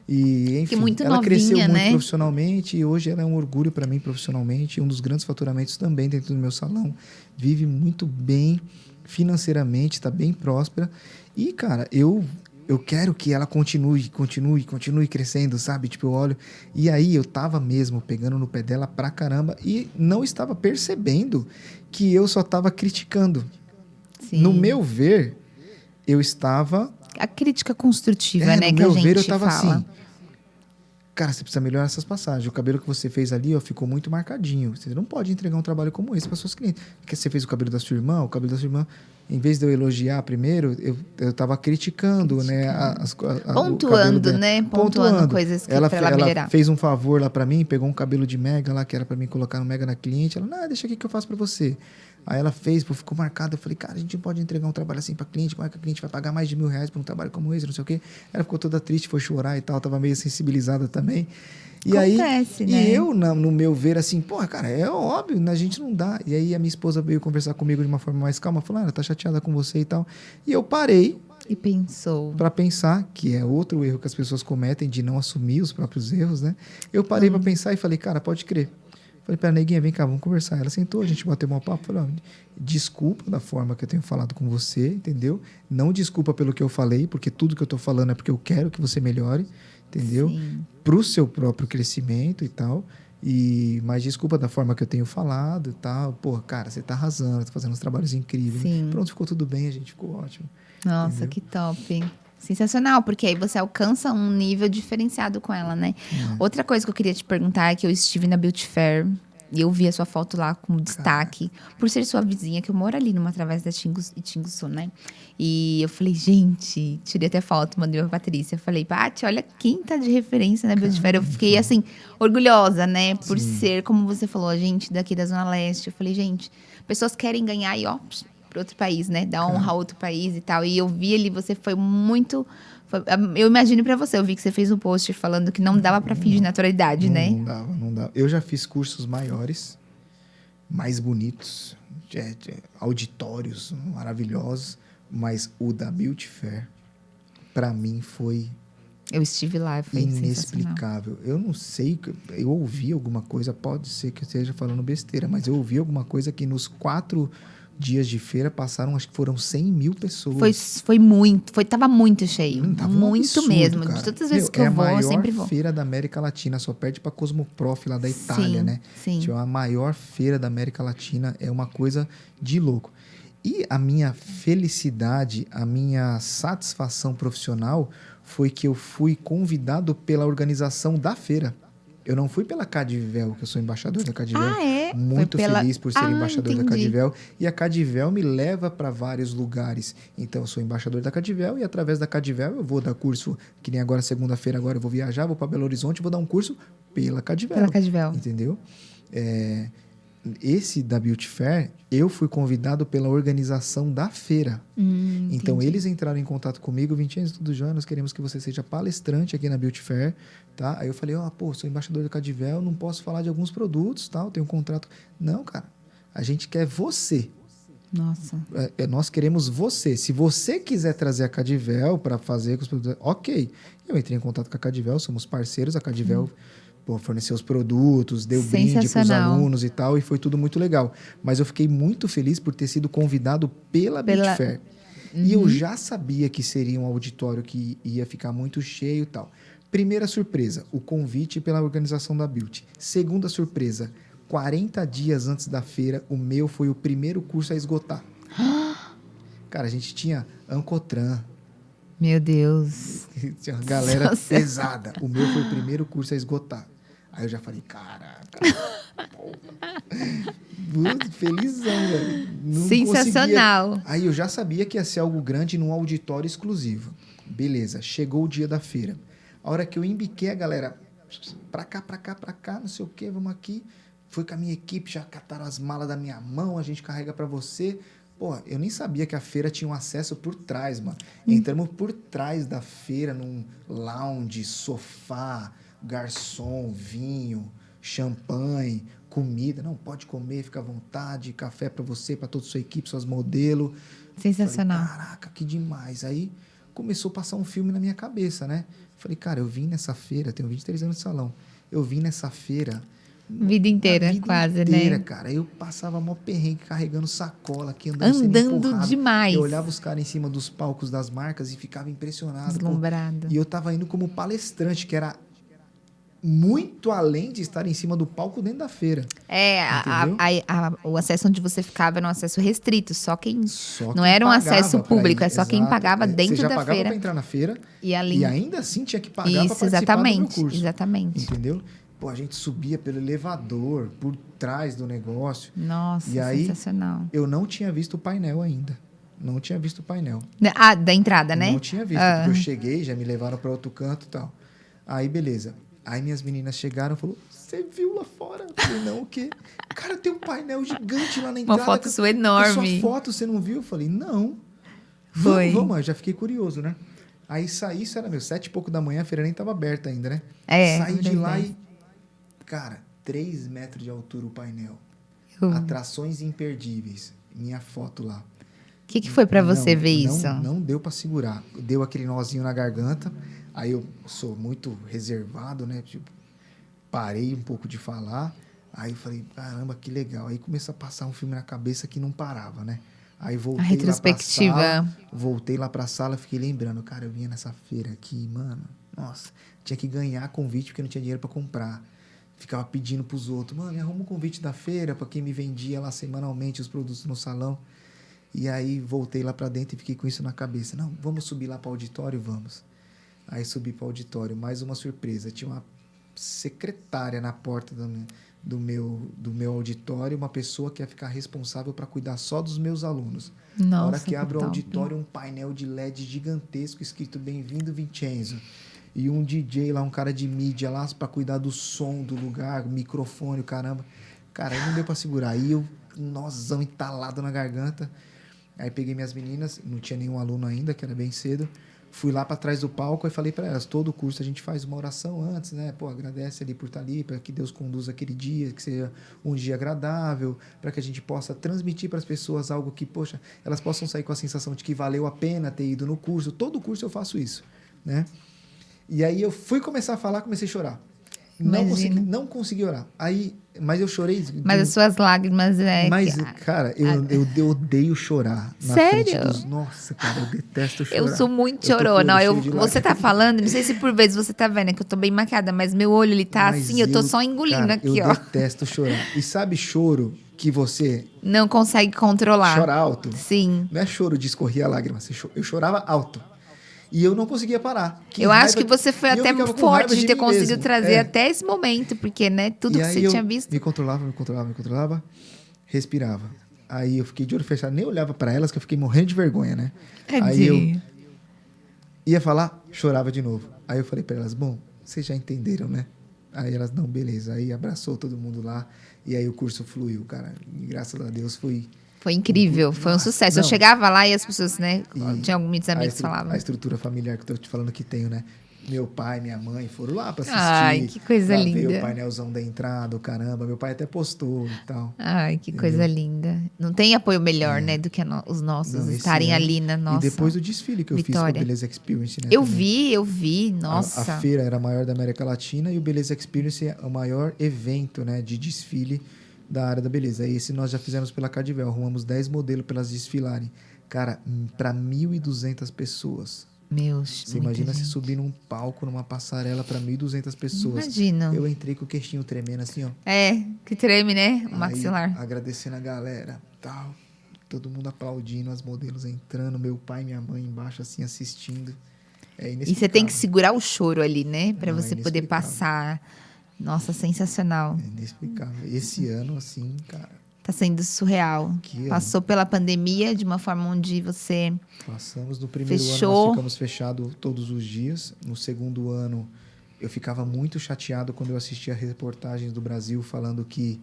E, enfim, muito ela novinha, cresceu muito né? profissionalmente e hoje ela é um orgulho para mim profissionalmente, um dos grandes faturamentos também dentro do meu salão. Vive muito bem financeiramente, está bem próspera. E, cara, eu quero que ela continue crescendo, sabe? Tipo, eu olho. E aí eu tava mesmo pegando no pé dela pra caramba e não estava percebendo que eu só tava criticando. No Sim. meu ver, eu estava. A crítica construtiva, né, No que a meu ver, eu gente tava fala. assim. Cara, você precisa melhorar essas passagens. O cabelo que você fez ali, ó, ficou muito marcadinho. Você não pode entregar um trabalho como esse para seus clientes. Porque você fez o cabelo da sua irmã, o cabelo da sua irmã, em vez de eu elogiar primeiro, eu tava criticando, né, o cabelo Pontuando, dela. né? Pontuando Pontuando. coisas que pra ela Ela melhorar. fez um favor lá para mim, pegou um cabelo de mega lá, que era para mim colocar no mega na cliente. Ela, não, deixa aqui que eu faço para você. Aí ela fez, pô, ficou marcado. Eu falei, cara, a gente não pode entregar um trabalho assim para cliente. Como é que a cliente vai pagar mais de R$ 1.000 por um trabalho como esse, não sei o quê. Ela ficou toda triste, foi chorar e tal, tava meio sensibilizada também. E Acontece, aí, né? eu, no meu ver, assim, porra, cara, é óbvio, a gente não dá. E aí a minha esposa veio conversar comigo de uma forma mais calma, falou, ela tá chateada com você e tal. E eu parei E pensou. para pensar, que é outro erro que as pessoas cometem de não assumir os próprios erros, né? Eu parei para pensar e falei, cara, pode crer. Falei, pera, neguinha, vem cá, vamos conversar. Ela sentou, a gente bateu um papo, falou, ó, desculpa da forma que eu tenho falado com você, entendeu? Não desculpa pelo que eu falei, porque tudo que eu tô falando é porque eu quero que você melhore, entendeu? Sim. Pro seu próprio crescimento e tal. Mas desculpa da forma que eu tenho falado e tal. Pô, cara, você tá arrasando, tá fazendo uns trabalhos incríveis. Sim. Pronto, ficou tudo bem, a gente ficou ótimo. Nossa, Entendeu? que top. Sensacional, porque aí você alcança um nível diferenciado com ela, né? Outra coisa que eu queria te perguntar é que eu estive na Beauty Fair e eu vi a sua foto lá com destaque, por ser sua vizinha, que eu moro ali numa travessa da Tinguçu, né? E eu falei, gente, tirei até foto, mandei pra Patrícia. Falei, Paty, olha quem tá de referência na Beauty Fair. Eu fiquei, assim, orgulhosa, né? Por ser, como você falou, a gente daqui da Zona Leste. Eu falei, gente, pessoas querem ganhar e ó, para outro país, né? Dar honra a outro país e tal. E eu vi ali, você foi muito... eu imagino pra você, eu vi que você fez um post falando que não dava pra fingir naturalidade, né? Não dava, não dava. Eu já fiz cursos maiores, mais bonitos, auditórios maravilhosos, mas o da Beauty Fair, para mim, foi Eu estive lá, foi sensacional. inexplicável. Eu não sei, eu ouvi alguma coisa, pode ser que eu esteja falando besteira, mas eu ouvi alguma coisa que nos 4 dias de feira passaram, acho que foram 100 mil pessoas. Foi muito, tava muito cheio. Tava um Muito absurdo, mesmo. cara. De todas as vezes que É eu a vou, eu maior sempre vou. feira da América Latina, só perde pra Cosmoprof lá da Itália, né? Sim. Tipo, a maior feira da América Latina, é uma coisa de louco. E a minha felicidade, a minha satisfação profissional foi que eu fui convidado pela organização da feira. Eu não fui pela Cadivel, que eu sou embaixador da Cadivel. Ah, é? Muito feliz por ser embaixador da entendi. Cadivel. E a Cadivel me leva para vários lugares. Então, eu sou embaixador da Cadivel e através da Cadivel eu vou dar curso, que nem agora, segunda-feira, agora eu vou viajar, vou para Belo Horizonte e vou dar um curso pela Cadivel. Pela Cadivel. Entendeu? Esse da Beauty Fair, eu fui convidado pela organização da feira. Então, Entendi. eles entraram em contato comigo, Vintinhos, tudo jóia, nós queremos que você seja palestrante aqui na Beauty Fair, tá? Aí eu falei, sou embaixador da Cadivel, não posso falar de alguns produtos, tal, tenho um contrato. Não, cara, a gente quer você. Nossa. Nós queremos você. Se você quiser trazer a Cadivel para fazer com os produtos, ok. Eu entrei em contato com a Cadivel, somos parceiros, a Cadivel... forneceu os produtos, deu brinde para os alunos e tal, e foi tudo muito legal. Mas eu fiquei muito feliz por ter sido convidado pela Beauty Fair. E eu já sabia que seria um auditório que ia ficar muito cheio e tal. Primeira surpresa, o convite pela organização da Beauty. Segunda surpresa, 40 dias antes da feira, o meu foi o primeiro curso a esgotar. Cara, a gente tinha Ancotran. Meu Deus. Tinha uma galera pesada. O meu foi o primeiro curso a esgotar. Aí eu já falei, caraca. Felizão, velho. Não sensacional. conseguia. Aí eu já sabia que ia ser algo grande num auditório exclusivo. Beleza, chegou o dia da feira. A hora que eu embiquei a galera, pra cá, não sei o que, vamos aqui. Fui com a minha equipe, já cataram as malas da minha mão, a gente carrega pra você. Pô, eu nem sabia que a feira tinha um acesso por trás, mano. Entramos por trás da feira, num lounge, sofá, garçom, vinho, champanhe, comida. Não, pode comer, fica à vontade, café para você, para toda a sua equipe, suas modelos. Sensacional. Falei, caraca, que demais. Aí começou a passar um filme na minha cabeça, né? Falei, cara, eu vim nessa feira, tenho 23 anos de salão. Eu vim nessa feira Vida inteira, quase, inteira, né? cara. Eu passava mó perrengue carregando sacola aqui, andando sendo Andando empurrado. demais. Eu olhava os caras em cima dos palcos das marcas e ficava impressionado. Pô. Deslumbrado. E eu tava indo como palestrante, que era muito além de estar em cima do palco dentro da feira. Entendeu? O acesso onde você ficava era um acesso restrito, Só não quem era um pagava acesso pra público, ir. é só quem Exato. pagava Você dentro já da pagava feira. para entrar na feira E e ainda assim tinha que pagar para Isso, participar exatamente, do meu curso. exatamente. Entendeu? Pô, a gente subia pelo elevador, por trás do negócio. Nossa, E aí, sensacional. eu não tinha visto o painel ainda. Não tinha visto o painel. Da entrada, né? Não tinha visto, porque eu cheguei, já me levaram para outro canto e tal. Aí, beleza. Aí minhas meninas chegaram e falaram, você viu lá fora? Eu falei, não, o quê? Cara, tem um painel gigante lá na entrada. Uma foto sua Com enorme. sua foto, você não viu? Eu falei, não. Foi. Vamos. Eu já fiquei curioso, né? Aí saí, isso era 7h pouco da manhã, a feira nem tava aberta ainda, né? Saí de lá e... Cara, 3 metros de altura o painel. Atrações imperdíveis. Minha foto lá. O que foi pra você ver isso? Não deu pra segurar. Deu aquele nozinho na garganta. Aí eu sou muito reservado, né? Tipo, parei um pouco de falar. Aí eu falei, caramba, que legal. Aí começou a passar um filme na cabeça que não parava, né? Aí voltei A retrospectiva. lá pra sala. Voltei lá pra sala, fiquei lembrando. Cara, eu vinha nessa feira aqui, mano. Nossa, tinha que ganhar convite porque não tinha dinheiro pra comprar. Ficava pedindo pros outros, mano, me arruma um convite da feira pra quem me vendia lá semanalmente os produtos no salão. E aí voltei lá pra dentro e fiquei com isso na cabeça. Não, vamos subir lá pro auditório? Vamos. Aí subi pro auditório, mais uma surpresa. Tinha uma secretária na porta do meu auditório, uma pessoa que ia ficar responsável para cuidar só dos meus alunos. Nossa, na hora que abre o top. auditório, um painel de LED gigantesco escrito Bem-vindo, Vincenzo. E um DJ lá, um cara de mídia lá para cuidar do som do lugar, microfone, caramba. Cara, aí não deu para segurar. Aí eu, nozão entalado na garganta. Aí peguei minhas meninas, não tinha nenhum aluno ainda, que era bem cedo. Fui lá para trás do palco e falei para elas, todo curso a gente faz uma oração antes, né? Pô, agradece ali por estar ali, para que Deus conduza aquele dia, que seja um dia agradável, para que a gente possa transmitir para as pessoas algo que, poxa, elas possam sair com a sensação de que valeu a pena ter ido no curso. Todo curso eu faço isso, né? E aí eu fui começar a falar, comecei a chorar. Não consegui orar. Aí, mas eu chorei. Mas as suas lágrimas Cara, eu odeio chorar. Sério? Nossa, cara, eu detesto chorar. Eu sou muito chorona. Você tá falando, não sei se por vezes você tá vendo que eu tô bem maquiada, mas meu olho, ele tá assim, eu tô só engolindo aqui, ó. Eu detesto chorar. E sabe choro que você... não consegue controlar. Chora alto? Sim. Não é choro de escorrer a lágrima. Eu chorava alto. E eu não conseguia parar. Eu acho que você foi até muito forte de ter conseguido trazer até esse momento, porque, né, tudo que você tinha visto. Me controlava, respirava. Aí eu fiquei de olho fechado, nem olhava para elas, que eu fiquei morrendo de vergonha, né? Aí eu ia falar, chorava de novo. Aí eu falei para elas, bom, vocês já entenderam, né? Aí elas, não, beleza. Aí abraçou todo mundo lá, e aí o curso fluiu, cara. E graças a Deus foi incrível, foi um sucesso. Eu chegava lá e as pessoas, né? Tinha muitos amigos que falavam. A estrutura familiar que eu tô te falando que tenho, né? Meu pai, minha mãe foram lá para assistir. Ai, que coisa linda. Ver o painelzão da entrada, caramba. Meu pai até postou e tal. Ai, que coisa linda. Não tem apoio melhor, né, do que os nossos estarem ali na nossa. E depois do desfile que eu fiz com o Beleza Experience, né? Eu vi, nossa. A feira era a maior da América Latina e o Beleza Experience é o maior evento, né, de desfile da área da beleza. Esse nós já fizemos pela Cardivel, arrumamos 10 modelos para elas desfilarem. Cara, para 1.200 pessoas. Você imagina se subir num palco, numa passarela para 1.200 pessoas. Imagina. Eu entrei com o queixinho tremendo assim, ó. Que treme, né? O maxilar. Agradecendo a galera, tal. Todo mundo aplaudindo, as modelos entrando, meu pai e minha mãe embaixo assim assistindo. É inexplicável. E você tem que segurar o choro ali, né? Para você poder passar. Nossa, sensacional. É inexplicável. Esse ano, assim, cara... Tá sendo surreal. Passou pela pandemia de uma forma onde você... Passamos. No primeiro ano, nós ficamos fechados todos os dias. No segundo ano, eu ficava muito chateado quando eu assistia reportagens do Brasil falando que,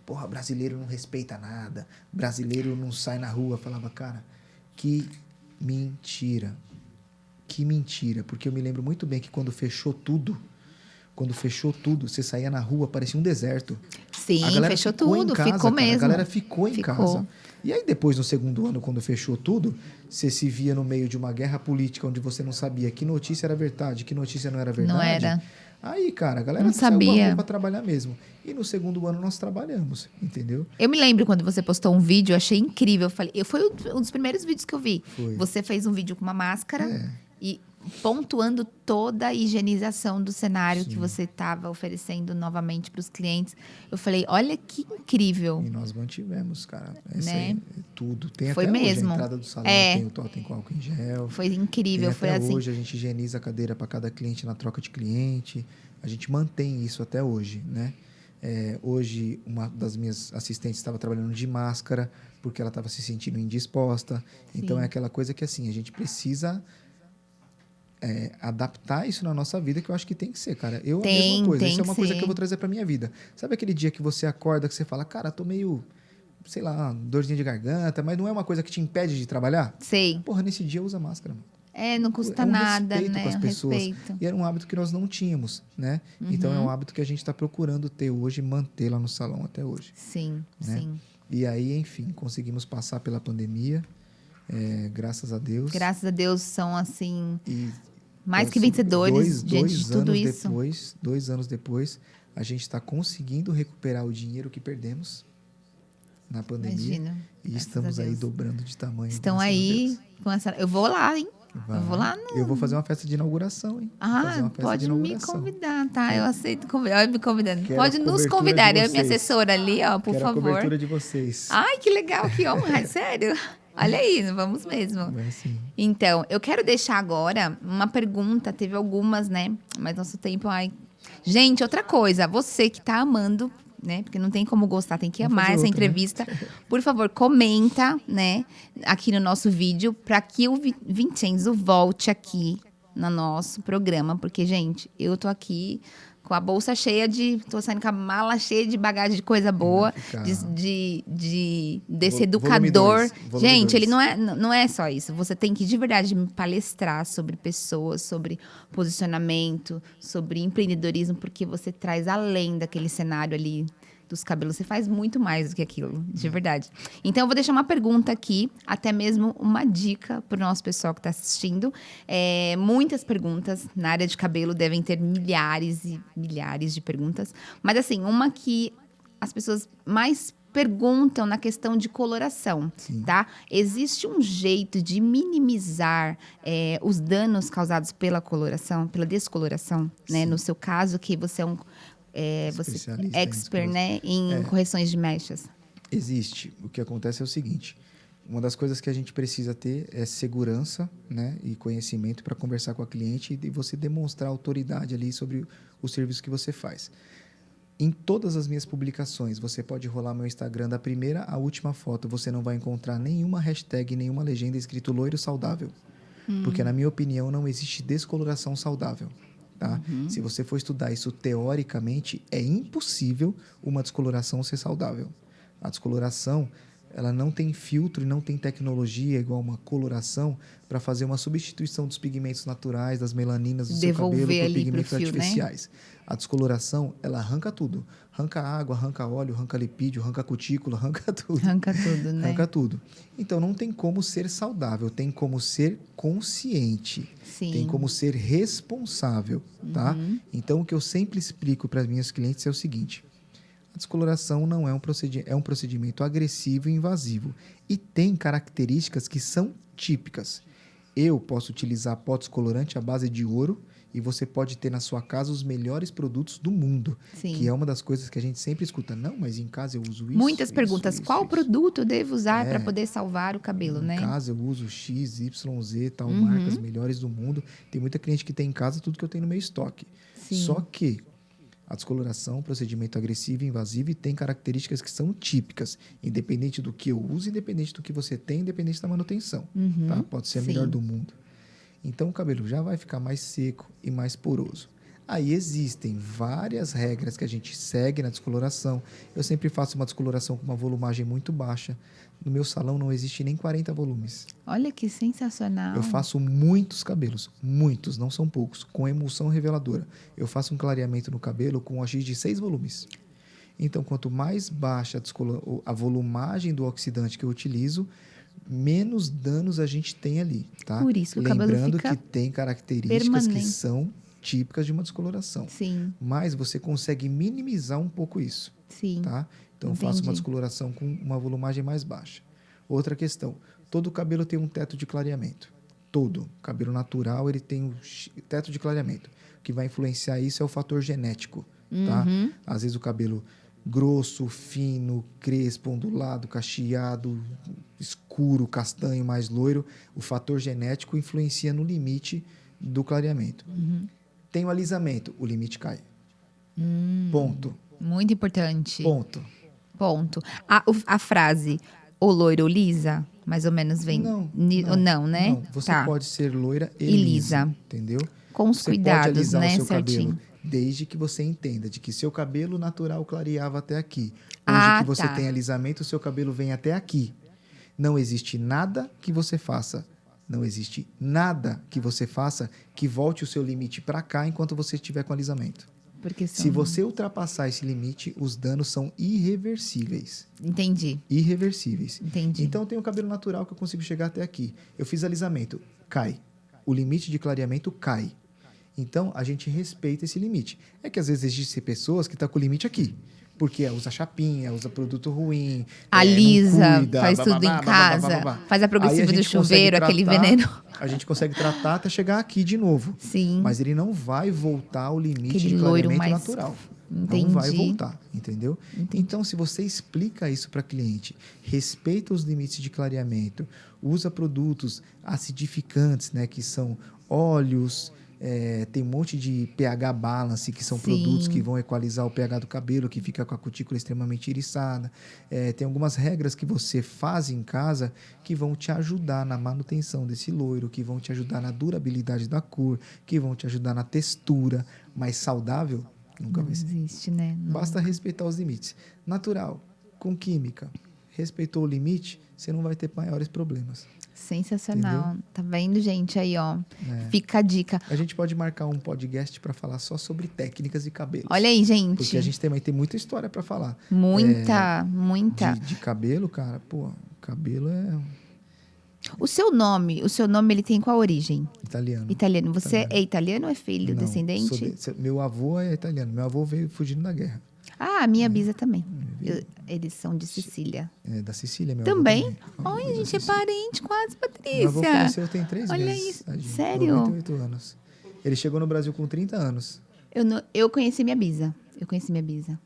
porra, brasileiro não respeita nada, brasileiro não sai na rua. Eu falava, cara, que mentira. Que mentira. Porque eu me lembro muito bem que quando fechou tudo... quando fechou tudo, você saía na rua, parecia um deserto. Sim, A galera fechou ficou em tudo, casa, ficou cara. mesmo. A galera ficou em Ficou. casa. E aí depois, no segundo ano, quando fechou tudo, você se via no meio de uma guerra política onde você não sabia que notícia era verdade, que notícia não era verdade. Não era. Aí, cara, a galera Não saiu pra rua sabia. pra trabalhar mesmo. E no segundo ano nós trabalhamos, entendeu? Eu me lembro quando você postou um vídeo, eu achei incrível. Eu falei, foi um dos primeiros vídeos que eu vi. Foi. Você fez um vídeo com uma máscara É. e pontuando toda a higienização do cenário Sim. que você estava oferecendo novamente para os clientes. Eu falei, olha que incrível. E nós mantivemos, cara. Essa Né? é tudo. Tem Foi até mesmo. hoje a entrada do salão, É. tem o totem com álcool em gel. Foi incrível, Tem foi até assim. hoje, a gente higieniza a cadeira para cada cliente na troca de cliente. A gente mantém isso até hoje, né? Hoje, uma das minhas assistentes estava trabalhando de máscara porque ela estava se sentindo indisposta. Então, Sim. é aquela coisa que, assim, a gente precisa adaptar isso na nossa vida, que eu acho que tem que ser, cara. A mesma coisa. Tem Isso é uma que coisa ser. que eu vou trazer para minha vida. Sabe aquele dia que você acorda, que você fala, cara, tô meio, sei lá, dorzinha de garganta, mas não é uma coisa que te impede de trabalhar? Sei. Porra, nesse dia usa máscara, mano. Não custa É um nada, respeito né? com as Um pessoas. respeito. E era um hábito que nós não tínhamos, né? Então, é um hábito que a gente está procurando ter hoje e manter lá no salão até hoje. Sim, Né? sim. E aí, enfim, conseguimos passar pela pandemia, graças a Deus. Graças a Deus são assim, E mais que vencedores diante de tudo isso. 2 anos depois, a gente está conseguindo recuperar o dinheiro que perdemos na pandemia. Imagina. E Graças estamos a aí Deus. dobrando de tamanho. Estão graças a aí Deus. com essa. Eu vou lá, hein? Vai. Eu vou lá no. Eu vou fazer uma festa de inauguração, hein? Vou fazer uma festa Pode de me inauguração. convidar, tá? Eu aceito convidar. Olha, me convidando. Quero Pode a nos cobertura convidar. de Eu e minha vocês. assessora ali, ó, por Quero a favor. cobertura de vocês. Ai, que legal, que honra, sério. Olha aí, vamos mesmo. Vai sim. Então, eu quero deixar agora uma pergunta. Teve algumas, né? Mas nosso tempo, ai. Gente, outra coisa. Você que tá amando, né? Porque não tem como gostar, tem que Vamos amar fazer essa outra, né? entrevista. Por favor, comenta, né? Aqui no nosso vídeo, para que o Vincenzo volte aqui no nosso programa. Porque, gente, eu tô aqui com a bolsa cheia tô saindo com a mala cheia de bagagem de coisa boa, ficar- desse Volume educador. dois, volume Gente, dois. ele não é só isso. Você tem que, de verdade, me palestrar sobre pessoas, sobre posicionamento, sobre empreendedorismo, porque você traz além daquele cenário ali dos cabelos. Você faz muito mais do que aquilo, de verdade. Então, eu vou deixar uma pergunta aqui, até mesmo uma dica para o nosso pessoal que está assistindo. Muitas perguntas na área de cabelo, devem ter milhares e milhares de perguntas. Mas, assim, uma que as pessoas mais perguntam na questão de coloração, Sim. tá? Existe um jeito de minimizar os danos causados pela coloração, pela descoloração, né? Sim. No seu caso, que você é você Especialista é em expert, descoloração. né? Em correções de mechas. Existe. O que acontece é o seguinte: uma das coisas que a gente precisa ter é segurança, né, e conhecimento para conversar com a cliente e você demonstrar autoridade ali sobre o serviço que você faz. Em todas as minhas publicações, você pode rolar meu Instagram da primeira à última foto, você não vai encontrar nenhuma hashtag, nenhuma legenda escrito loiro saudável. Porque, na minha opinião, não existe descoloração saudável. Tá? Se você for estudar isso teoricamente, é impossível uma descoloração ser saudável. A descoloração, ela não tem filtro e não tem tecnologia igual uma coloração para fazer uma substituição dos pigmentos naturais, das melaninas do seu cabelo Devolver por ali pro pigmentos fio, né? artificiais. A descoloração, ela arranca tudo. Arranca água, arranca óleo, arranca lipídio, arranca cutícula, arranca tudo. Arranca tudo, né? Arranca tudo. Então, não tem como ser saudável, tem como ser consciente. Sim. Tem como ser responsável, tá? Então, o que eu sempre explico para as minhas clientes é o seguinte: a descoloração não é um procedimento agressivo e invasivo e tem características que são típicas. Eu posso utilizar pó descolorante à base de ouro e você pode ter na sua casa os melhores produtos do mundo, Sim. que é uma das coisas que a gente sempre escuta. Não, mas em casa eu uso isso. Muitas perguntas. Isso, Qual isso. produto eu devo usar para poder salvar o cabelo, Em né? casa eu uso X, Y, Z, tal, marcas melhores do mundo. Tem muita cliente que tem em casa tudo que eu tenho no meu estoque. Sim. Só que a descoloração é um procedimento agressivo e invasivo e tem características que são típicas, independente do que eu uso, independente do que você tem, independente da manutenção. Tá? Pode ser a Sim. melhor do mundo. Então o cabelo já vai ficar mais seco e mais poroso. Aí existem várias regras que a gente segue na descoloração. Eu sempre faço uma descoloração com uma volumagem muito baixa. No meu salão não existe nem 40 volumes. Olha que sensacional. Eu faço muitos cabelos, muitos, não são poucos, com emulsão reveladora. Eu faço um clareamento no cabelo com um AX de 6 volumes. Então, quanto mais baixa a volumagem do oxidante que eu utilizo, menos danos a gente tem ali, tá? Por isso que o cabelo Lembrando fica que tem características que permanente. são típicas de uma descoloração. Sim, Mas você consegue minimizar um pouco isso, sim. tá? Então, eu faço uma Entendi. descoloração com uma volumagem mais baixa. Outra questão, todo cabelo tem um teto de clareamento. Todo. Cabelo natural, ele tem um teto de clareamento. O que vai influenciar isso é o fator genético, tá? Uhum. Às vezes o cabelo grosso, fino, crespo, ondulado, cacheado, escuro, castanho, mais loiro, o fator genético influencia no limite do clareamento. Tem o alisamento, o limite cai. Ponto. Muito importante. Ponto. Ponto. A frase, o loiro lisa, mais ou menos vem... Não, né? Não, você Tá. pode ser loira e E lisa. lisa, entendeu? Com os Você cuidados, pode alisar né? o seu Certinho. cabelo, desde que você entenda de que seu cabelo natural clareava até aqui. Hoje Ah, que você tá. tem alisamento, o seu cabelo vem até aqui. Não existe nada que você faça. Não existe nada que você faça que volte o seu limite para cá enquanto você estiver com alisamento. Porque Se você ultrapassar esse limite, os danos são irreversíveis. Entendi. Irreversíveis. Entendi. Então, eu tenho um cabelo natural que eu consigo chegar até aqui. Eu fiz alisamento, cai. O limite de clareamento cai. Então, a gente respeita esse limite. É que às vezes existem pessoas que estão com o limite aqui. Porque usa chapinha, usa produto ruim, Alisa, não cuida, faz tudo em casa, faz a progressiva Aí do gente consegue chuveiro, aquele tratar- veneno. A gente consegue tratar até chegar aqui de novo. Sim. Mas ele não vai voltar ao limite Aquele de loiro clareamento mais- natural. Entendi. Não vai voltar, entendeu? Entendi. Então, se você explica isso para cliente, respeita os limites de clareamento, usa produtos acidificantes, né, que são óleos, tem um monte de pH balance, que são Sim. produtos que vão equalizar o pH do cabelo, que fica com a cutícula extremamente iriçada. Tem algumas regras que você faz em casa que vão te ajudar na manutenção desse loiro, que vão te ajudar na durabilidade da cor, que vão te ajudar na textura mais saudável. Nunca vai ser. Existe, né? Não. Basta respeitar os limites. Natural, com química, respeitou o limite, você não vai ter maiores problemas. Sensacional. Tá vendo, gente? Aí, ó. É. Fica a dica. A gente pode marcar um podcast para falar só sobre técnicas de cabelo. Olha aí, gente. Porque a gente também tem muita história para falar. Muita, muita. De cabelo, cara, pô, cabelo é O seu nome, ele tem qual origem? italiano. Italiano. Você Italiano. é italiano ou é filho, Não, descendente? meu avô é italiano. Meu avô veio fugindo da guerra. Ah, minha bisa também. Eles são de Sicília. É da Sicília, meu Também? avô também. Olha, Da a gente é Sicília. parente quase, Meu avô Patrícia. faleceu tem 3 Olha meses. isso. tadinho, Sério? 98 anos. Ele chegou no Brasil com 30 anos. Eu conheci minha bisa.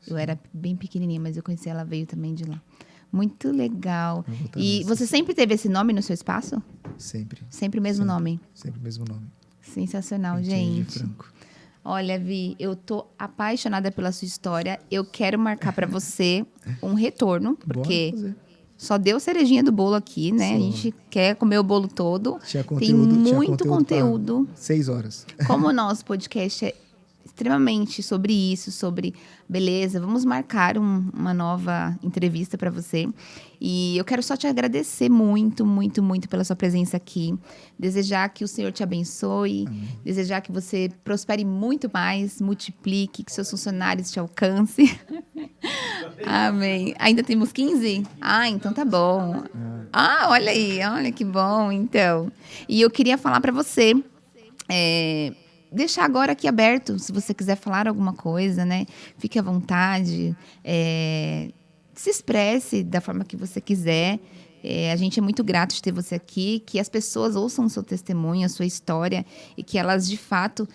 Eu era bem pequenininha, mas eu conheci ela, veio também de lá. Muito legal. Meu avô E também, você sempre teve esse nome no seu espaço? Sempre. Sempre o mesmo Sempre. nome? Sempre o mesmo nome. Sensacional, Quentinho de gente. Franco. Olha, Vi, eu tô apaixonada pela sua história. Eu quero marcar pra você um retorno, porque Bora fazer. só deu cerejinha do bolo aqui, né? A Só. gente quer comer o bolo todo. Tinha Tem conteúdo, muito pra conteúdo. 6 horas. Como o nosso podcast é extremamente sobre isso, sobre beleza, vamos marcar uma nova entrevista para você. E eu quero só te agradecer muito, muito, muito pela sua presença aqui. Desejar que o Senhor te abençoe. Amém. Desejar que você prospere muito mais, multiplique, que seus funcionários te alcancem. Amém. Ainda temos 15? Ah, então tá bom. Ah, olha aí, olha que bom, então. E eu queria falar para você, deixar agora aqui aberto, se você quiser falar alguma coisa, né? Fique à vontade, se expresse da forma que você quiser. A gente é muito grato de ter você aqui, que as pessoas ouçam o seu testemunho, a sua história, e que elas, de fato,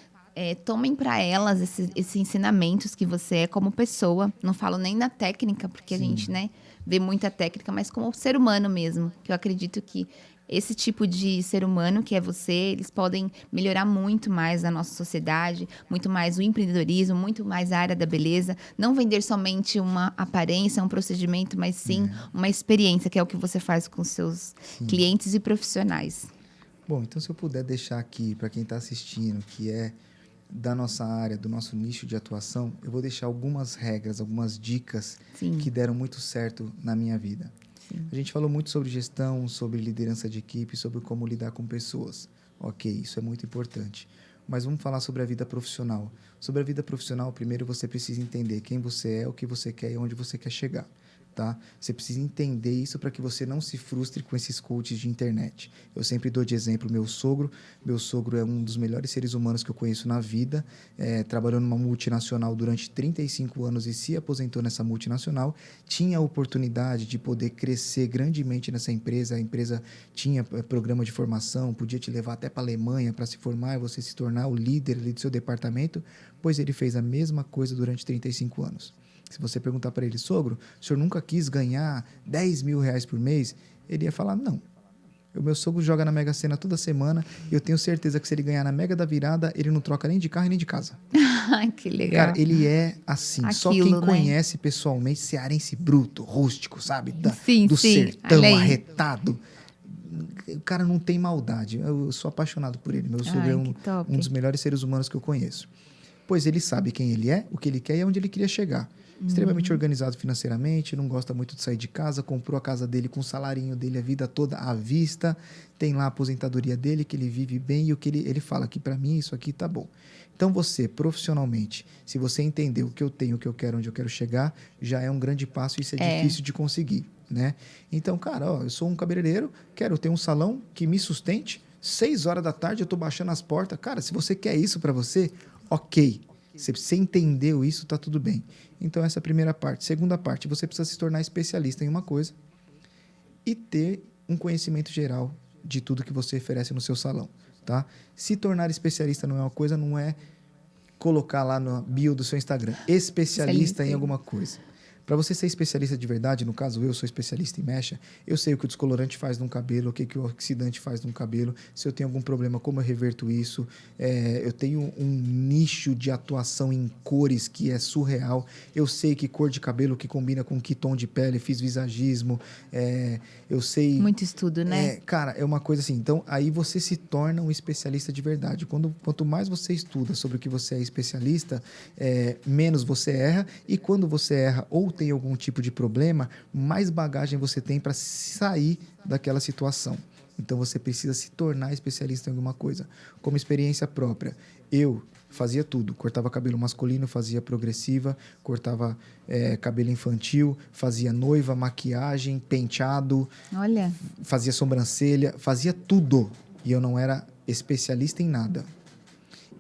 tomem para elas esses ensinamentos que você é como pessoa. Não falo nem na técnica, porque a gente, né, vê muita técnica, mas como ser humano mesmo. Que eu acredito que esse tipo de ser humano que é você, eles podem melhorar muito mais a nossa sociedade, muito mais o empreendedorismo, muito mais a área da beleza. Não vender somente uma aparência, um procedimento, mas sim uma experiência, que é o que você faz com seus clientes e profissionais. Bom, então se eu puder deixar aqui para quem está assistindo, que é da nossa área, do nosso nicho de atuação, eu vou deixar algumas regras, algumas dicas que deram muito certo na minha vida. Sim. A gente falou muito sobre gestão, sobre liderança de equipe, sobre como lidar com pessoas. Ok, isso é muito importante. Mas vamos falar sobre a vida profissional. Sobre a vida profissional, primeiro você precisa entender quem você é, o que você quer e onde você quer chegar. Tá? Você precisa entender isso para que você não se frustre com esses coaches de internet. Eu sempre dou de exemplo meu sogro. Meu sogro é um dos melhores seres humanos que eu conheço na vida. Trabalhou numa multinacional durante 35 anos e se aposentou nessa multinacional. Tinha a oportunidade de poder crescer grandemente nessa empresa. A empresa tinha programa de formação, podia te levar até para a Alemanha para se formar e você se tornar o líder ali do seu departamento, pois ele fez a mesma coisa durante 35 anos. Se você perguntar para ele, sogro, o senhor nunca quis ganhar 10 mil reais por mês? Ele ia falar, não. O meu sogro joga na Mega Sena toda semana e eu tenho certeza que se ele ganhar na Mega da Virada, ele não troca nem de carro e nem de casa. Que legal. Cara, ele é assim. Aquilo, só quem né? conhece pessoalmente, cearense bruto, rústico, sabe? Sim, sertão, além. arretado. O cara não tem maldade. Eu sou apaixonado por ele. Meu sogro é um dos melhores seres humanos que eu conheço. Pois ele sabe quem ele é, o que ele quer e onde ele queria chegar. Extremamente organizado financeiramente, não gosta muito de sair de casa, comprou a casa dele com o salarinho dele a vida toda à vista, tem lá a aposentadoria dele, que ele vive bem e o que ele fala que para mim isso aqui tá bom. Então você, profissionalmente, se você entender o que eu tenho, o que eu quero, onde eu quero chegar, já é um grande passo e isso é difícil de conseguir, né? Então, cara, eu sou um cabeleireiro, quero ter um salão que me sustente, 6 horas da tarde eu tô baixando as portas. Cara, se você quer isso para você, ok. Se você entendeu isso, tá tudo bem. Então, essa é a primeira parte. Segunda parte, você precisa se tornar especialista em uma coisa e ter um conhecimento geral de tudo que você oferece no seu salão, tá? Se tornar especialista não é uma coisa, não é colocar lá no bio do seu Instagram, especialista em alguma coisa. Para você ser especialista de verdade, no caso eu sou especialista em mecha, eu sei o que o descolorante faz no cabelo, o que o oxidante faz no cabelo, se eu tenho algum problema, como eu reverto isso. Eu tenho um nicho de atuação em cores que é surreal. Eu sei que cor de cabelo que combina com que tom de pele, fiz visagismo. Eu sei... Muito estudo, né? Cara, é uma coisa assim. Então, aí você se torna um especialista de verdade. Quanto mais você estuda sobre o que você é especialista, menos você erra. E quando você erra ou tem algum tipo de problema, mais bagagem você tem para sair daquela situação. Então, você precisa se tornar especialista em alguma coisa. Como experiência própria, eu fazia tudo. Cortava cabelo masculino, fazia progressiva, cortava cabelo infantil, fazia noiva, maquiagem, penteado, Olha, fazia sobrancelha, fazia tudo. E eu não era especialista em nada.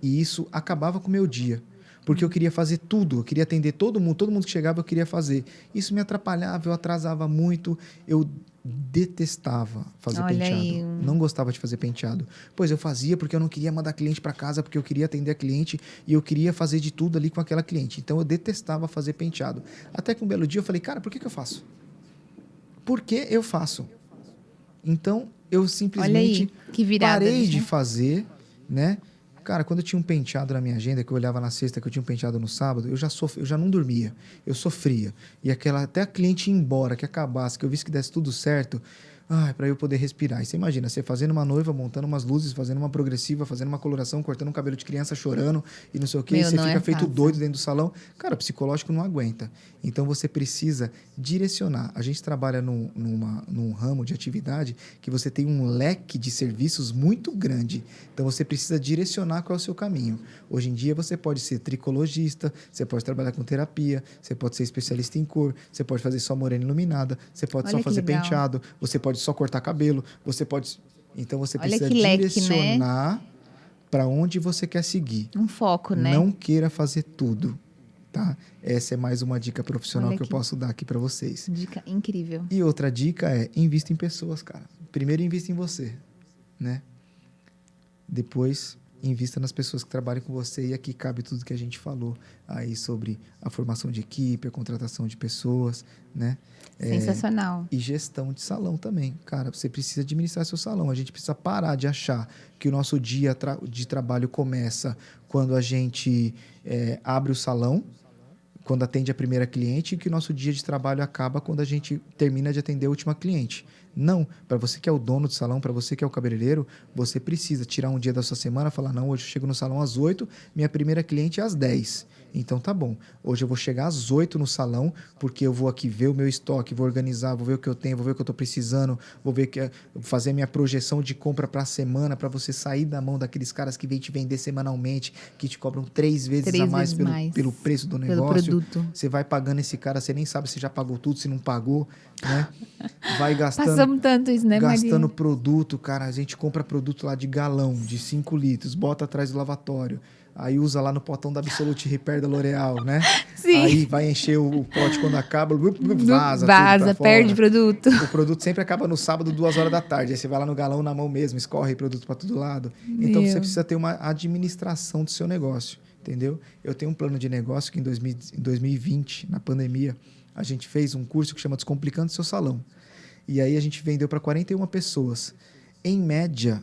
E isso acabava com o meu dia. Porque eu queria fazer tudo, eu queria atender todo mundo que chegava eu queria fazer. Isso me atrapalhava, eu atrasava muito, eu detestava fazer penteado. Aí. Não gostava de fazer penteado. Pois eu fazia porque eu não queria mandar cliente para casa, porque eu queria atender a cliente e eu queria fazer de tudo ali com aquela cliente. Então eu detestava fazer penteado. Até que um belo dia eu falei, cara, por que eu faço? Por que eu faço? Então eu simplesmente que virada, parei né? de fazer, né? Cara, quando eu tinha um penteado na minha agenda, que eu olhava na sexta, que eu tinha um penteado no sábado, eu já não dormia, eu sofria. E até a cliente ir embora, que acabasse, que eu visse que desse tudo certo, para eu poder respirar. E você imagina, você fazendo uma noiva, montando umas luzes, fazendo uma progressiva, fazendo uma coloração, cortando um cabelo de criança, chorando e não sei o quê, e você fica feito doido dentro do salão. Cara, o psicológico não aguenta. Então você precisa direcionar. A gente trabalha num ramo de atividade que você tem um leque de serviços muito grande. Então você precisa direcionar qual é o seu caminho. Hoje em dia você pode ser tricologista, você pode trabalhar com terapia, você pode ser especialista em cor, você pode fazer só morena iluminada, você pode só fazer penteado, você pode só cortar cabelo, você pode... Então você precisa direcionar para onde você quer seguir. Um foco, né? Não queira fazer tudo, tá? Essa é mais uma dica profissional que eu posso dar aqui para vocês. Dica incrível. E outra dica é invista em pessoas, cara. Primeiro invista em você, né? Depois invista nas pessoas que trabalham com você e aqui cabe tudo que a gente falou aí sobre a formação de equipe, a contratação de pessoas, né? Sensacional. E gestão de salão também. Cara, você precisa administrar seu salão. A gente precisa parar de achar que o nosso dia de trabalho começa quando a gente abre o salão, quando atende a primeira cliente, e que o nosso dia de trabalho acaba quando a gente termina de atender a última cliente. Não. Para você que é o dono do salão, para você que é o cabeleireiro, você precisa tirar um dia da sua semana e falar, não, hoje eu chego no salão às 8, minha primeira cliente é às 10. Então tá bom. Hoje eu vou chegar às 8 no salão, porque eu vou aqui ver o meu estoque, vou organizar, vou ver o que eu tenho, vou ver o que eu estou precisando, vou ver fazer a minha projeção de compra para a semana, para você sair da mão daqueles caras que vêm te vender semanalmente, que te cobram 3 vezes a mais pelo preço do negócio. Pelo produto. Você vai pagando esse cara, você nem sabe se já pagou tudo, se não pagou, né? Vai gastando. Passamos tanto isso, né, Gastando Maria? produto, cara. A gente compra produto lá de galão, de 5 litros, bota atrás do lavatório. Aí usa lá no potão da Absolute Repair da L'Oréal, né? Sim. Aí vai encher o pote quando acaba, vaza tudo pra perde fora. produto. O produto sempre acaba no sábado, 2 horas da tarde. Aí você vai lá no galão na mão mesmo, escorre produto para todo lado. Então você precisa ter uma administração do seu negócio, entendeu? Eu tenho um plano de negócio que em 2020, na pandemia, a gente fez um curso que chama Descomplicando Seu Salão. E aí a gente vendeu para 41 pessoas. Em média,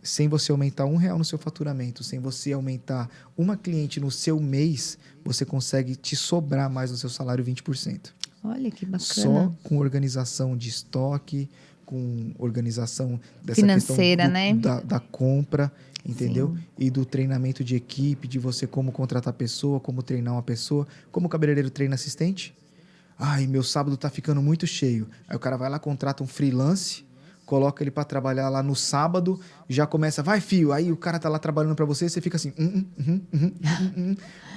sem você aumentar R$1 no seu faturamento, sem você aumentar uma cliente no seu mês, você consegue te sobrar mais no seu salário 20%. Olha que bacana. Só com organização de estoque, com organização dessa financeira, questão né? da compra, entendeu? Sim. E do treinamento de equipe, de você como contratar a pessoa, como treinar uma pessoa. Como o cabeleireiro treina assistente? Ai, meu sábado tá ficando muito cheio. Aí o cara vai lá, contrata um freelance, coloca ele para trabalhar lá no sábado, já começa, vai fio, aí o cara tá lá trabalhando para você, você fica assim,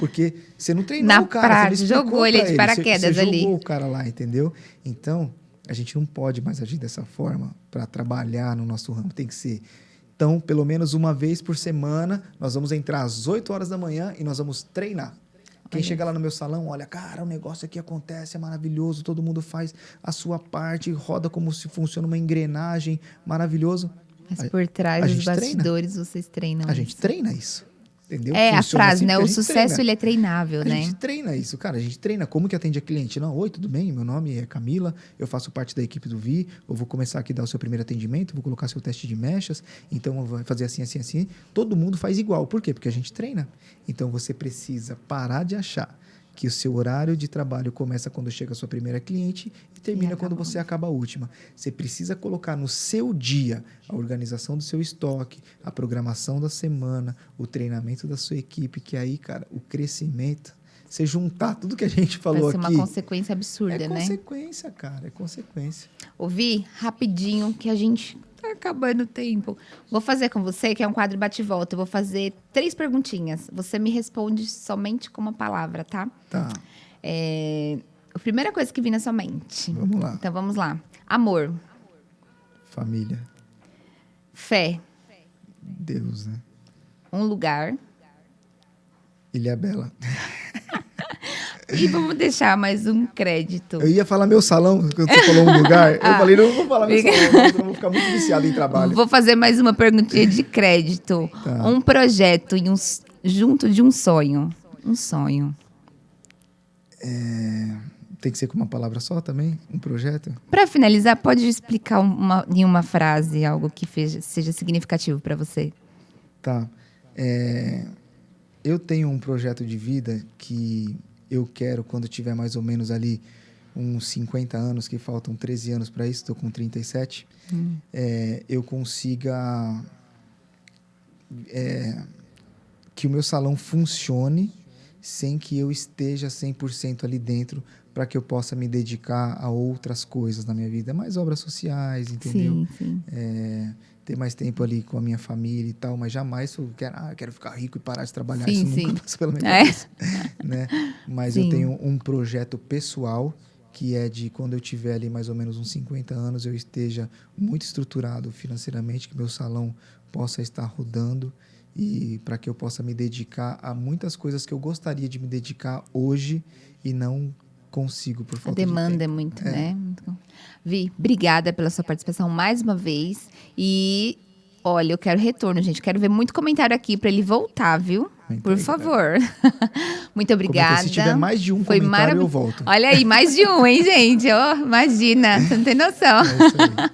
porque você não treinou Na o cara, prática, você não jogou ele de paraquedas você ali. jogou o cara lá, entendeu? Então, a gente não pode mais agir dessa forma para trabalhar no nosso ramo, tem que ser. Então, pelo menos uma vez por semana, nós vamos entrar às 8 horas da manhã e nós vamos treinar. Quem chega lá no meu salão, olha, cara, o negócio aqui acontece, é maravilhoso, todo mundo faz a sua parte, roda como se funciona uma engrenagem, maravilhoso. Mas por trás dos bastidores, vocês treinam A gente treina isso, entendeu? É Funciona a frase, assim né? porque O a gente sucesso, treina. ele é treinável, A né? gente treina isso, cara. A gente treina como que atende a cliente. Não, oi, tudo bem? Meu nome é Camila, eu faço parte da equipe do Vi, eu vou começar aqui a dar o seu primeiro atendimento, vou colocar seu teste de mechas, então eu vou fazer assim, assim, assim. Todo mundo faz igual. Por quê? Porque a gente treina. Então você precisa parar de achar que o seu horário de trabalho começa quando chega a sua primeira cliente e termina quando você acaba a última. Você precisa colocar no seu dia a organização do seu estoque, a programação da semana, o treinamento da sua equipe, que aí, cara, o crescimento, você juntar tudo que a gente falou aqui... Vai ser uma consequência absurda, né? É consequência, cara, é consequência. Ouvi rapidinho que a gente tá acabando o tempo. Vou fazer com você, que é um quadro bate-volta. Eu vou fazer 3 perguntinhas. Você me responde somente com uma palavra, tá? Tá. A primeira coisa que vem na sua mente. Vamos lá. Então, vamos lá. Amor. Família. Fé. Deus, né? Um lugar. Ilhabela. E vamos deixar mais um crédito. Eu ia falar meu salão, quando você falou um lugar. Eu falei, não vou falar meu salão, eu vou ficar muito viciado em trabalho. Vou fazer mais uma perguntinha de crédito. Tá. Um projeto junto de um sonho. Um sonho. Tem que ser com uma palavra só também? Um projeto? Para finalizar, pode explicar em uma frase algo que seja significativo para você? Tá. Eu tenho um projeto de vida que eu quero, quando tiver mais ou menos ali uns 50 anos, que faltam 13 anos para isso, estou com 37, eu consiga que o meu salão funcione sem que eu esteja 100% ali dentro, para que eu possa me dedicar a outras coisas na minha vida, mais obras sociais, entendeu? Sim. Ter mais tempo ali com a minha família e tal, mas jamais eu quero ficar rico e parar de trabalhar. Isso nunca passou pela minha cabeça. Né? Mas eu tenho um projeto pessoal que é de quando eu tiver ali mais ou menos uns 50 anos, eu esteja muito estruturado financeiramente, que meu salão possa estar rodando e para que eu possa me dedicar a muitas coisas que eu gostaria de me dedicar hoje e não consigo por falta de tempo. A demanda é muito, né? Vi, obrigada pela sua participação mais uma vez. E, olha, eu quero retorno, gente. Quero ver muito comentário aqui para ele voltar, viu? Comenta Por aí, favor. Muito Comenta obrigada. aí. Se tiver mais de um comentário, eu volto. Olha aí, mais de um, hein, gente? Oh, imagina, você não tem noção. É isso aí.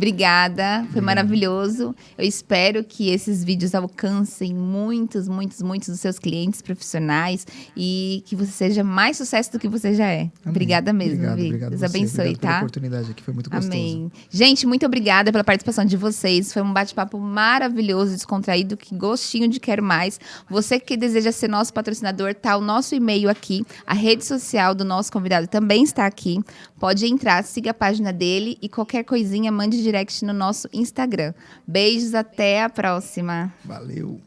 Obrigada, foi maravilhoso. Eu espero que esses vídeos alcancem muitos dos seus clientes profissionais e que você seja mais sucesso do que você já é. Amém. Obrigada mesmo, Obrigado, Vi. obrigado Deus você. abençoe, Obrigado pela tá? oportunidade aqui, foi muito gostoso. Amém. Gente, muito obrigada pela participação de vocês. Foi um bate-papo maravilhoso, descontraído, que gostinho de quero mais. Você que deseja ser nosso patrocinador, tá o nosso e-mail aqui, a rede social do nosso convidado também está aqui. Pode entrar, siga a página dele e qualquer coisinha, mande direct no nosso Instagram. Beijos, até a próxima. Valeu.